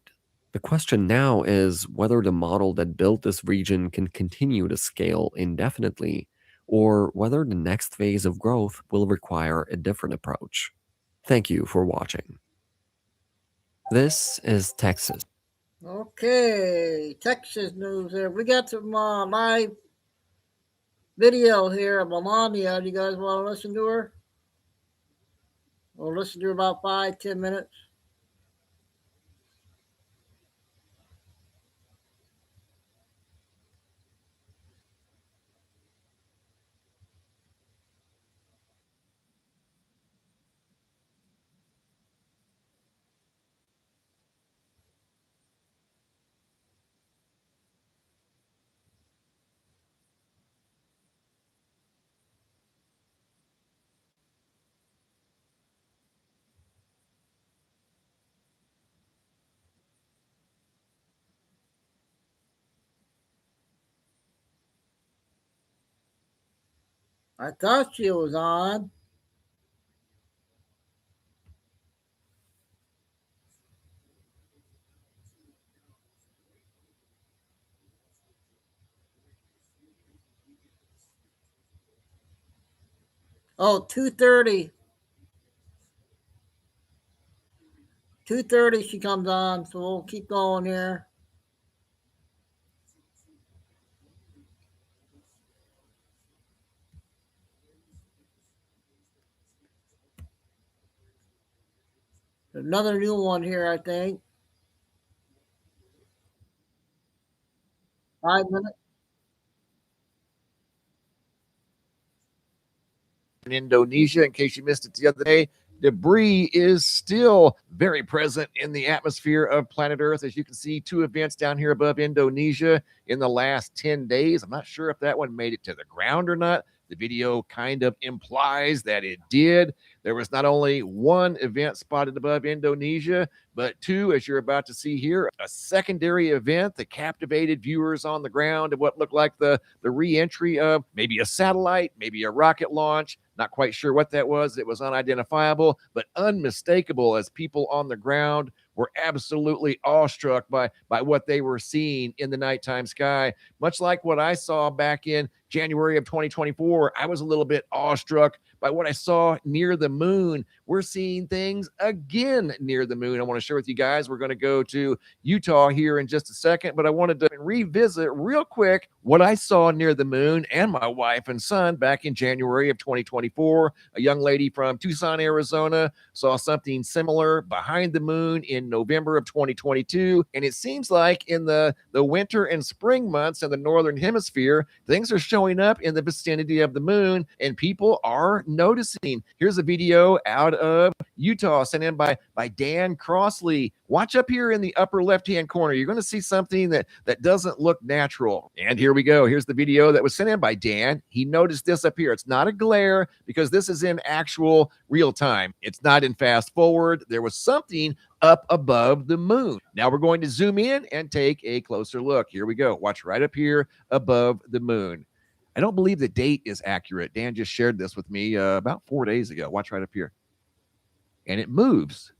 The question now is whether the model that built this region can continue to scale indefinitely, or whether the next phase of growth will require a different approach. Thank you for watching. This is Texas. Okay, Texas news there. We got some live video here of Melania. Do you guys want to listen to her? We'll listen to her about 5-10 minutes. I thought she was on. Oh, 2:30. 2:30 she comes on, so we'll keep going here. Another new one here, I think. 5 minutes. in Indonesia. In case you missed it the other day, debris is still very present in the atmosphere of planet Earth. As you can see, 2 events down here above Indonesia in the last 10 days. I'm not sure if that one made it to the ground or not. The video kind of implies that it did. There was not only 1 event spotted above Indonesia, but 2, as you're about to see here, a secondary event that captivated viewers on the ground of what looked like the re-entry of maybe a satellite, maybe a rocket launch. Not quite sure what that was. It was unidentifiable, but unmistakable, as people on the ground were absolutely awestruck by what they were seeing in the nighttime sky. Much like what I saw back in January of 2024, I was a little bit awestruck by what I saw near the moon. We're seeing things again near the moon. I want to share with you guys. We're going to go to Utah here in just a second, but I wanted to revisit real quick what I saw near the moon and my wife and son back in January of 2024. A young lady from Tucson, Arizona saw something similar behind the moon in November of 2022. And it seems like in the winter and spring months in the northern hemisphere, things are showing up in the vicinity of the moon and people are noticing. Here's a video out of Utah sent in by Dan Crossley. Watch up here in the upper left-hand corner. You're going to see something that doesn't look natural. And here we go. Here's the video that was sent in by Dan. He noticed this up here. It's not a glare because this is in actual real time. It's not in fast forward. There was something up above the moon. Now we're going to zoom in and take a closer look. Here we go. Watch right up here above the moon. I don't believe the date is accurate. Dan just shared this with me about 4 days ago. Watch right up here. And it moves.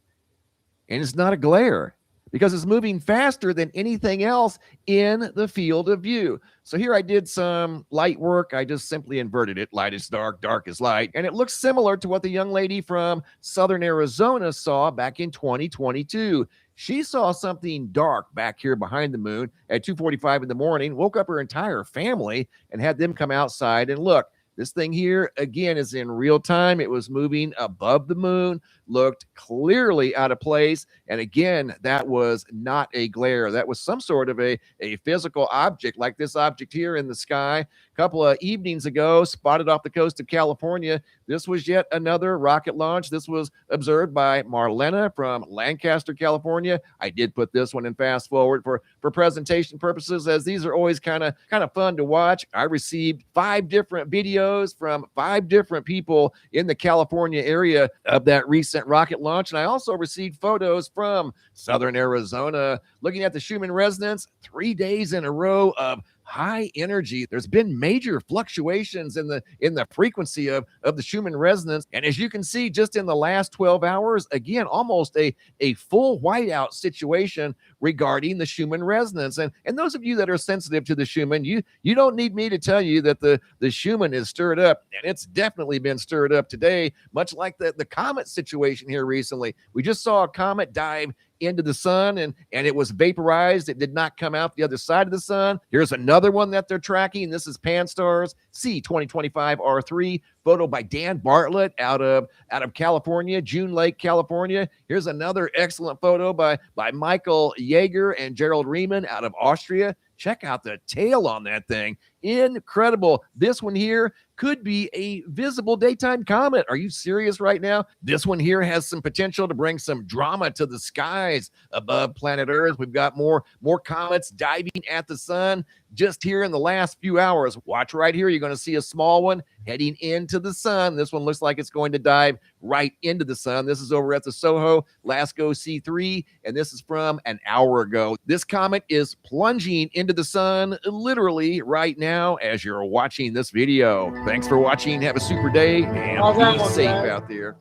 And it's not a glare because it's moving faster than anything else in the field of view. So here I did some light work. I just simply inverted it. Light is dark, dark is light. And it looks similar to what the young lady from southern Arizona saw back in 2022. She saw something dark back here behind the moon at 2:45 in the morning, woke up her entire family and had them come outside and look. This thing here, again, is in real time. It was moving above the moon, looked clearly out of place. And again, that was not a glare. That was some sort of a physical object like this object here in the sky. A couple of evenings ago, spotted off the coast of California. This was yet another rocket launch. This was observed by Marlena from Lancaster, California. I did put this one in fast forward for presentation purposes, as these are always kind of fun to watch. I received 5 different videos from 5 different people in the California area of that recent rocket launch. And I also received photos from southern Arizona looking at the Schumann resonance 3 days in a row of high energy. There's been major fluctuations in the frequency of the Schumann resonance. And as you can see, just in the last 12 hours, again, almost a full whiteout situation regarding the Schumann resonance. And those of you that are sensitive to the Schumann, you don't need me to tell you that the Schumann is stirred up. And it's definitely been stirred up today, much like the comet situation here recently. We just saw a comet dive into the sun and it was vaporized. It did not come out the other side of the sun. Here's another one that they're tracking. This is Pan-STARRS C2025 R3, photo by Dan Bartlett out of California, June Lake, California. Here's another excellent photo by Michael Jaeger and Gerald Riemann out of Austria. Check out the tail on that thing. Incredible. This one here could be a visible daytime comet. Are you serious right now? This one here has some potential to bring some drama to the skies above planet Earth. We've got more comets diving at the sun just here in the last few hours. Watch right here. You're going to see a small one heading into the sun. This one looks like it's going to dive right into the sun. This is over at the Soho Lasco C3, and this is from an hour ago. This comet is plunging into the sun literally right now as you're watching this video. Thanks for watching. Have a super day and be safe out there.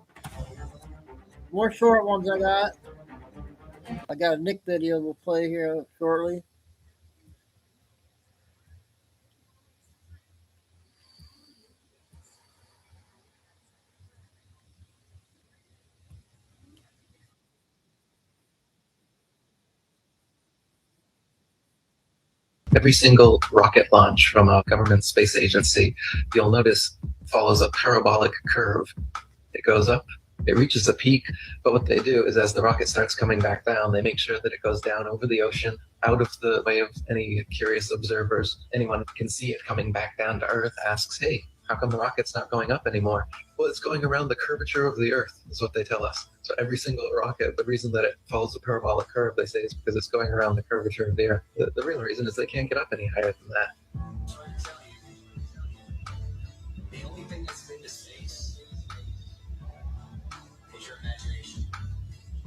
More short ones I got. I got a Nick video we'll play here shortly. Every single rocket launch from a government space agency, you'll notice, follows a parabolic curve. It goes up, it reaches a peak, but what they do is as the rocket starts coming back down, they make sure that it goes down over the ocean, out of the way of any curious observers. Anyone can see it coming back down to Earth, asks, hey, how come the rocket's not going up anymore? Well, it's going around the curvature of the Earth, is what they tell us. So every single rocket, the reason that it follows the parabolic curve, they say, is because it's going around the curvature of the Earth. The real reason is they can't get up any higher than that. The only thing that's been to space is your imagination.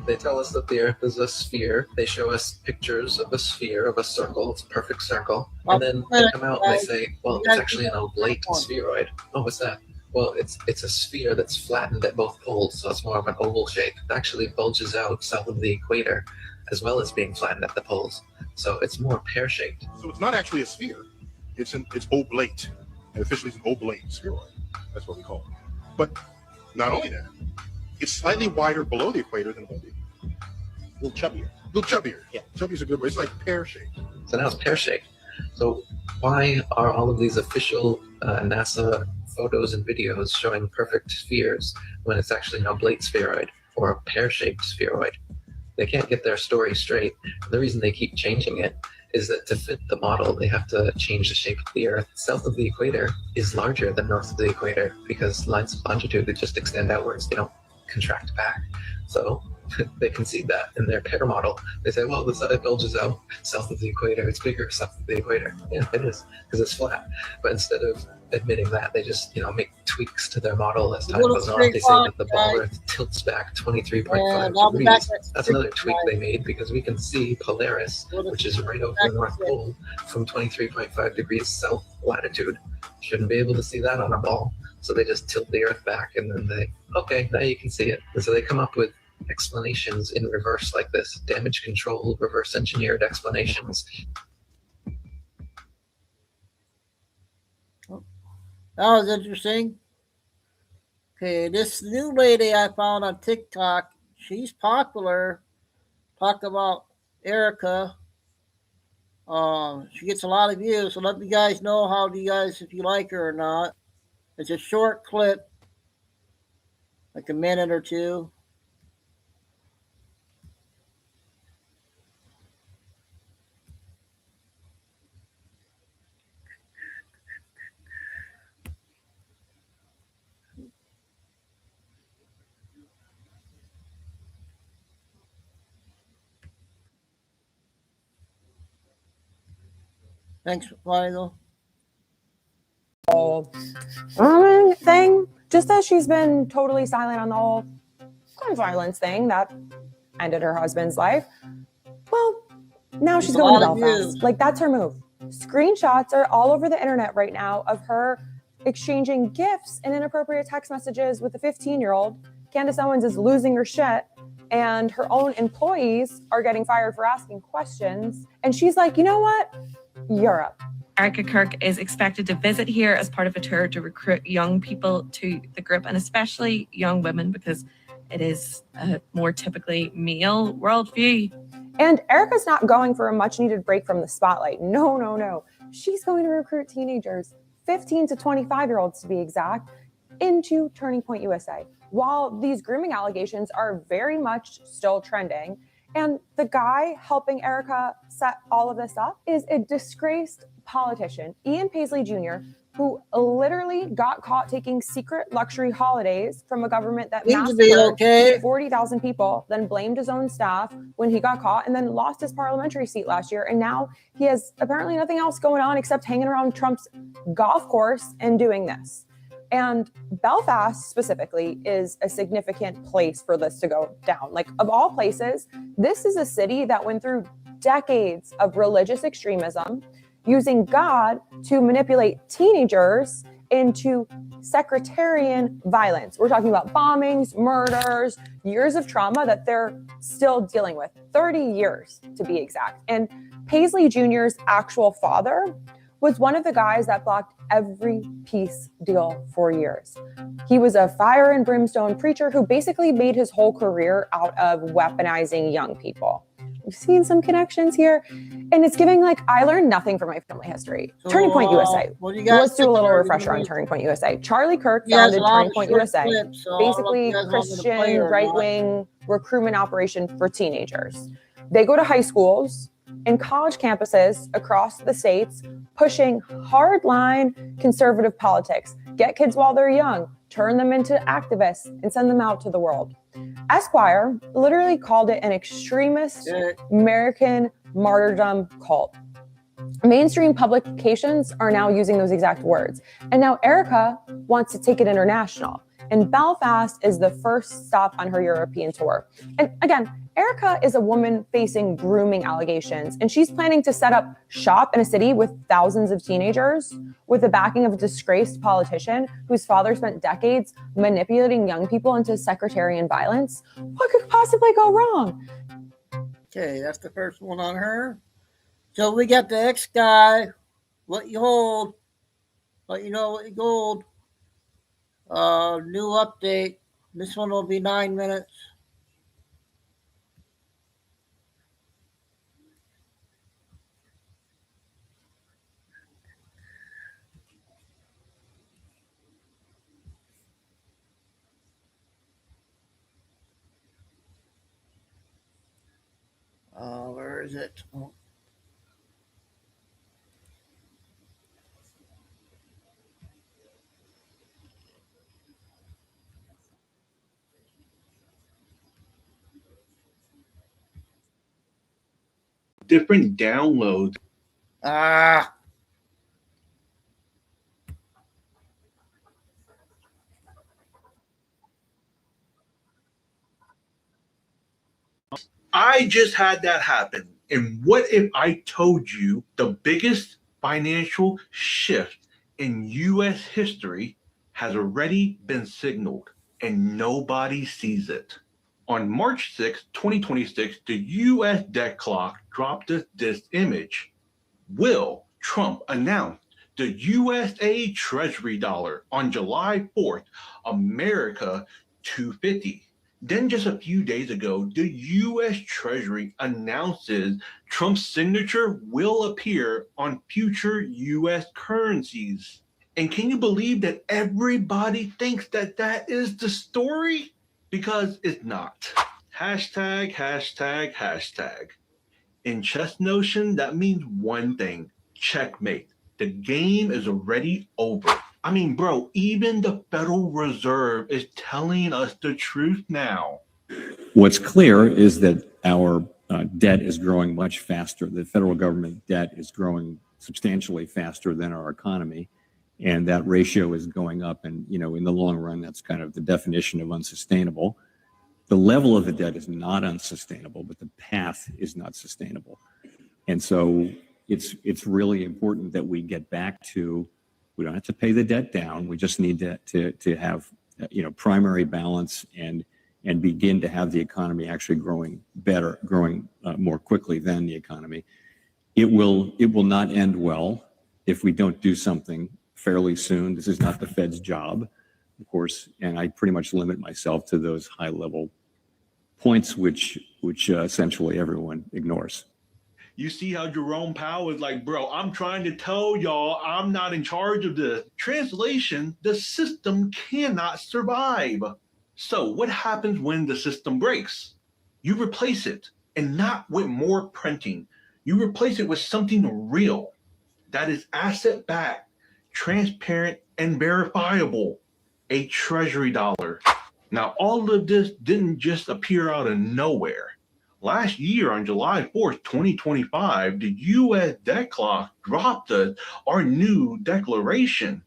They tell us that the Earth is a sphere. They show us pictures of a sphere, of a circle. It's a perfect circle. And then they come out and they say, well, it's actually an oblate spheroid. Oh, what's that? Well, it's a sphere that's flattened at both poles, so it's more of an oval shape. It actually bulges out south of the equator, as well as being flattened at the poles. So it's more pear-shaped. So it's not actually a sphere. It's oblate. And officially it's an oblate spheroid. That's what we call it. But not only that, it's slightly wider below the equator than above the equator. A little chubbier. A little chubbier. Yeah. Chubby is a good word. It's like pear-shaped. So now it's pear-shaped. So why are all of these official NASA photos and videos showing perfect spheres when it's actually an oblate spheroid or a pear-shaped spheroid? They can't get their story straight. The reason they keep changing it is that to fit the model, they have to change the shape of the Earth. South of the equator is larger than north of the equator because lines of longitude that just extend outwards, they don't contract back. So they concede that in their pear model. They say, well, the sun bulges out south of the equator. It's bigger south of the equator. Yeah, it is, because it's flat. But instead of admitting that, they just make tweaks to their model as time goes on. They say that the ball Earth tilts back 23.5 degrees. That's another tweak they made because we can see Polaris, which is right over the North Pole, from 23.5 degrees south latitude. Shouldn't be able to see that on a ball. So they just tilt the Earth back and then okay, now you can see it. And so they come up with explanations in reverse like this, damage control, reverse engineered explanations. That was interesting. Okay, this new lady I found on TikTok, she's popular. Talk about Erica. She gets a lot of views, so let me guys know if you like her or not. It's a short clip, like a minute or two. Thanks, Final. Thing, just as she's been totally silent on the whole gun violence thing that ended her husband's life. Well, now she's going to Belfast. Like, that's her move. Screenshots are all over the internet right now of her exchanging gifts and inappropriate text messages with a 15-year-old. Candace Owens is losing her shit, and her own employees are getting fired for asking questions. And she's like, you know what? Europe. Erica Kirk is expected to visit here as part of a tour to recruit young people to the group, and especially young women, because it is a more typically male worldview. And Erica's not going for a much-needed break from the spotlight. No. She's going to recruit teenagers, 15 to 25-year-olds to be exact, into Turning Point USA. While these grooming allegations are very much still trending, and the guy helping Erica set all of this up is a disgraced politician, Ian Paisley Jr., who literally got caught taking secret luxury holidays from a government that massacred 40,000 people, then blamed his own staff when he got caught, and then lost his parliamentary seat last year. And now he has apparently nothing else going on except hanging around Trump's golf course and doing this. And Belfast specifically is a significant place for this to go down. Like, of all places, this is a city that went through decades of religious extremism, using God to manipulate teenagers into sectarian violence. We're talking about bombings, murders, years of trauma that they're still dealing with, 30 years to be exact. And Paisley Jr.'s actual father was one of the guys that blocked every peace deal for years. He was a fire and brimstone preacher who basically made his whole career out of weaponizing young people. We've seen some connections here, and it's giving I learned nothing from my family history. Turning Point USA. Let's do a little refresher on Turning Point USA. Charlie Kirk founded Turning Point USA, basically Christian right-wing recruitment operation for teenagers. They go to high schools and college campuses across the states, pushing hardline conservative politics, get kids while they're young, turn them into activists, and send them out to the world. Esquire literally called it an extremist American martyrdom cult. Mainstream publications are now using those exact words. And now Erica wants to take it international. And Belfast is the first stop on her European tour. And again, Erica is a woman facing grooming allegations, and she's planning to set up shop in a city with thousands of teenagers with the backing of a disgraced politician whose father spent decades manipulating young people into sectarian violence. What could possibly go wrong? Okay, that's the first one on her. So we got the X guy, what you hold, let you know what you gold. New update. This one will be 9 minutes. Where is it? Oh. Different downloads. I just had that happen. And what if I told you the biggest financial shift in U.S. history has already been signaled and nobody sees it? On March 6, 2026, the U.S. debt clock dropped this image. Will Trump announced the USA Treasury dollar on July 4th, America 250. Then just a few days ago, the U.S. Treasury announces Trump's signature will appear on future U.S. currencies. And can you believe that everybody thinks that that is the story? Because it's not. Hashtag, hashtag, hashtag. In chess notion, that means one thing: checkmate. The game is already over. I mean, bro, even the Federal Reserve is telling us the truth now. What's clear is that our debt is growing much faster. The federal government debt is growing substantially faster than our economy, and that ratio is going up. And, you know, in the long run, that's kind of the definition of unsustainable. The level of the debt is not unsustainable, but the path is not sustainable. And so it's really important that we get back to, we don't have to pay the debt down. We just need to have, you know, primary balance and begin to have the economy actually growing better, growing more quickly than the economy. It will not end well if we don't do something fairly soon. This is not the Fed's job, of course, and I pretty much limit myself to those high-level points which essentially everyone ignores. You see how Jerome Powell is like, bro, I'm trying to tell y'all I'm not in charge of this. Translation, the system cannot survive. So what happens when the system breaks? You replace it, and not with more printing. You replace it with something real that is asset-backed, transparent, and verifiable. A treasury dollar. Now, all of this didn't just appear out of nowhere. Last year, on July 4th, 2025, the U.S. debt clock dropped our new declaration.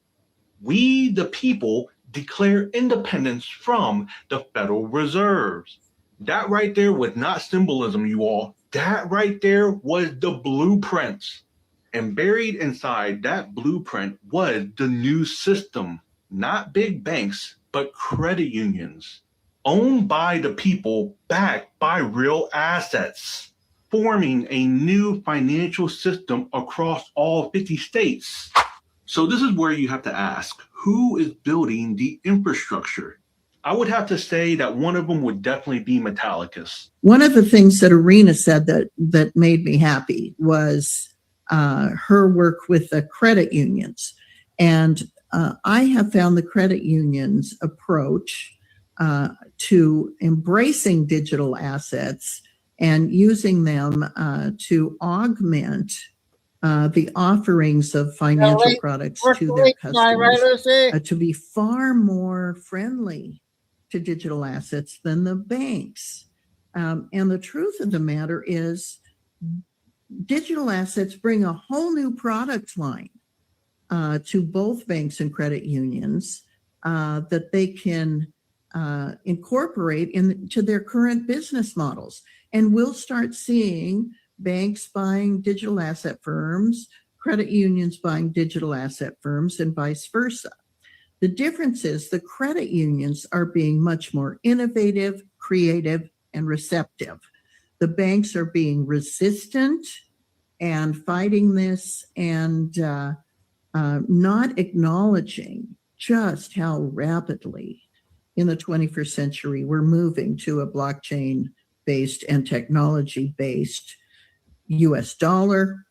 We, the people, declare independence from the Federal Reserves. That right there was not symbolism, you all. That right there was the blueprint. And buried inside that blueprint was the new system. Not big banks, but credit unions. Owned by the people, backed by real assets, forming a new financial system across all 50 states. So this is where you have to ask, who is building the infrastructure? I would have to say that one of them would definitely be Metallicus. One of the things that Arena said that made me happy was her work with the credit unions. And I have found the credit unions approach to embracing digital assets and using them to augment the offerings of financial products to their customers to be far more friendly to digital assets than the banks. And the truth of the matter is, digital assets bring a whole new product line to both banks and credit unions that they can incorporate into their current business models. And we'll start seeing banks buying digital asset firms, credit unions buying digital asset firms, and vice versa. The difference is the credit unions are being much more innovative, creative, and receptive. The banks are being resistant and fighting this and not acknowledging just how rapidly in the 21st century we're moving to a blockchain-based and technology-based US dollar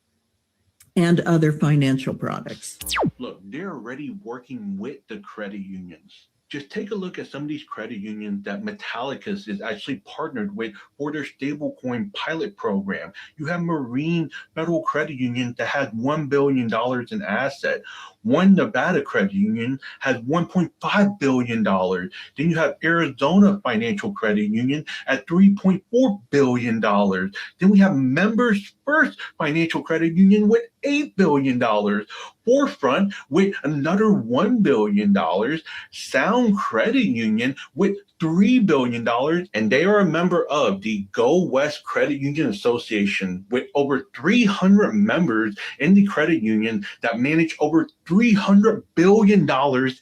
and other financial products. Look, they're already working with the credit unions. Just take a look at some of these credit unions that Metallicus is actually partnered with for their stablecoin pilot program. You have Marine Federal Credit Union that has $1 billion in asset. One Nevada Credit Union has $1.5 billion. Then you have Arizona Financial Credit Union at $3.4 billion. Then we have Members First Financial Credit Union with $8 billion. Forefront with another $1 billion. Sound Credit Union with $3 billion, and they are a member of the Go West Credit Union Association with over 300 members in the credit union that manage over $300 billion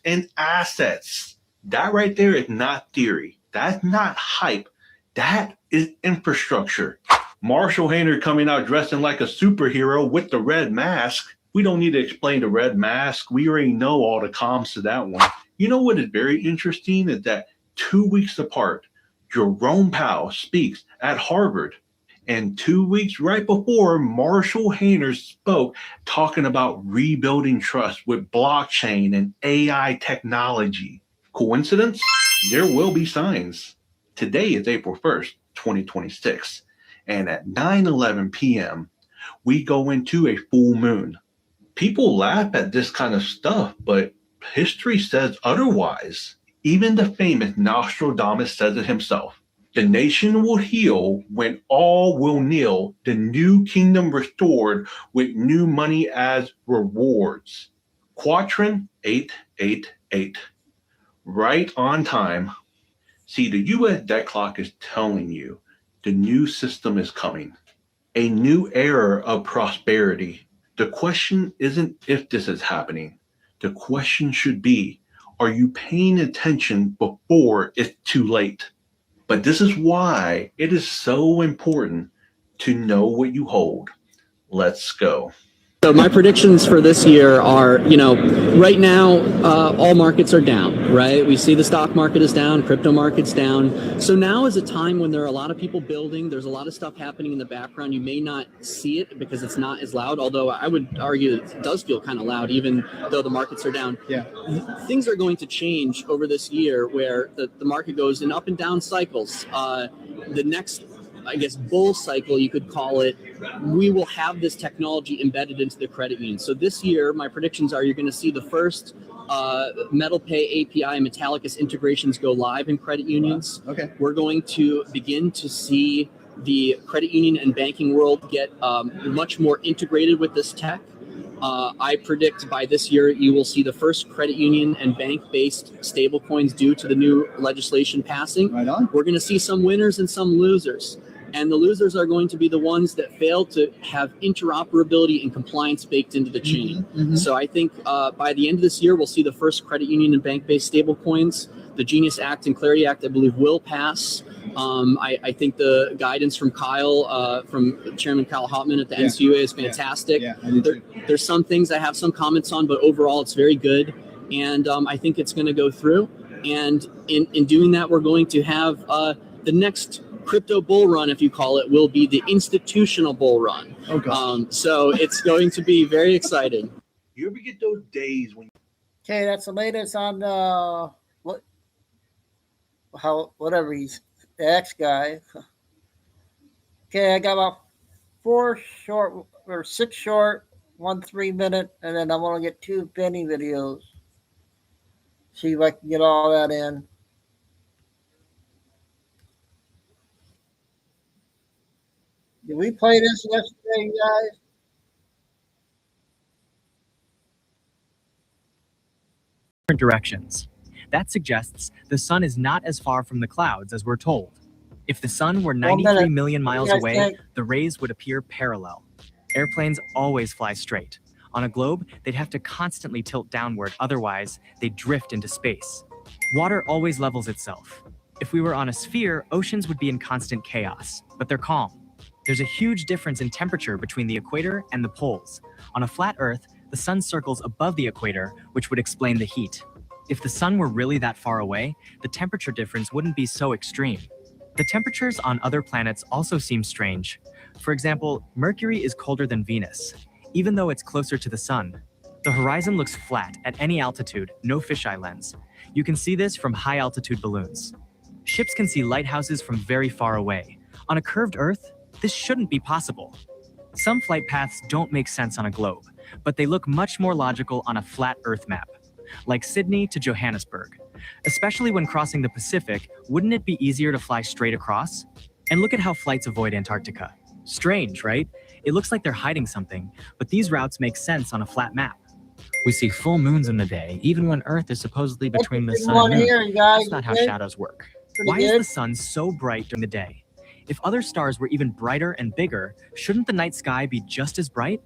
in assets. That right there is not theory. That's not hype. That is infrastructure. Marshall Hayner coming out dressing like a superhero with the red mask. We don't need to explain the red mask. We already know all the comms to that one. You know what is very interesting is that 2 weeks apart, Jerome Powell speaks at Harvard. And 2 weeks right before, Marshall Hayner spoke talking about rebuilding trust with blockchain and AI technology. Coincidence? There will be signs. Today is April 1st, 2026. And at 9:11 p.m., we go into a full moon. People laugh at this kind of stuff, but history says otherwise. Even the famous Nostradamus says it himself. The nation will heal when all will kneel, the new kingdom restored with new money as rewards. Quatrain 888. Right on time. See, the U.S. debt clock is telling you the new system is coming. A new era of prosperity. The question isn't if this is happening. The question should be, are you paying attention before it's too late? But this is why it is so important to know what you hold. Let's go. So my predictions for this year are, right now, all markets are down, right? We see the stock market is down, crypto market's down. So now is a time when there are a lot of people building. There's a lot of stuff happening in the background. You may not see it because it's not as loud, although I would argue that it does feel kind of loud, even though the markets are down. Yeah. Things are going to change over this year where the market goes in up and down cycles. The next, I guess, bull cycle, you could call it, we will have this technology embedded into the credit union. So this year, my predictions are you're going to see the first MetalPay API and Metallicus integrations go live in credit unions. Okay. We're going to begin to see the credit union and banking world get much more integrated with this tech. I predict by this year, you will see the first credit union and bank-based stablecoins due to the new legislation passing. Right on. We're going to see some winners and some losers. And the losers are going to be the ones that fail to have interoperability and compliance baked into the chain. Mm-hmm. So I think by the end of this year, we'll see the first credit union and bank-based stablecoins. The Genius Act and Clarity Act, I believe, will pass. I think the guidance from from Chairman Kyle Hoffman at the NCUA is fantastic. Yeah, there's some things I have some comments on, but overall it's very good. And I think it's going to go through. And in doing that, we're going to have the next crypto bull run, if you call it, will be the institutional bull run. Oh, so it's going to be very exciting. You ever get those days when... Okay, that's the latest on whatever he's the X guy. Okay, I got about 6 short one 3-minute, and then I want to get 2 Benny videos. See if I can get all that in. Did we play this yesterday, guys? Different directions. That suggests the sun is not as far from the clouds as we're told. If the sun were 93 million miles away, the rays would appear parallel. Airplanes always fly straight. On a globe, they'd have to constantly tilt downward, otherwise, they'd drift into space. Water always levels itself. If we were on a sphere, oceans would be in constant chaos, but they're calm. There's a huge difference in temperature between the equator and the poles. On a flat Earth, the sun circles above the equator, which would explain the heat. If the sun were really that far away, the temperature difference wouldn't be so extreme. The temperatures on other planets also seem strange. For example, Mercury is colder than Venus, even though it's closer to the sun. The horizon looks flat at any altitude, no fisheye lens. You can see this from high-altitude balloons. Ships can see lighthouses from very far away. On a curved Earth, this shouldn't be possible. Some flight paths don't make sense on a globe, but they look much more logical on a flat Earth map, like Sydney to Johannesburg. Especially when crossing the Pacific, wouldn't it be easier to fly straight across? And look at how flights avoid Antarctica. Strange, right? It looks like they're hiding something, but these routes make sense on a flat map. We see full moons in the day, even when Earth is supposedly between the sun and moon. That's not how shadows work. Why is the sun so bright during the day? If other stars were even brighter and bigger, shouldn't the night sky be just as bright?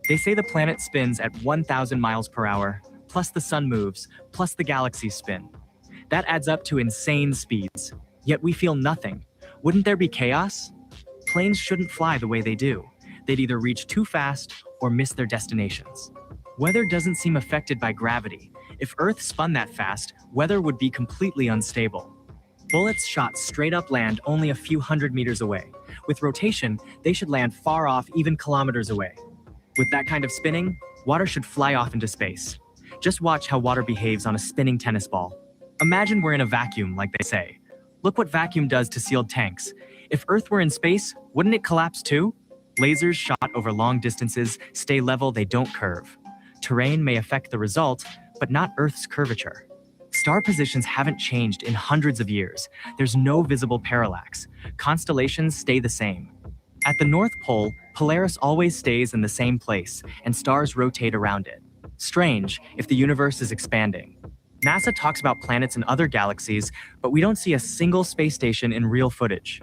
They say the planet spins at 1,000 miles per hour, plus the sun moves, plus the galaxies spin. That adds up to insane speeds. Yet we feel nothing. Wouldn't there be chaos? Planes shouldn't fly the way they do. They'd either reach too fast or miss their destinations. Weather doesn't seem affected by gravity. If Earth spun that fast, weather would be completely unstable. Bullets shot straight up land only a few hundred meters away. With rotation, they should land far off, even kilometers away. With that kind of spinning, water should fly off into space. Just watch how water behaves on a spinning tennis ball. Imagine we're in a vacuum, like they say. Look what vacuum does to sealed tanks. If Earth were in space, wouldn't it collapse too? Lasers shot over long distances stay level, they don't curve. Terrain may affect the result, but not Earth's curvature. Star positions haven't changed in hundreds of years. There's no visible parallax. Constellations stay the same. At the North Pole, Polaris always stays in the same place, and stars rotate around it. Strange if the universe is expanding. NASA talks about planets in other galaxies, but we don't see a single space station in real footage.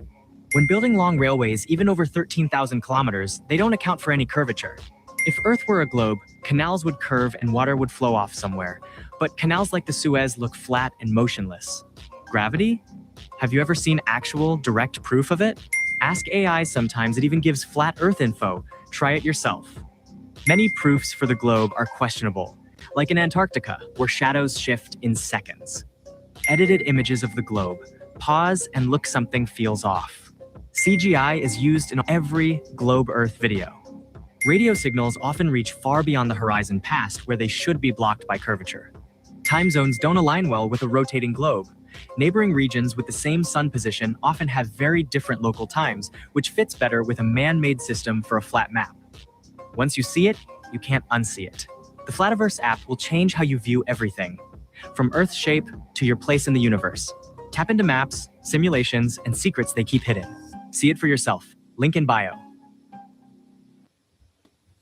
When building long railways, even over 13,000 kilometers, they don't account for any curvature. If Earth were a globe, canals would curve and water would flow off somewhere. But canals like the Suez look flat and motionless. Gravity? Have you ever seen actual, direct proof of it? Ask AI sometimes, it even gives flat Earth info. Try it yourself. Many proofs for the globe are questionable, like in Antarctica, where shadows shift in seconds. Edited images of the globe. Pause and look, something feels off. CGI is used in every globe Earth video. Radio signals often reach far beyond the horizon past where they should be blocked by curvature. Time zones don't align well with a rotating globe. Neighboring regions with the same sun position often have very different local times, which fits better with a man-made system for a flat map. Once you see it, you can't unsee it. The Flativerse app will change how you view everything, from Earth's shape to your place in the universe. Tap into maps, simulations, and secrets they keep hidden. See it for yourself. Link in bio.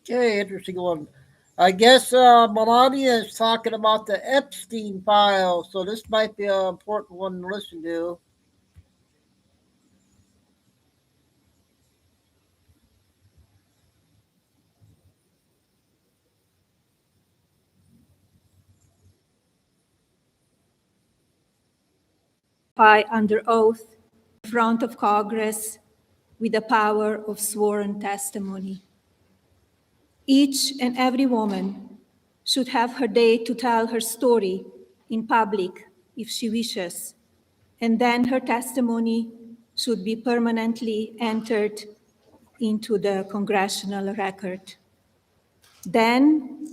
Okay, interesting one. I guess Melania is talking about the Epstein file, so this might be an important one to listen to. Under oath in front of Congress with the power of sworn testimony. Each and every woman should have her day to tell her story in public if she wishes, and then her testimony should be permanently entered into the congressional record. Then,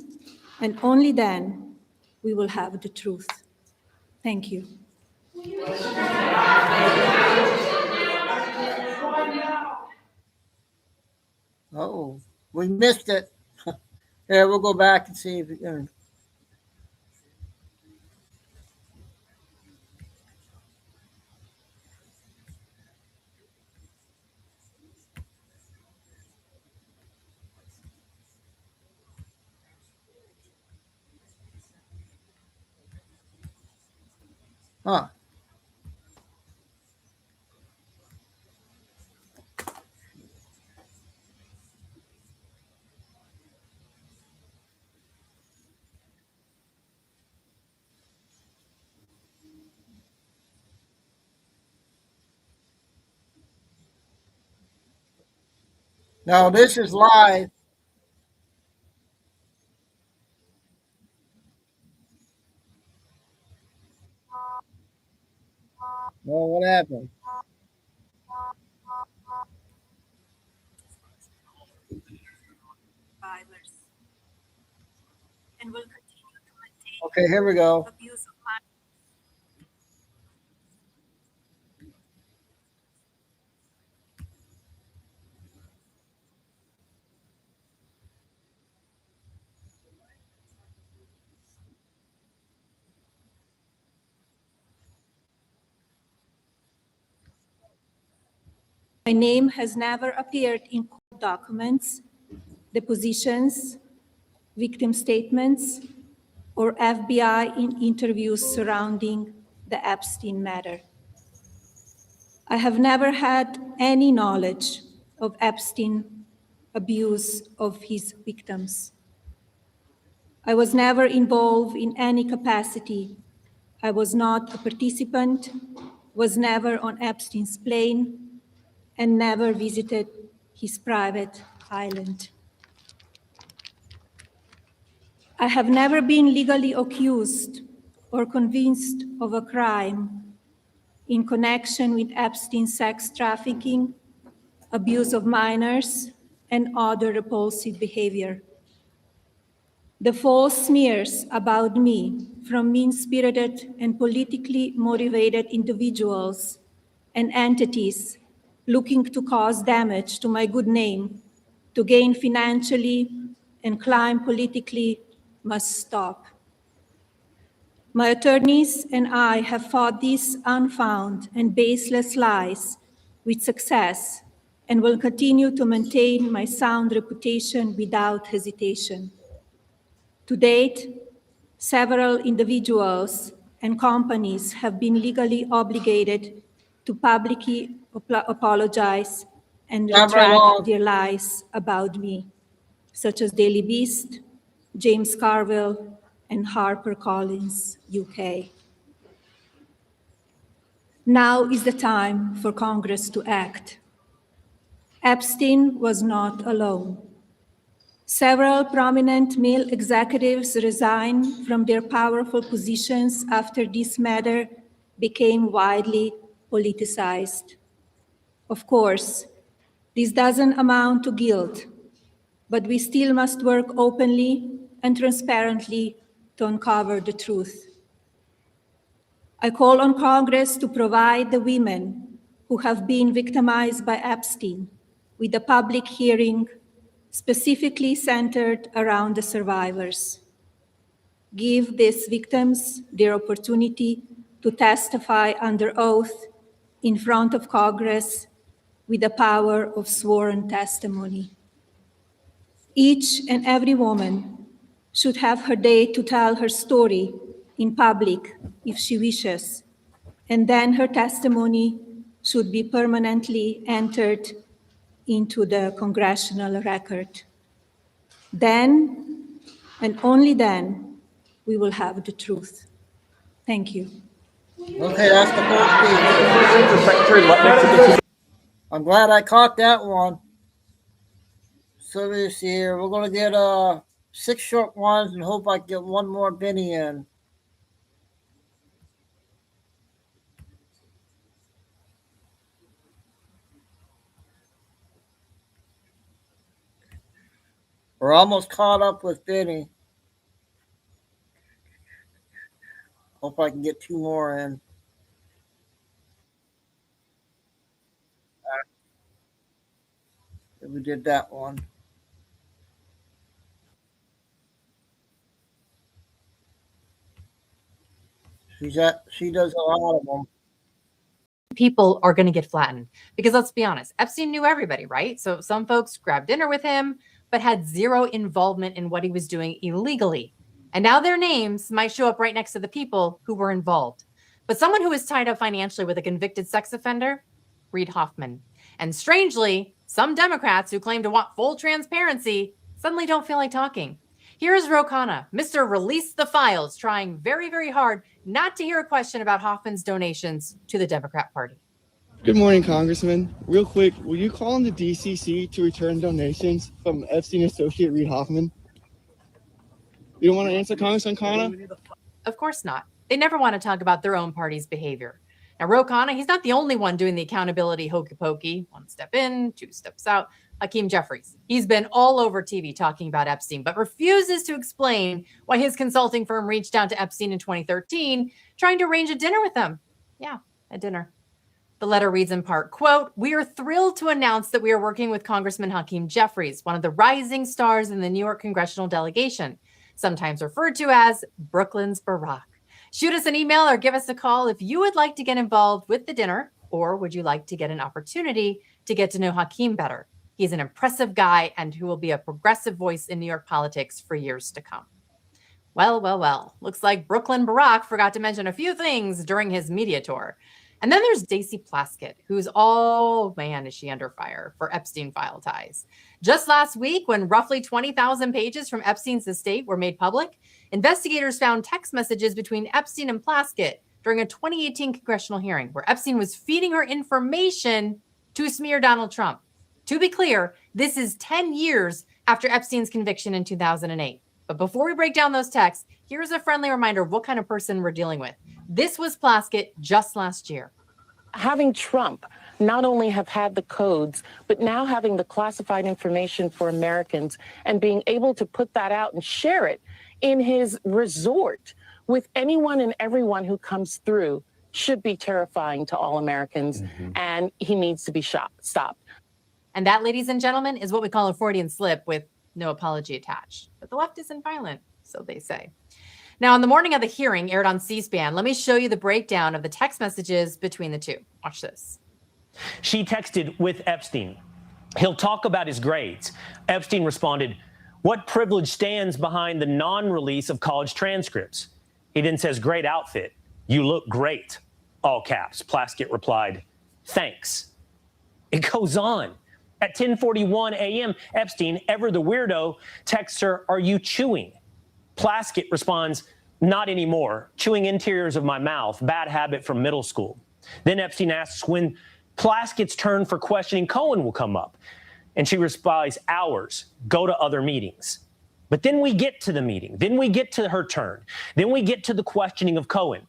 and only then, we will have the truth. Thank you. Oh, we missed it. Yeah, we'll go back and see if we can. Huh. No, this is live. Well, what happened? Okay, here we go. My name has never appeared in court documents, depositions, victim statements, or FBI interviews surrounding the Epstein matter. I have never had any knowledge of Epstein abuse of his victims. I was never involved in any capacity. I was not a participant, was never on Epstein's plane, and never visited his private island. I have never been legally accused or convinced of a crime in connection with Epstein's sex trafficking, abuse of minors, and other repulsive behavior. The false smears about me from mean-spirited and politically motivated individuals and entities looking to cause damage to my good name, to gain financially and climb politically, must stop. My attorneys and I have fought these unfounded and baseless lies with success and will continue to maintain my sound reputation without hesitation. To date, several individuals and companies have been legally obligated to publicly apologize and Not very retract long. their lies about me, such as Daily Beast, James Carville, and HarperCollins UK. Now is the time for Congress to act. Epstein was not alone. Several prominent male executives resigned from their powerful positions after this matter became widely politicized. Of course, this doesn't amount to guilt, but we still must work openly and transparently to uncover the truth. I call on Congress to provide the women who have been victimized by Epstein with a public hearing specifically centered around the survivors. Give these victims their opportunity to testify under oath in front of Congress with the power of sworn testimony. Each and every woman should have her day to tell her story in public if she wishes, and then her testimony should be permanently entered into the congressional record. Then, and only then, we will have the truth. Thank you. Okay, that's the first piece. I'm glad I caught that one. So let's see here. We're gonna get 6 short ones and hope I get one more Benny in. We're almost caught up with Benny. Hope I can get 2 more in. We did that one. She does a lot of them. People are going to get flattened because let's be honest, Epstein knew everybody, right? So some folks grabbed dinner with him, but had zero involvement in what he was doing illegally. And now their names might show up right next to the people who were involved. But someone who was tied up financially with a convicted sex offender, Reid Hoffman. And strangely, some Democrats who claim to want full transparency suddenly don't feel like talking. Here's Ro Khanna, Mr. Release the Files, trying very, very hard not to hear a question about Hoffman's donations to the Democrat Party. Good morning, Congressman. Real quick, will you call on the DCC to return donations from Epstein associate Reid Hoffman? You don't want to answer, Congressman Khanna? Of course not. They never want to talk about their own party's behavior. Now, Ro Khanna, he's not the only one doing the accountability hokey pokey. 1 step in, 2 steps out. Hakeem Jeffries. He's been all over TV talking about Epstein, but refuses to explain why his consulting firm reached out to Epstein in 2013, trying to arrange a dinner with him. Yeah, a dinner. The letter reads in part, quote, "We are thrilled to announce that we are working with Congressman Hakeem Jeffries, one of the rising stars in the New York congressional delegation, sometimes referred to as Brooklyn's Barack. Shoot us an email or give us a call if you would like to get involved with the dinner, or would you like to get an opportunity to get to know Hakeem better? He's an impressive guy and who will be a progressive voice in New York politics for years to come." Well, well, well. Looks like Brooklyn Barack forgot to mention a few things during his media tour. And then there's Stacey Plaskett, who's man, is she under fire for Epstein file ties. Just last week, when roughly 20,000 pages from Epstein's estate were made public, investigators found text messages between Epstein and Plaskett during a 2018 congressional hearing where Epstein was feeding her information to smear Donald Trump. To be clear, this is 10 years after Epstein's conviction in 2008. But before we break down those texts, here's a friendly reminder of what kind of person we're dealing with. This was Plaskett just last year. Having Trump not only have had the codes, but now having the classified information for Americans and being able to put that out and share it in his resort with anyone and everyone who comes through should be terrifying to all Americans. And he needs to be stopped. And that, ladies and gentlemen, is what we call a Freudian slip with no apology attached. But the left isn't violent, so they say. Now, on the morning of the hearing aired on C-SPAN, let me show you the breakdown of the text messages between the two. Watch this. She texted with Epstein. "He'll talk about his grades." Epstein responded, "What privilege stands behind the non-release of college transcripts?" He then says, "Great outfit. You look great." All caps. Plaskett replied, "Thanks." It goes on. At 10:41 a.m., Epstein, ever the weirdo, texts her, "Are you chewing?" Plaskett responds, "Not anymore. Chewing interiors of my mouth. Bad habit from middle school." Then Epstein asks when Plaskett's turn for questioning Cohen will come up. And she replies, "Hours. Go to other meetings." But then we get to the meeting. Then we get to her turn. Then we get to the questioning of Cohen.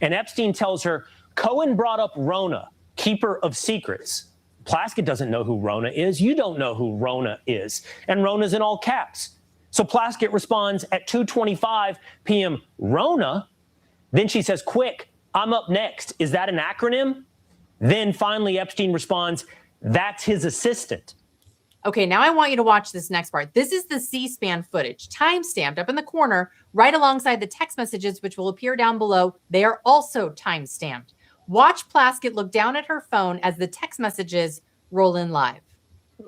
And Epstein tells her, "Cohen brought up Rona, keeper of secrets." Plaskett doesn't know who Rona is. You don't know who Rona is. And Rona's in all caps. So Plaskett responds at 2:25 p.m., "Rona?" Then she says, "Quick, I'm up next. Is that an acronym?" Then finally Epstein responds, "That's his assistant." Okay, now I want you to watch this next part. This is the C-SPAN footage, time-stamped up in the corner, right alongside the text messages, which will appear down below. They are also time-stamped. Watch Plaskett look down at her phone as the text messages roll in live.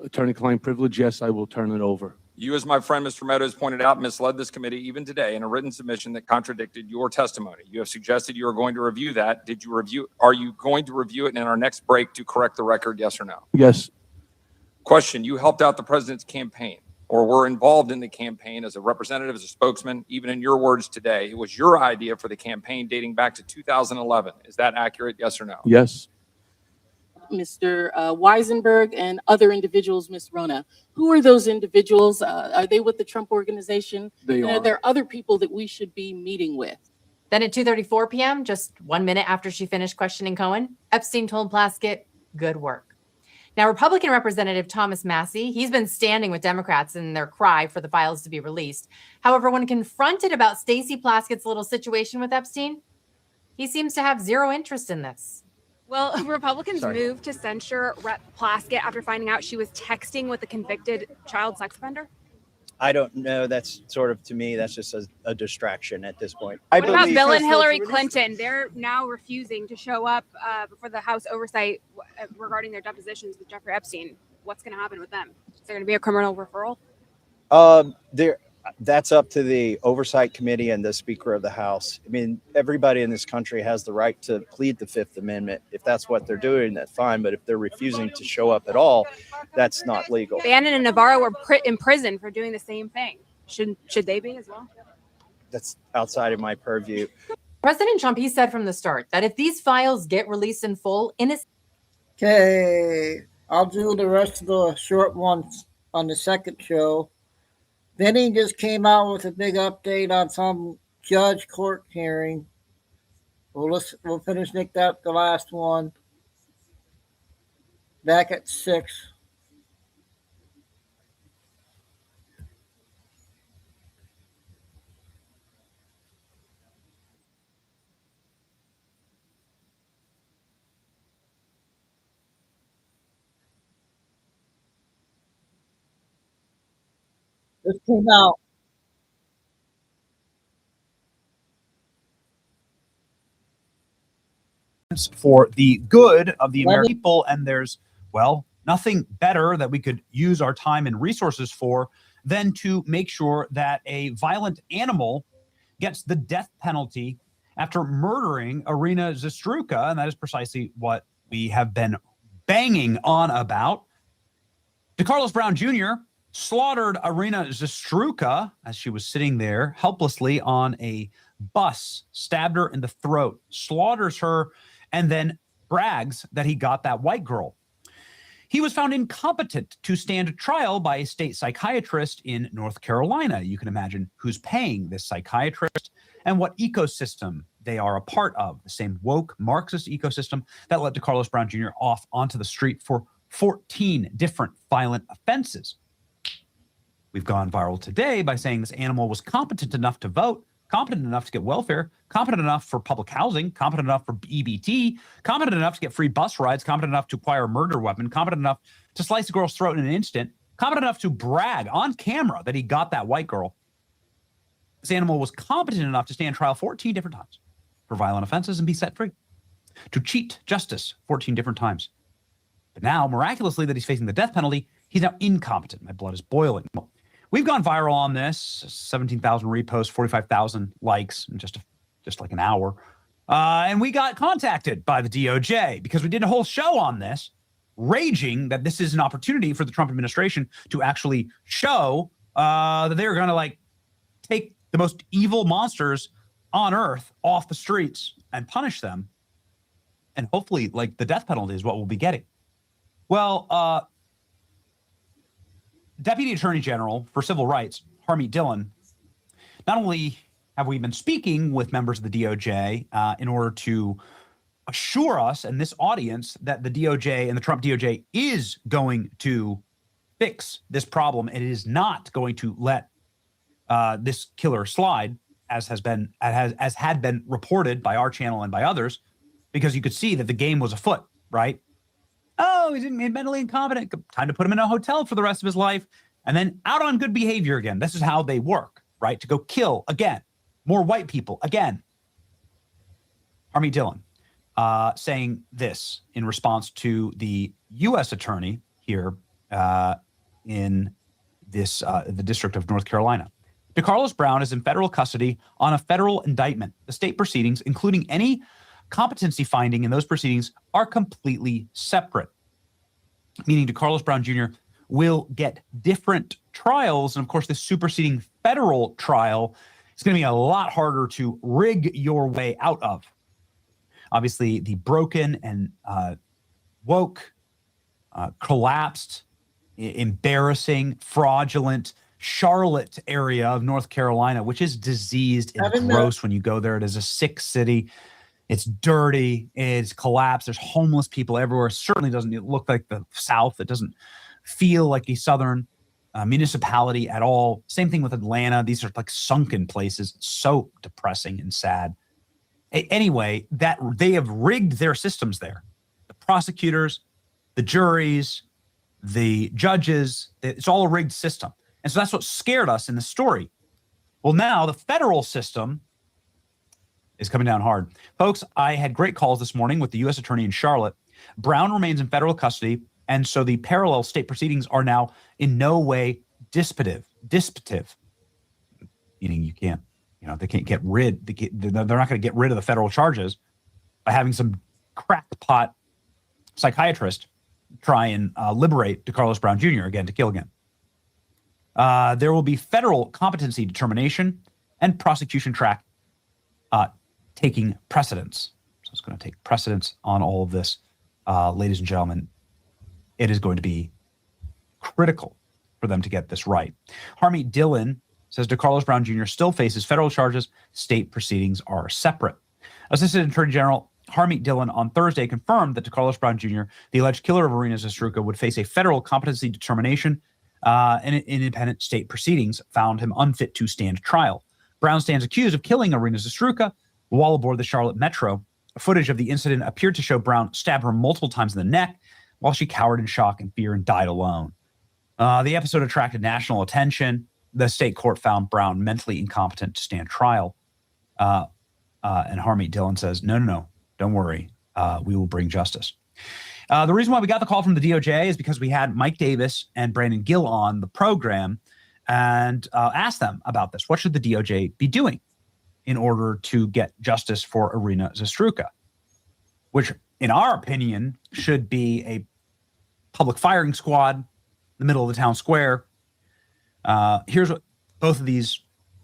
Attorney-client privilege, yes, I will turn it over. You, as my friend Mr. Meadows pointed out, misled this committee even today in a written submission that contradicted your testimony. You have suggested you are going to review that. Are you going to review it in our next break to correct the record, yes or no? Yes. Question, you helped out the president's campaign or were involved in the campaign as a representative, as a spokesman, even in your words today. It was your idea for the campaign dating back to 2011. Is that accurate, yes or no? Yes. Mr. Weisenberg and other individuals, Ms. Rona. Who are those individuals? Are they with the Trump organization? They and are. Are there other people that we should be meeting with? Then at 2:34 p.m., just 1 minute after she finished questioning Cohen, Epstein told Plaskett, "Good work." Now, Republican Representative Thomas Massie, he's been standing with Democrats in their cry for the files to be released. However, when confronted about Stacey Plaskett's little situation with Epstein, he seems to have zero interest in this. Well, Republicans moved to censure Rep. Plaskett after finding out she was texting with a convicted child sex offender. I don't know. That's sort of, to me, that's just a distraction at this point. What about Bill and Hillary Clinton? They're now refusing to show up before the House oversight regarding their depositions with Jeffrey Epstein. What's going to happen with them? Is there going to be a criminal referral? That's up to the oversight committee and the Speaker of the House. I mean, everybody in this country has the right to plead the Fifth Amendment. If that's what they're doing, that's fine. But if they're refusing to show up at all, that's not legal. Bannon and Navarro were in prison for doing the same thing. Should they be as well? That's outside of my purview. President Trump, he said from the start that if these files get released in full, Okay, I'll do the rest of the short ones on the second show. Benny just came out with a big update on some judge court hearing. We'll finish Nick that the last one. Back at 6. This came out. For the good of the American people, and there's, well, nothing better that we could use our time and resources for than to make sure that a violent animal gets the death penalty after murdering Irina Zastruka, and that is precisely what we have been banging on about. DeCarlos Brown Jr. slaughtered Irina Zastruka as she was sitting there helplessly on a bus, stabbed her in the throat, slaughters her, and then brags that he got that white girl. He was found incompetent to stand trial by a state psychiatrist in North Carolina. You can imagine who's paying this psychiatrist and what ecosystem they are a part of, the same woke Marxist ecosystem that let DeCarlos Brown Jr. off onto the street for 14 different violent offenses. We've gone viral today by saying this animal was competent enough to vote, competent enough to get welfare, competent enough for public housing, competent enough for EBT, competent enough to get free bus rides, competent enough to acquire a murder weapon, competent enough to slice a girl's throat in an instant, competent enough to brag on camera that he got that white girl. This animal was competent enough to stand trial 14 different times for violent offenses and be set free, to cheat justice 14 different times. But now, miraculously, that he's facing the death penalty, he's now incompetent. My blood is boiling. We've gone viral on this, 17,000 reposts, 45,000 likes in just like an hour. And we got contacted by the DOJ because we did a whole show on this, raging that this is an opportunity for the Trump administration to actually show that they're going to take the most evil monsters on earth off the streets and punish them. And hopefully the death penalty is what we'll be getting. Well, Deputy Attorney General for Civil Rights, Harmeet Dillon, not only have we been speaking with members of the DOJ in order to assure us and this audience that the DOJ and the Trump DOJ is going to fix this problem and it is not going to let this killer slide, as had been reported by our channel and by others, because you could see that the game was afoot, right? Oh, he's mentally incompetent. Time to put him in a hotel for the rest of his life. And then out on good behavior again. This is how they work, right? To go kill again. More white people again. Harmeet Dillon saying this in response to the U.S. attorney here in the District of North Carolina. DeCarlos Brown is in federal custody on a federal indictment. The state proceedings, including any competency finding in those proceedings, are completely separate, meaning DeCarlos Brown Jr. will get different trials. And of course, the superseding federal trial is going to be a lot harder to rig your way out of. Obviously, the broken and woke, collapsed, embarrassing, fraudulent Charlotte area of North Carolina, which is diseased and gross when you go there. It is a sick city. It's dirty. It's collapsed. There's homeless people everywhere. It certainly doesn't look like the South. It doesn't feel like a Southern municipality at all. Same thing with Atlanta. These are like sunken places. It's so depressing and sad. Anyway, that they have rigged their systems there. The prosecutors, the juries, the judges, it's all a rigged system. And so that's what scared us in the story. Well, now the federal system is coming down hard. Folks, I had great calls this morning with the U.S. Attorney in Charlotte. Brown remains in federal custody, and so the parallel state proceedings are now in no way dispositive, meaning you can't, they can't get rid, they're not going to get rid of the federal charges by having some crackpot psychiatrist try and liberate DeCarlos Brown Jr. again to kill again. There will be federal competency determination and prosecution track taking precedence. So it's going to take precedence on all of this. Ladies and gentlemen, it is going to be critical for them to get this right. Harmeet Dillon says DeCarlos Brown Jr. still faces federal charges. State proceedings are separate. Assistant Attorney General Harmeet Dillon on Thursday confirmed that DeCarlos Brown Jr., the alleged killer of Irina Zastruka, would face a federal competency determination and independent state proceedings found him unfit to stand trial. Brown stands accused of killing Irina Zastruka while aboard the Charlotte Metro. Footage of the incident appeared to show Brown stab her multiple times in the neck while she cowered in shock and fear and died alone. The episode attracted national attention. The state court found Brown mentally incompetent to stand trial. And Harmeet Dillon says, no, don't worry. We will bring justice. The reason why we got the call from the DOJ is because we had Mike Davis and Brandon Gill on the program and asked them about this. What should the DOJ be doing in order to get justice for Irina Zastruka, which, in our opinion, should be a public firing squad in the middle of the town square. Here's what both of these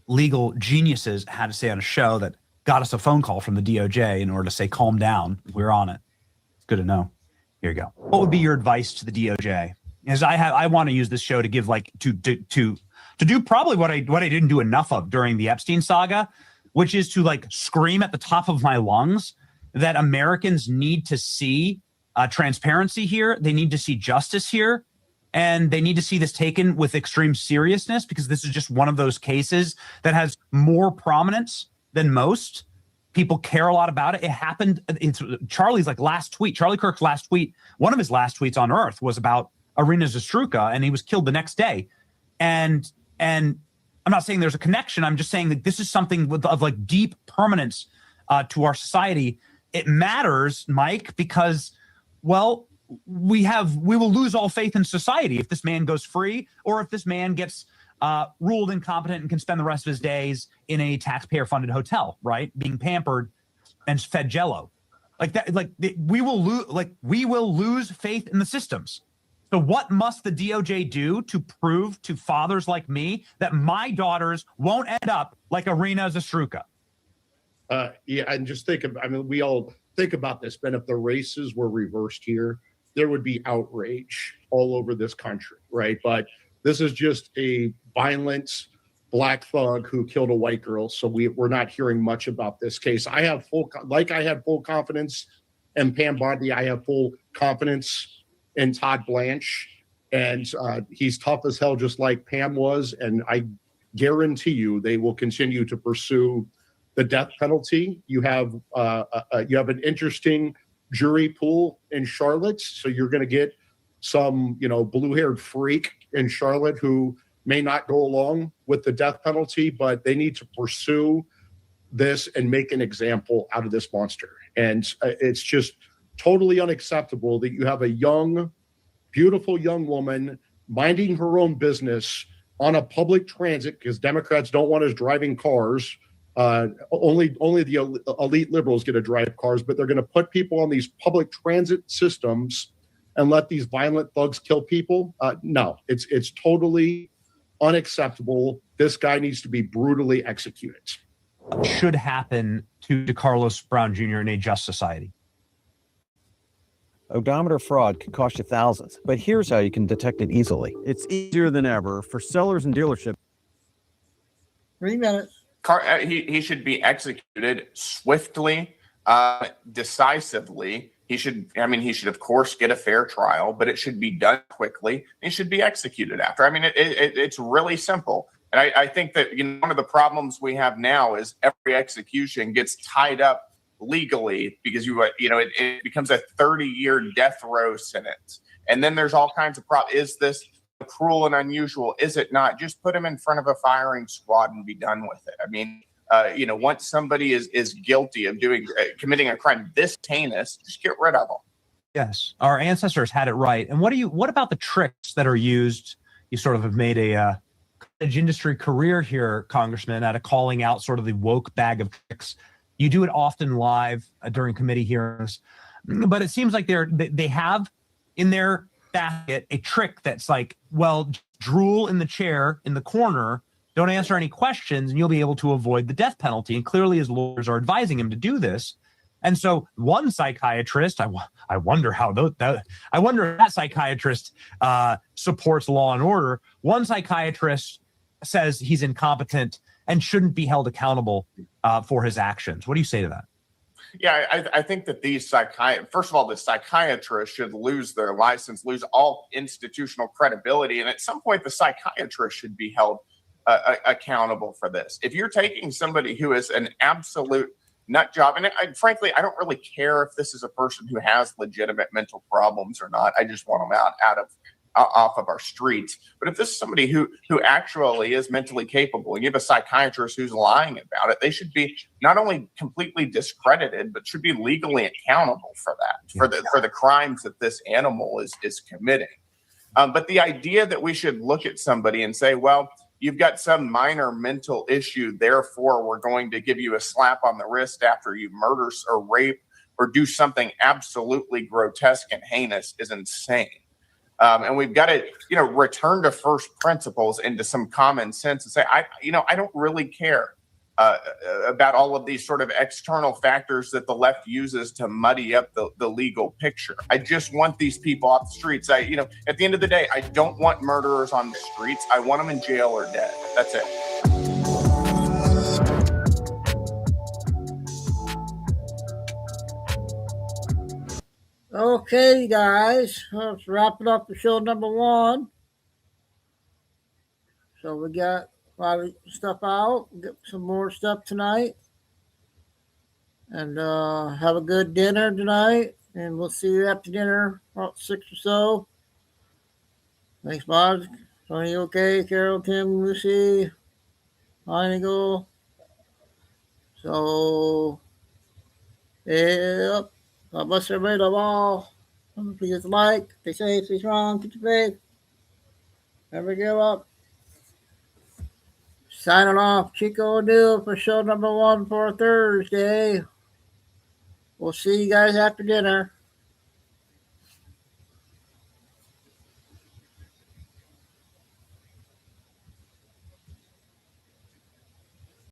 legal geniuses had to say on a show that got us a phone call from the DOJ in order to say, calm down, we're on it. It's good to know. Here you go. What would be your advice to the DOJ? As I want to use this show to give to do probably what I didn't do enough of during the Epstein saga, which is to scream at the top of my lungs that Americans need to see transparency here. They need to see justice here. And they need to see this taken with extreme seriousness, because this is just one of those cases that has more prominence than most. People care a lot about it. It happened. It's Charlie Kirk's last tweet, one of his last tweets on earth was about Irina Zastruka, and he was killed the next day. And I'm not saying there's a connection. I'm just saying that this is something of deep permanence to our society. It matters, Mike, because, well, we will lose all faith in society if this man goes free, or if this man gets ruled incompetent and can spend the rest of his days in a taxpayer-funded hotel, right, being pampered and fed Jell-O, like that. We will lose faith in the systems. So what must the DOJ do to prove to fathers like me that my daughters won't end up like Irina Zastruka? Yeah, and just we all think about this, Ben. If the races were reversed here, there would be outrage all over this country, right? But this is just a violent black thug who killed a white girl, so we're not hearing much about this case. I had full confidence in Pam Bondi. I have full confidence in Todd Blanche, and he's tough as hell, just like Pam was. And I guarantee you, they will continue to pursue the death penalty. You have an interesting jury pool in Charlotte, so you're going to get some, blue-haired freak in Charlotte who may not go along with the death penalty, but they need to pursue this and make an example out of this monster. And it's just totally unacceptable that you have a young, beautiful young woman minding her own business on a public transit, because Democrats don't want us driving cars. Only the elite liberals get to drive cars, but they're going to put people on these public transit systems and let these violent thugs kill people. No, it's totally unacceptable. This guy needs to be brutally executed. Should happen to DeCarlos Brown Jr. in a just society? Odometer fraud could cost you thousands, but here's how you can detect it easily. It's easier than ever for sellers and dealerships. 3 minutes. He should be executed swiftly, decisively. He should, of course, get a fair trial, but it should be done quickly. He should be executed after. It's really simple. And I think that one of the problems we have now is every execution gets tied up legally, because it becomes a 30-year death row sentence, and then there's all kinds of problems. Is this cruel and unusual is it not? Just put him in front of a firing squad and be done with it. I mean, once somebody is guilty of committing a crime this heinous, just get rid of them. Yes, our ancestors had it right. And what about the tricks that are used? You sort of have made a cottage industry career here, Congressman, out of calling out sort of the woke bag of tricks. You do it often live during committee hearings, but it seems like they have in their basket a trick that's like, well, drool in the chair in the corner, don't answer any questions, and you'll be able to avoid the death penalty. And clearly his lawyers are advising him to do this. And so one psychiatrist, I wonder how I wonder if that psychiatrist supports law and order. One psychiatrist says he's incompetent and shouldn't be held accountable for his actions. What do you say to that? Yeah, I think that first of all, the psychiatrists should lose their license, lose all institutional credibility. And at some point, the psychiatrist should be held accountable for this. If you're taking somebody who is an absolute nut job, and frankly, I don't really care if this is a person who has legitimate mental problems or not. I just want them off of our streets. But if this is somebody who actually is mentally capable, and you have a psychiatrist who's lying about it, they should be not only completely discredited, but should be legally accountable for that, for the crimes that this animal is committing. But the idea that we should look at somebody and say, well, you've got some minor mental issue, therefore we're going to give you a slap on the wrist after you murder or rape or do something absolutely grotesque and heinous is insane. And we've got to, return to first principles and to some common sense and say, I don't really care about all of these sort of external factors that the left uses to muddy up the legal picture. I just want these people off the streets. At the end of the day, I don't want murderers on the streets. I want them in jail or dead. That's it. Okay, guys, let's wrap it up for show number 1. So we got a lot of stuff out. We'll get some more stuff tonight. And have a good dinner tonight. And we'll see you after dinner about 6 or so. Thanks, Bob. Tony, okay? Carol, Tim, Lucy, Eagle. So, yep. God bless everybody. Love all. Please like, stay safe, stay strong, keep your faith. Never give up. Signing off, Chico Deal for show number 1 for Thursday. We'll see you guys after dinner.